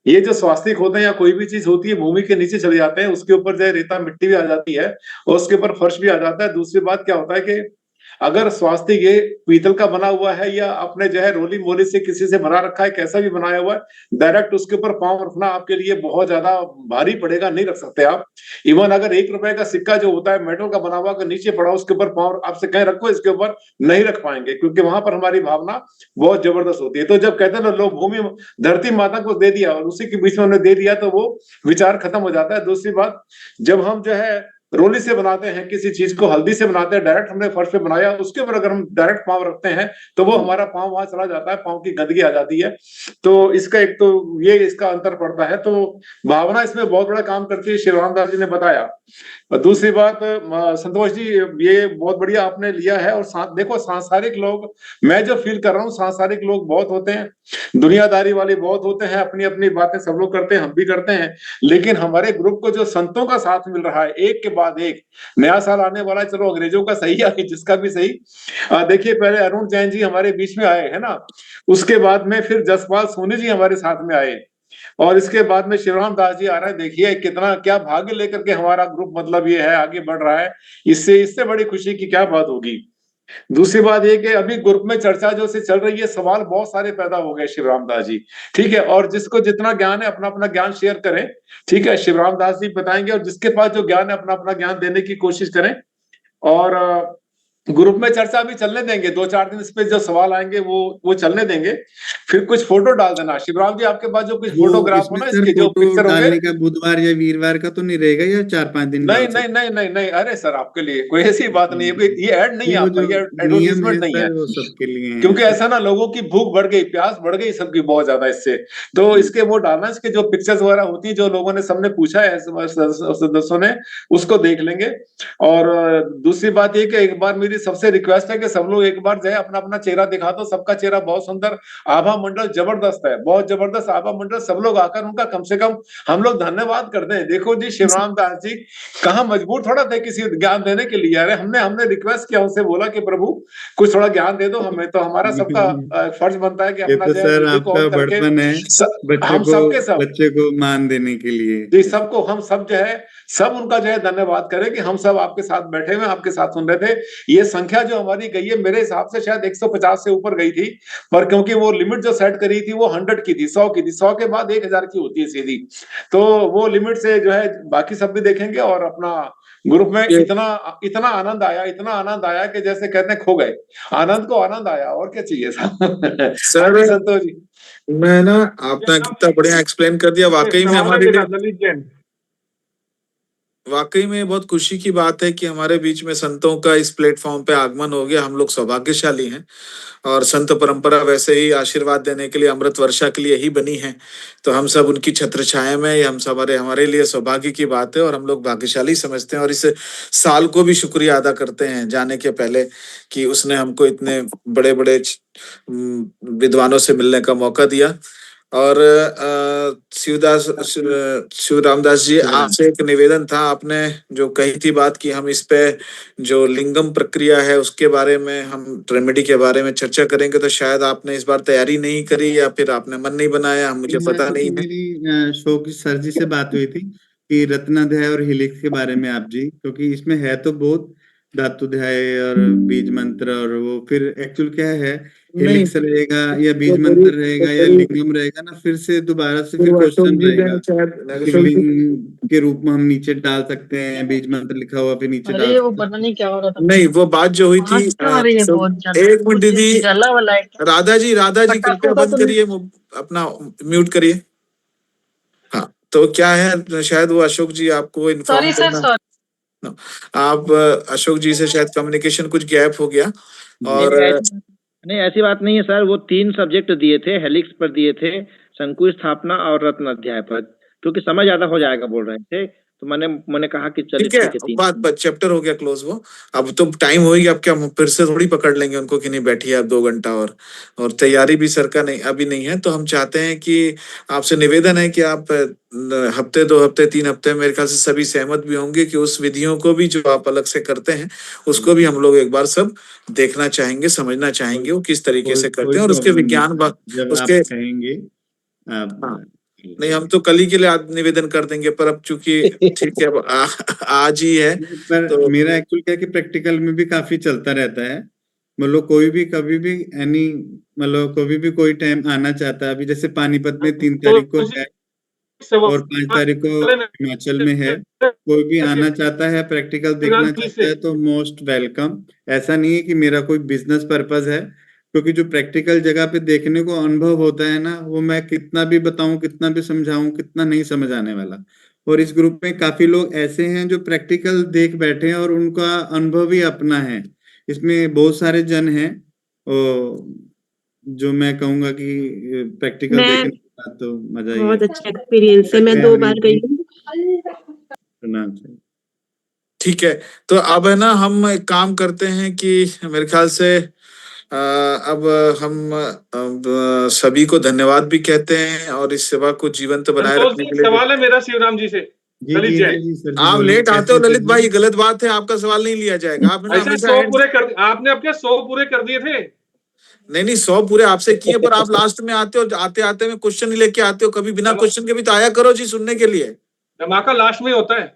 ये जो स्वास्तिक होते हैं या कोई भी चीज होती है, भूमि के नीचे चले जाते हैं, उसके ऊपर जो है रेता मिट्टी भी आ जाती है और उसके ऊपर फर्श भी आ जाता है। दूसरी बात क्या होता है कि अगर स्वास्तिक ये पीतल का बना हुआ है या अपने जो है रोली मोली से किसी से बना रखा है, कैसा भी बनाया हुआ है, डायरेक्ट उसके ऊपर पांव रखना आपके लिए बहुत ज्यादा भारी पड़ेगा, नहीं रख सकते आप। इवन अगर 1 रुपए का सिक्का जो होता है मेटल का बना हुआ, अगर नीचे पड़ा उसके ऊपर पांव आपसे कहीं रखो, इसके ऊपर नहीं रख पाएंगे, क्योंकि वहां पर हमारी भावना बहुत जबरदस्त होती है। तो जब कहते हैं ना लोग भूमि धरती माता को दे दिया और उसी के बीच में उन्हें दे दिया, तो वो विचार खत्म हो जाता है। दूसरी बात, जब हम जो है रोली से बनाते हैं किसी चीज को, हल्दी से बनाते हैं, डायरेक्ट हमने फर्श पे बनाया, उसके ऊपर अगर हम डायरेक्ट पांव रखते हैं तो वो हमारा पांव वहां चला जाता है, पांव की गंदगी आ जाती है। तो इसका एक तो ये इसका अंतर पड़ता है। तो भावना इसमें बहुत बड़ा काम करती है, शिवराम दास जी ने बताया। और दूसरी बात संतोष जी, ये बहुत बढ़िया आपने लिया है। और देखो सांसारिक लोग, मैं जो फील कर रहा हूँ, सांसारिक लोग बहुत होते हैं, दुनियादारी वाले बहुत होते हैं, अपनी अपनी बातें सब लोग करते हैं, हम भी करते हैं। लेकिन हमारे ग्रुप को जो संतों का साथ मिल रहा है, एक के बाद एक, नया साल आने वाला है, चलो अंग्रेजों का सही है, जिसका भी सही। देखिए पहले अरुण जैन जी हमारे बीच में आए है ना, उसके बाद में फिर जसपाल सोनी जी हमारे साथ में आए, और इसके बाद में शिवराम दास जी आ रहे हैं। देखिए कितना क्या भाग्य लेकर के हमारा ग्रुप मतलब ये है आगे बढ़ रहा है, इससे बड़ी खुशी की क्या बात होगी। दूसरी बात ये कि अभी ग्रुप में चर्चा जो से चल रही है, सवाल बहुत सारे पैदा हो गए शिवराम दास जी, ठीक है, और जिसको जितना ज्ञान है अपना अपना ज्ञान शेयर करें, ठीक है, शिवराम दास जी बताएंगे, और जिसके पास जो ज्ञान है अपना अपना ज्ञान देने की कोशिश करें। और ग्रुप में चर्चा भी चलने देंगे, 2-4 दिन इस पे जो सवाल आएंगे वो चलने देंगे। फिर कुछ फोटो डाल देना शिवराम जी, आपके पास जो कुछ फोटोग्राफ हो ना इसके जो पिक्चर होंगे डालने का बुधवार या वीरवार का तो नहीं रहेगा, या 4-5 दिन नहीं नहीं नहीं नहीं नहीं, अरे सर आपके लिए कोई ऐसी बात नहीं है, ये ऐड नहीं है आपका, ये एडवर्टाइजमेंट नहीं है, वो सबके लिए क्योंकि ऐसा ना लोगों की भूख बढ़ गई, प्यास बढ़ गई सबकी बहुत ज्यादा इससे, तो इसके वो डालना, इसके जो पिक्चर्स वगैरह होती है जो लोगों ने सबने पूछा है सदस्यों ने, उसको देख लेंगे। और दूसरी बात ये कि एक बार मेरी सबसे रिक्वेस्ट है कि सब लोग एक बार जाए अपना अपना चेहरा दिखा दो, सबका चेहरा बहुत सुंदर, आभा मंडल जबरदस्त है, बहुत जबरदस्त आभा मंडल, सब लोग आकर उनका कम से कम हम लोग धन्यवाद करते हैं। देखो जी शिवराम दास जी कहाँ मजबूर थोड़ा थे किसी ज्ञान देने के लिए, अरे हमने रिक्वेस्ट किया उनसे, बोला कि प्रभु कुछ थोड़ा ज्ञान दे दो हमें, तो हमारा सबका फर्ज बनता है कि ये अपना तो जो सर है आपका बड़पन है, बच्चे को मान देने के लिए जी, सबको हम सब जो है सब उनका जो है धन्यवाद करें कि हम सब आपके साथ बैठे हुए आपके साथ सुन रहे थे। ये संख्या जो हमारी गई है मेरे हिसाब से शायद 150 से ऊपर गई थी, पर क्योंकि वो लिमिट जो सेट करी थी वो 100 की थी, 100 की थी, 100 के बाद 1000 की होती है सीधी, तो वो लिमिट से जो है बाकी सब भी देखेंगे। और अपना ग्रुप में इतना आनंद आया, इतना आनंद आया कि जैसे कहते हैं खो गए, आनंद को आनंद आया, और क्या चाहिए साहब। सर संतोष जी मैं ना आपने कितना बढ़िया एक्सप्लेन कर दिया, वाकई में हमारे लिए वाकई में बहुत खुशी की बात है कि हमारे बीच में संतों का इस प्लेटफॉर्म पे आगमन हो गया। हम लोग सौभाग्यशाली हैं, और संत परंपरा वैसे ही आशीर्वाद देने के लिए, अमृत वर्षा के लिए ही बनी है, तो हम सब उनकी छत्र छाया में, हम सब हमारे लिए सौभाग्य की बात है, और हम लोग भाग्यशाली समझते हैं, और इस साल को भी शुक्रिया अदा करते हैं जाने के पहले कि उसने हमको इतने बड़े बड़े विद्वानों से मिलने का मौका दिया। और शिवरामदास जी आपसे एक निवेदन था, आपने जो कही थी बात कि हम इस पे जो लिंगम प्रक्रिया है उसके बारे में, हम रेमेडी के बारे में चर्चा करेंगे, तो शायद आपने इस बार तैयारी नहीं करी या फिर आपने मन नहीं बनाया, मुझे पता नहीं है। मेरी शो की सर जी से बात हुई थी कि रत्नाध्याय और हिलिक्स के बारे में आप जी, क्योंकि इसमें है तो बहुत धातुध्याय और बीज मंत्र, और वो फिर एक्चुअल क्या है, हेलिक्स रहेगा या बीज मंत्र रहेगा या लिंगम रहेगा ना, फिर से दोबारा से फिर क्वेश्चन रहेगा, शिवलिंग के रूप में हम नीचे डाल सकते हैं, बीज मंत्र लिखा हुआ फिर नीचे डाल, वो पता नहीं क्या हो रहा था। नहीं वो बात जो हुई थी, एक मिनट दीदी, राधा जी कृपया बंद करिए, अपना म्यूट करिए। हाँ, तो क्या है, शायद वो अशोक जी आपको इन्फॉर्म करना, आप अशोक जी से शायद कम्युनिकेशन कुछ गैप हो गया। और नहीं ऐसी बात नहीं है सर, वो 3 सब्जेक्ट दिए थे, हेलिक्स पर दिए थे, शंकु स्थापना और रत्न अध्याय पर, क्योंकि समय ज्यादा हो जाएगा बोल रहे थे, तो मैंने कहा कि चलिए ठीक है, बात चैप्टर हो गया क्लोज। वो अब तो टाइम हो गया, अब क्या फिर से थोड़ी पकड़ लेंगे उनको कि नहीं बैठिए आप 2 घंटा, और तैयारी भी सर का नहीं अभी नहीं है, तो हम चाहते हैं कि आपसे निवेदन है कि आप हफ्ते 2 हफ्ते 3 हफ्ते, मेरे ख्याल से सभी सहमत भी होंगे कि उस विधियों को भी जो आप अलग से करते हैं उसको भी हम लोग एक बार सब देखना चाहेंगे, समझना चाहेंगे वो किस तरीके से करते हैं, और उसके विज्ञान उसके कहेंगे नहीं, हम तो कल ही के लिए निवेदन कर देंगे, पर अब चूंकि ठीक है आज ही है, पर तो मेरा एक्चुअल क्या कि प्रैक्टिकल में भी काफी चलता रहता है, मतलब कोई भी कभी भी मतलब कभी भी कोई टाइम आना चाहता है, अभी जैसे पानीपत में 3 तारीख को है और 5 तारीख को हिमाचल में है, कोई भी आना चाहता है, प्रैक्टिकल देखना चाहता है तो मोस्ट वेलकम। ऐसा नहीं है कि मेरा कोई बिजनेस पर्पस है, क्योंकि जो प्रैक्टिकल जगह पे देखने को अनुभव होता है ना, वो मैं कितना भी बताऊं, कितना भी समझाऊं, कितना नहीं समझ आने वाला। और इस ग्रुप में काफी लोग ऐसे हैं जो प्रैक्टिकल देख बैठे हैं और उनका अनुभव ही अपना है। इसमें बहुत सारे जन हैं जो मैं कहूंगा कि प्रैक्टिकल देखने के बाद तो मजा ही है। बहुत अच्छा एक्सपीरियंस है, मैं 2 बार गई हूँ। ठीक है, तो अब है ना हम एक काम करते हैं कि मेरे ख्याल से अब हम सभी को धन्यवाद भी कहते हैं, और इस सेवा को जीवंत बनाए रखने के लिए सवाल है मेरा शिवराम जी से। ललित जैन, आप लेट आते हो ललित भाई, गलत बात है, आपका सवाल नहीं लिया जाएगा। आपने अपने 100 पूरे कर दिए थे। नहीं नहीं 100 पूरे आपसे किए, पर आप लास्ट में आते हो, आते आते में क्वेश्चन ही लेके आते हो, कभी बिना क्वेश्चन के भी तो आया करो जी सुनने के लिए। धमाका लास्ट में होता है।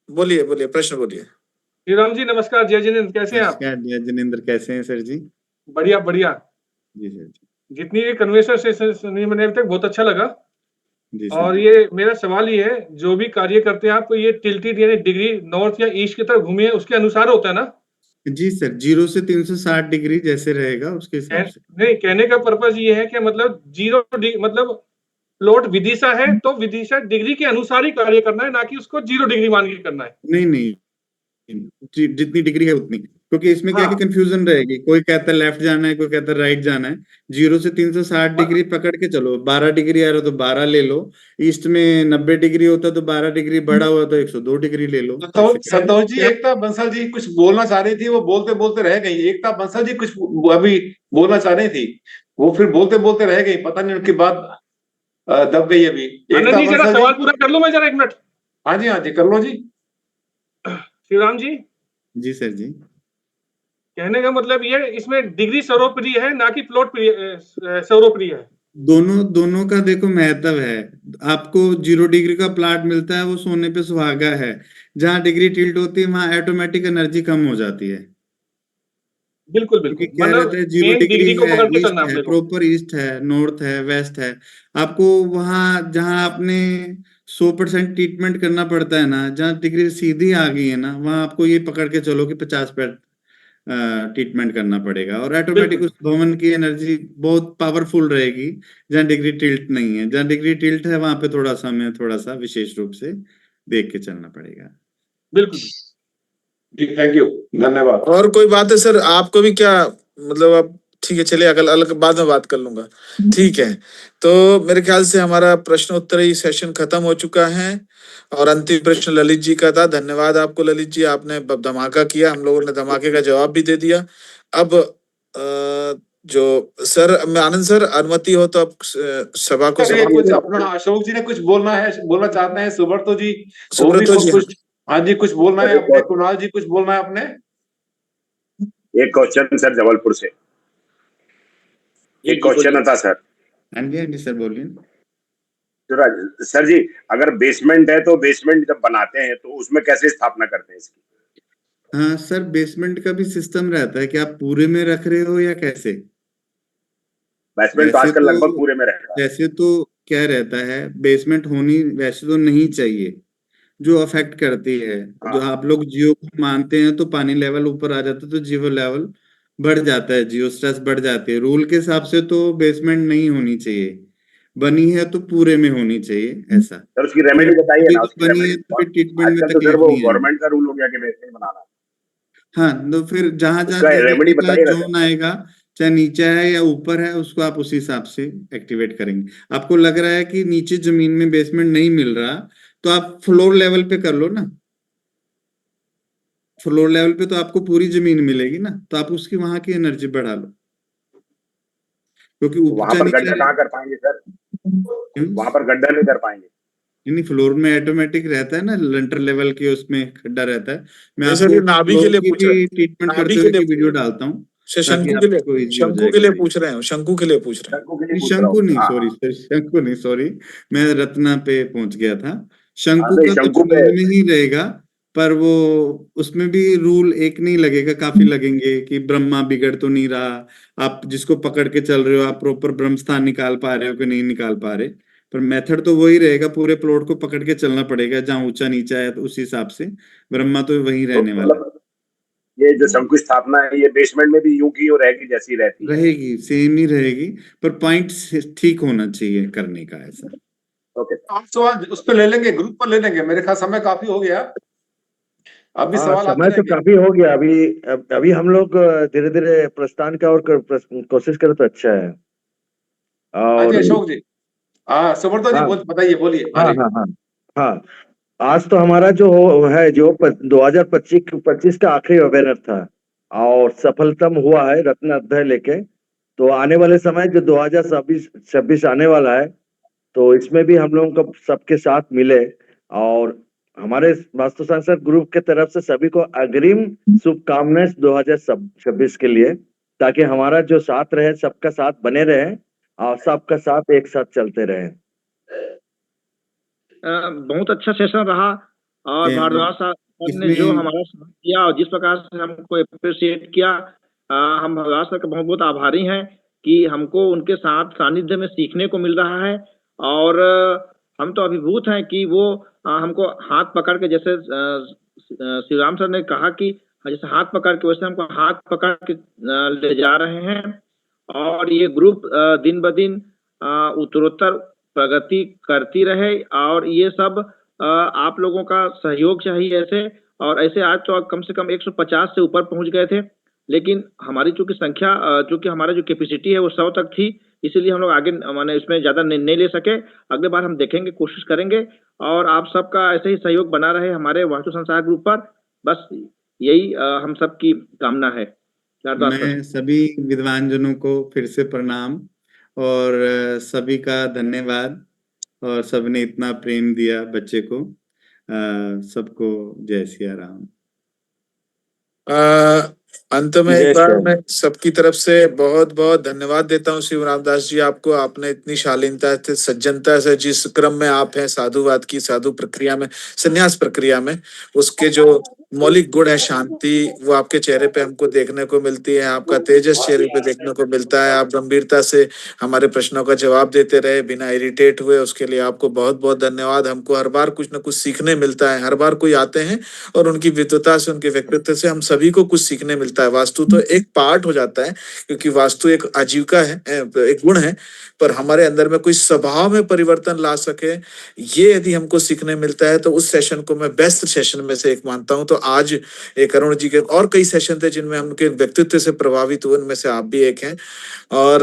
बोलिए बोलिए, प्रश्न बोलिए। श्रीराम जी नमस्कार, जय जिनेंद्र, कैसे हैं आप? नमस्कार जय जिनेंद्र, कैसे हैं सर जी? बढ़िया बढ़िया जी सर जी। जितनी ये कन्वेंशन सेशन मैंने अभी तक बहुत अच्छा लगा। जी सर और जी। ये मेरा सवाल ये है, जो भी कार्य करते हैं आप, ये टिल्टेड यानी डिग्री नॉर्थ या ईस्ट की तरफ घूमे उसके अनुसार होता है ना? जी सर, 0 से 360 डिग्री जैसे रहेगा उसके हिसाब से। नहीं, कहने का पर्पज ये है कि मतलब मतलब प्लॉट विदिशा है तो विदिशा डिग्री के अनुसार ही कार्य करना है, ना कि उसको 0 डिग्री मान के करना है। नहीं नहीं, जितनी डिग्री है उतनी, क्योंकि इसमें क्या हाँ। है कि कंफ्यूजन रहेगी, कोई कहता है लेफ्ट जाना है, कोई कहता है राइट जाना है। 0 से 360 डिग्री पकड़ के चलो, 12 डिग्री आ रहा तो 12 ले लो, ईस्ट में 90 डिग्री होता तो 12 डिग्री बढ़ा हुआ तो 102 डिग्री ले लो। संतोष जी, एकता बंसल जी कुछ बोलना चाह रही थी, वो बोलते बोलते रह गई। एकता बंसल जी कुछ अभी बोलना चाह रही थी, वो फिर बोलते बोलते रह गई, पता नहीं उनकी बात दब गई अभी। आनंद जी जरा सवाल पूरा कर लो, मैं जरा 1 मिनट। हाँ जी कर लो जी। श्रीराम जी जी सर जी। कहने का मतलब ये, इसमें डिग्री सर्वोपरि है ना कि प्लॉट सर्वोपरि है? दोनों का देखो महत्व है। आपको 0 डिग्री का प्लाट मिलता है वो सोने पे सुहागा है। जहाँ डिग्री टिल्ट होती है वहां ऑटोमेटिक एनर्जी कम हो जाती है। बिल्कुल क्योंकि बिल्कुल, क्या मतलब रहता है 0 मेन डिग्री डिग्री को है, पकड़ के ईस्ट चलना है है, अपने को। प्रॉपर ईस्ट है, नॉर्थ है, वेस्ट है। आपको वहां जहां आपने 100% ट्रीटमेंट करना पड़ता है ना, जहाँ डिग्री सीधी आ गई है ना, वहां आपको ये पकड़ के चलो कि 50% ट्रीटमेंट करना पड़ेगा, और ऑटोमेटिक उस भवन की एनर्जी बहुत पावरफुल रहेगी। जहाँ डिग्री टिल्ट नहीं है, जहाँ डिग्री टिल्ट है वहां पे थोड़ा सा हमें थोड़ा सा विशेष रूप से देख के चलना पड़ेगा। बिल्कुल जी, थैंक यू, धन्यवाद। और कोई बात है सर आपको भी क्या, मतलब आप ठीक है, चलिए अगल अलग बाद में बात कर लूंगा। ठीक है, तो मेरे ख्याल से हमारा प्रश्न उत्तरी सेशन खत्म हो चुका है, और अंतिम प्रश्न ललित जी का था। धन्यवाद आपको ललित जी, आपने धमाका किया, हम लोगों ने धमाके का जवाब भी दे दिया। अब जो सर, मैं आनंद सर अनुमति हो तो अब सभा को सर, ये कुछ अपना अशोक जी ने कुछ बोलना है, बोलना चाहते हैं, सुब्रतो जी, सुब्रतो जी, कुछ, हाँ जी कुछ बोलना है अपने, कुणाल जी कुछ बोलना है अपने। एक क्वेश्चन सर जबलपुर से, एक क्वेश्चन था सर। हाँ जी सर बोलिए। सर जी, अगर बेसमेंट है तो बेसमेंट जब बनाते हैं तो उसमें कैसे स्थापना करते हैं इसकी? हाँ सर, बेसमेंट का भी सिस्टम रहता है कि आप पूरे में रख रहे हो या कैसे? बेसमेंट तो आजकल लगभग पूरे में रहता है। वैसे तो क्या रहता है, बेसमेंट होनी वैसे तो नहीं चाहिए, जो अफेक्ट करती है। जो आप लोग जियो को मानते हैं तो पानी लेवल ऊपर आ जाता है तो जियो लेवल बढ़ जाता है, जियो स्ट्रेस बढ़ जाती है। रूल के हिसाब से तो बेसमेंट नहीं होनी चाहिए, बनी है तो पूरे में होनी चाहिए ऐसा। सर उसकी रेमेडी बताइए ना, उसकी बनी है रेमेडी। तो फिर ट्रीटमेंट में आजकल तो सर तकलीफ वो नहीं है। गवर्नमेंट का रूल हो गया कि बेसमेंट बनाना। हाँ, तो फिर जहां उसका रेमेडी का बताइए ना सर। जोन आएगा, चाहे नीचे है या ऊपर है, उसको आप उसी हिसाब से एक्टिवेट करेंगे। आपको लग रहा है कि नीचे जमीन में बेसमेंट नहीं मिल रहा, तो आप फ्लोर लेवल पे कर लो ना। फ्लोर लेवल पे तो आपको पूरी जमीन मिलेगी ना, तो आप उसकी वहां की एनर्जी बढ़ा लो, क्योंकि वहां पर गड्ढा कहाँ कर पाएंगे सर? वहां पर गड्ढा नहीं कर पाएंगे। नहीं, फ्लोर में ऑटोमेटिक रहता है ना, लेंटर लेवल के उसमें खड्डा रहता है। मैं नहीं सर, आपको ये नाभि के लिए की पूछ रहे हैं। ट्रीटमेंट नाभि करते के हुए लिए की वीडियो डालता हूँ, शंकु के लिए, शंकु के लिए पूछ रहे हैं, शंकु के लिए पूछ रहे हैं। शंकु नहीं, सॉरी सर, शंकु नहीं, सॉरी, मैं रत्ना पे पहुंच गया था। शंकु नहीं, का तो शंकु पे जमीन में ही रहेगा, पर वो उसमें भी रूल एक नहीं लगेगा, काफी लगेंगे कि ब्रह्मा बिगड़ तो नहीं रहा, आप जिसको पकड़ के चल रहे हो, आप प्रॉपर ब्रह्म स्थान निकाल पा रहे हो कि नहीं निकाल पा रहे। पर मेथड तो वही रहेगा, पूरे प्लॉट को पकड़ के चलना पड़ेगा, जहाँ ऊंचा नीचा है तो उस हिसाब से ब्रह्मा तो वही रहने वाला है। ये जो शंकु स्थापना है ये बेसमेंट में भी यूं की यूं रहेगी जैसी रहती है? रहेगी, सेम ही रहेगी, पर पॉइंट ठीक होना चाहिए करने का ऐसा। ओके, आप सवाल उस पर ले लेंगे, ग्रुप पर ले लेंगे, मेरे ख्याल समय काफी हो गया। अभी हाँ, सवाल समय तो काफी हो गया। अभी हम लोग धीरे धीरे प्रस्थान का और कोशिश करें तो अच्छा है। हाँ जी और अशोक जी, हाँ सुब्रतो जी, हाँ बताइए, बोलिए। हाँ हाँ हाँ हाँ, आज तो हमारा है जो 2025 का आखिरी वेबिनार था और सफलतम हुआ है रत्न अध्याय लेके। तो आने वाले समय जो 2026 आने वाला है, तो इसमें भी हम लोगों को सबके साथ मिले, और हमारे वास्तु सांसद ग्रुप के तरफ से सभी को अग्रिम शुभकामनाएं 2026 के लिए। ताकि हमारा जो साथ रहे, सबका साथ बने रहे और सबका साथ एक साथ चलते रहे। बहुत अच्छा सेशन रहा और भारद्वाज साहब ने जो हमारा साथ किया और जिस प्रकार से हमको अप्रिशिएट किया, हम भारद्वाज सर के बहुत बहुत आभारी हैं कि हमको उनके साथ सानिध्य में सीखने को मिल रहा है। और हम तो अभिभूत हैं कि वो हमको हाथ पकड़ के, जैसे श्रीराम सर ने कहा कि जैसे हाथ पकड़ के, वैसे हमको हाथ पकड़ के ले जा रहे हैं। और ये ग्रुप दिन ब दिन उत्तरोत्तर प्रगति करती रहे और ये सब आप लोगों का सहयोग चाहिए ऐसे। और ऐसे आज तो कम से कम 150 से ऊपर पहुंच गए थे, लेकिन हमारी चूंकि संख्या, चूंकि हमारा जो कैपेसिटी है वो 100 तक थी, इसीलिए हम लोग आगे माने इसमें ज्यादा नहीं ले सके। अगले बार हम देखेंगे, कोशिश करेंगे और आप सबका ऐसे ही सहयोग बना रहे हमारे वास्तु संसार ग्रुप पर। बस यही हम सब की कामना है। मैं सभी विद्वान जनों को फिर से प्रणाम और सभी का धन्यवाद, और सबने इतना प्रेम दिया बच्चे को। सबको जय सिया राम। अंत में एक बार मैं सबकी तरफ से बहुत बहुत धन्यवाद देता हूँ शिव रामदास जी आपको। आपने इतनी शालीनता से, सज्जनता से, जिस क्रम में आप हैं साधुवाद की, साधु प्रक्रिया में, संन्यास प्रक्रिया में, उसके जो मौलिक गुण है शांति, वो आपके चेहरे पे हमको देखने को मिलती है। आपका तेजस चेहरे पे देखने को मिलता है। आप गंभीरता से हमारे प्रश्नों का जवाब देते रहे बिना इरिटेट हुए, उसके लिए आपको बहुत बहुत धन्यवाद। हमको हर बार कुछ न कुछ सीखने मिलता है। हर बार कोई आते हैं और उनकी विद्वता से, उनके व्यक्तित्व से हम सभी को कुछ सीखने मिलता है। वास्तु तो एक पार्ट हो जाता है, क्योंकि वास्तु एक आजीविका है, एक गुण है, पर हमारे अंदर में कोई स्वभाव में परिवर्तन ला सके, ये यदि हमको सीखने मिलता है तो उस सेशन को मैं बेस्ट सेशन में से एक मानता हूं। तो आज एक अरुण जी के और कई सेशन थे जिनमें हम उनके व्यक्तित्व से प्रभावित हुए, उनमें से आप भी एक हैं। और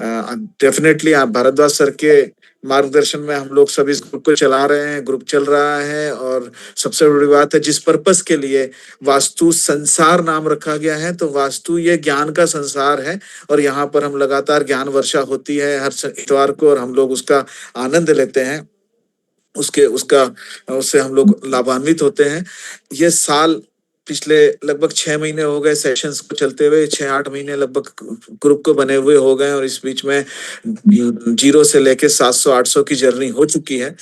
डेफिनेटली आप भारद्वाज सर के मार्गदर्शन में हम लोग सभी इस ग्रुप को चला रहे हैं, ग्रुप चल रहा है। और सबसे बड़ी बात है, जिस पर्पस के लिए वास्तु संसार नाम रखा गया है, तो वास्तु ये ज्ञान का संसार है और यहाँ पर हम लगातार ज्ञान वर्षा होती है हर इतवार को, और हम लोग उसका आनंद लेते हैं, उससे हम लोग लाभान्वित होते हैं। ये साल पिछले लगभग 6 महीने हो गए सेशंस को चलते हुए, 6-8 महीने लगभग ग्रुप को बने हुए हो गए, और इस बीच में 0 से लेके 700-800 की जर्नी हो चुकी है।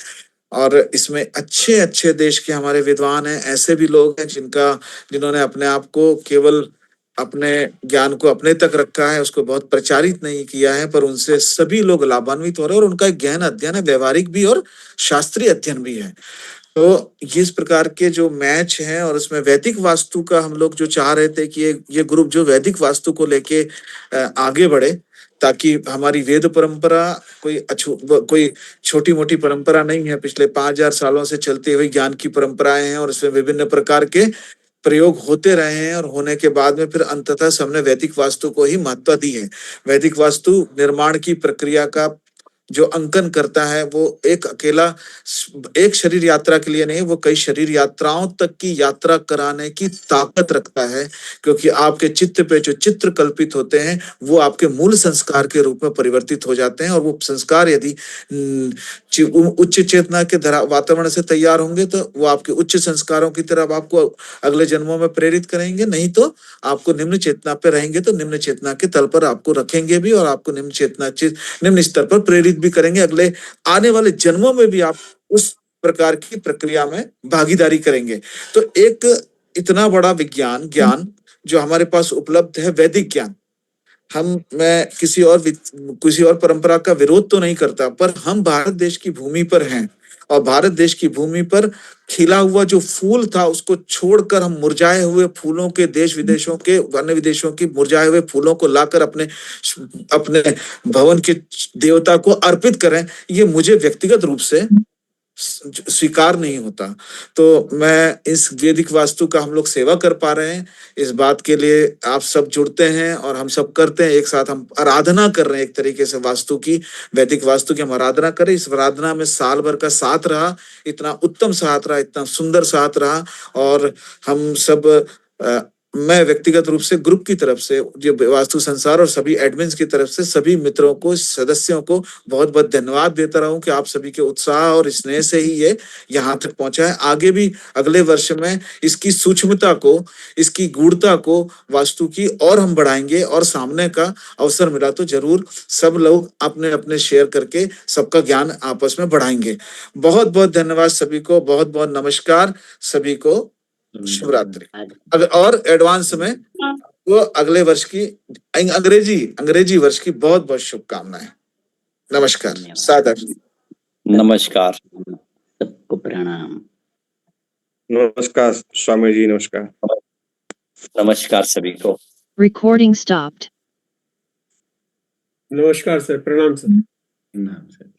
और इसमें अच्छे अच्छे देश के हमारे विद्वान हैं, ऐसे भी लोग हैं जिन्होंने अपने आप को केवल अपने ज्ञान को अपने तक रखा है, उसको बहुत प्रचारित नहीं किया है, पर उनसे सभी लोग लाभान्वित हो रहे हैं और उनका गहन अध्ययन है, व्यवहारिक भी और शास्त्रीय अध्ययन भी है। तो इस प्रकार के जो मैच हैं, और उसमें वैदिक वास्तु का हम लोग जो चाह रहे थे कि ये ग्रुप जो वैदिक वास्तु को लेके आगे बढ़े, ताकि हमारी वेद परंपरा कोई छोटी मोटी परंपरा नहीं है, पिछले 5000 सालों से चलती हुई ज्ञान की परंपराएं हैं, और इसमें विभिन्न प्रकार के प्रयोग होते रहे हैं, और होने के बाद में फिर अंततः सबने वैदिक वास्तु को ही महत्व दी है। वैदिक वास्तु निर्माण की प्रक्रिया का जो अंकन करता है, वो एक शरीर यात्रा के लिए नहीं, वो कई शरीर यात्राओं तक की यात्रा कराने की ताकत रखता है, क्योंकि आपके चित्त पे जो चित्र कल्पित होते हैं वो आपके मूल संस्कार के रूप में परिवर्तित हो जाते हैं, और वो संस्कार यदि उच्च चेतना के वातावरण से तैयार होंगे तो वो आपके उच्च संस्कारों की तरफ आपको अगले जन्मों में प्रेरित करेंगे, नहीं तो आपको निम्न चेतना पे रहेंगे तो निम्न चेतना के तल पर आपको रखेंगे भी, और आपको निम्न स्तर पर प्रेरित भी करेंगे। अगले आने वाले जन्मों में भी आप उस प्रकार की प्रक्रिया में भागीदारी करेंगे। तो एक इतना बड़ा ज्ञान जो हमारे पास उपलब्ध है, वैदिक ज्ञान, मैं किसी और परंपरा का विरोध तो नहीं करता, पर हम भारत देश की भूमि पर हैं, और भारत देश की भूमि पर खिला हुआ जो फूल था उसको छोड़कर हम मुरझाए हुए फूलों के, देश विदेशों के, अन्य विदेशों की मुरझाए हुए फूलों को लाकर अपने भवन के देवता को अर्पित करें, ये मुझे व्यक्तिगत रूप से स्वीकार नहीं होता। तो मैं इस वैदिक वास्तु का हम लोग सेवा कर पा रहे हैं, इस बात के लिए आप सब जुड़ते हैं और हम सब करते हैं, एक साथ हम आराधना कर रहे हैं एक तरीके से वास्तु की, वैदिक वास्तु की हम आराधना करें। इस आराधना में साल भर का साथ रहा, इतना उत्तम साथ रहा, इतना सुंदर साथ रहा, और हम सब मैं व्यक्तिगत रूप से ग्रुप की तरफ से, जो वास्तु संसार और सभी एडमिन्स की तरफ से सभी मित्रों को, सदस्यों को बहुत बहुत धन्यवाद देता रहूं कि आप सभी के उत्साह और स्नेह से ही ये यहाँ तक पहुंचा है। आगे भी अगले वर्ष में इसकी सूक्ष्मता को, इसकी गूढ़ता को वास्तु की और हम बढ़ाएंगे, और सामने का अवसर मिला तो जरूर सब लोग अपने अपने शेयर करके सबका ज्ञान आपस में बढ़ाएंगे। बहुत बहुत धन्यवाद सभी को, बहुत बहुत नमस्कार सभी को, शुभरात्रि। और एडवांस में वो अगले वर्ष की अंग्रेजी वर्ष की बहुत बहुत शुभकामनाएं। नमस्कार, सादर नमस्कार, सबको प्रणाम। नमस्कार स्वामी जी, नमस्कार, नमस्कार सभी को। Recording stopped. नमस्कार सर, प्रणाम सर। प्रणाम सर।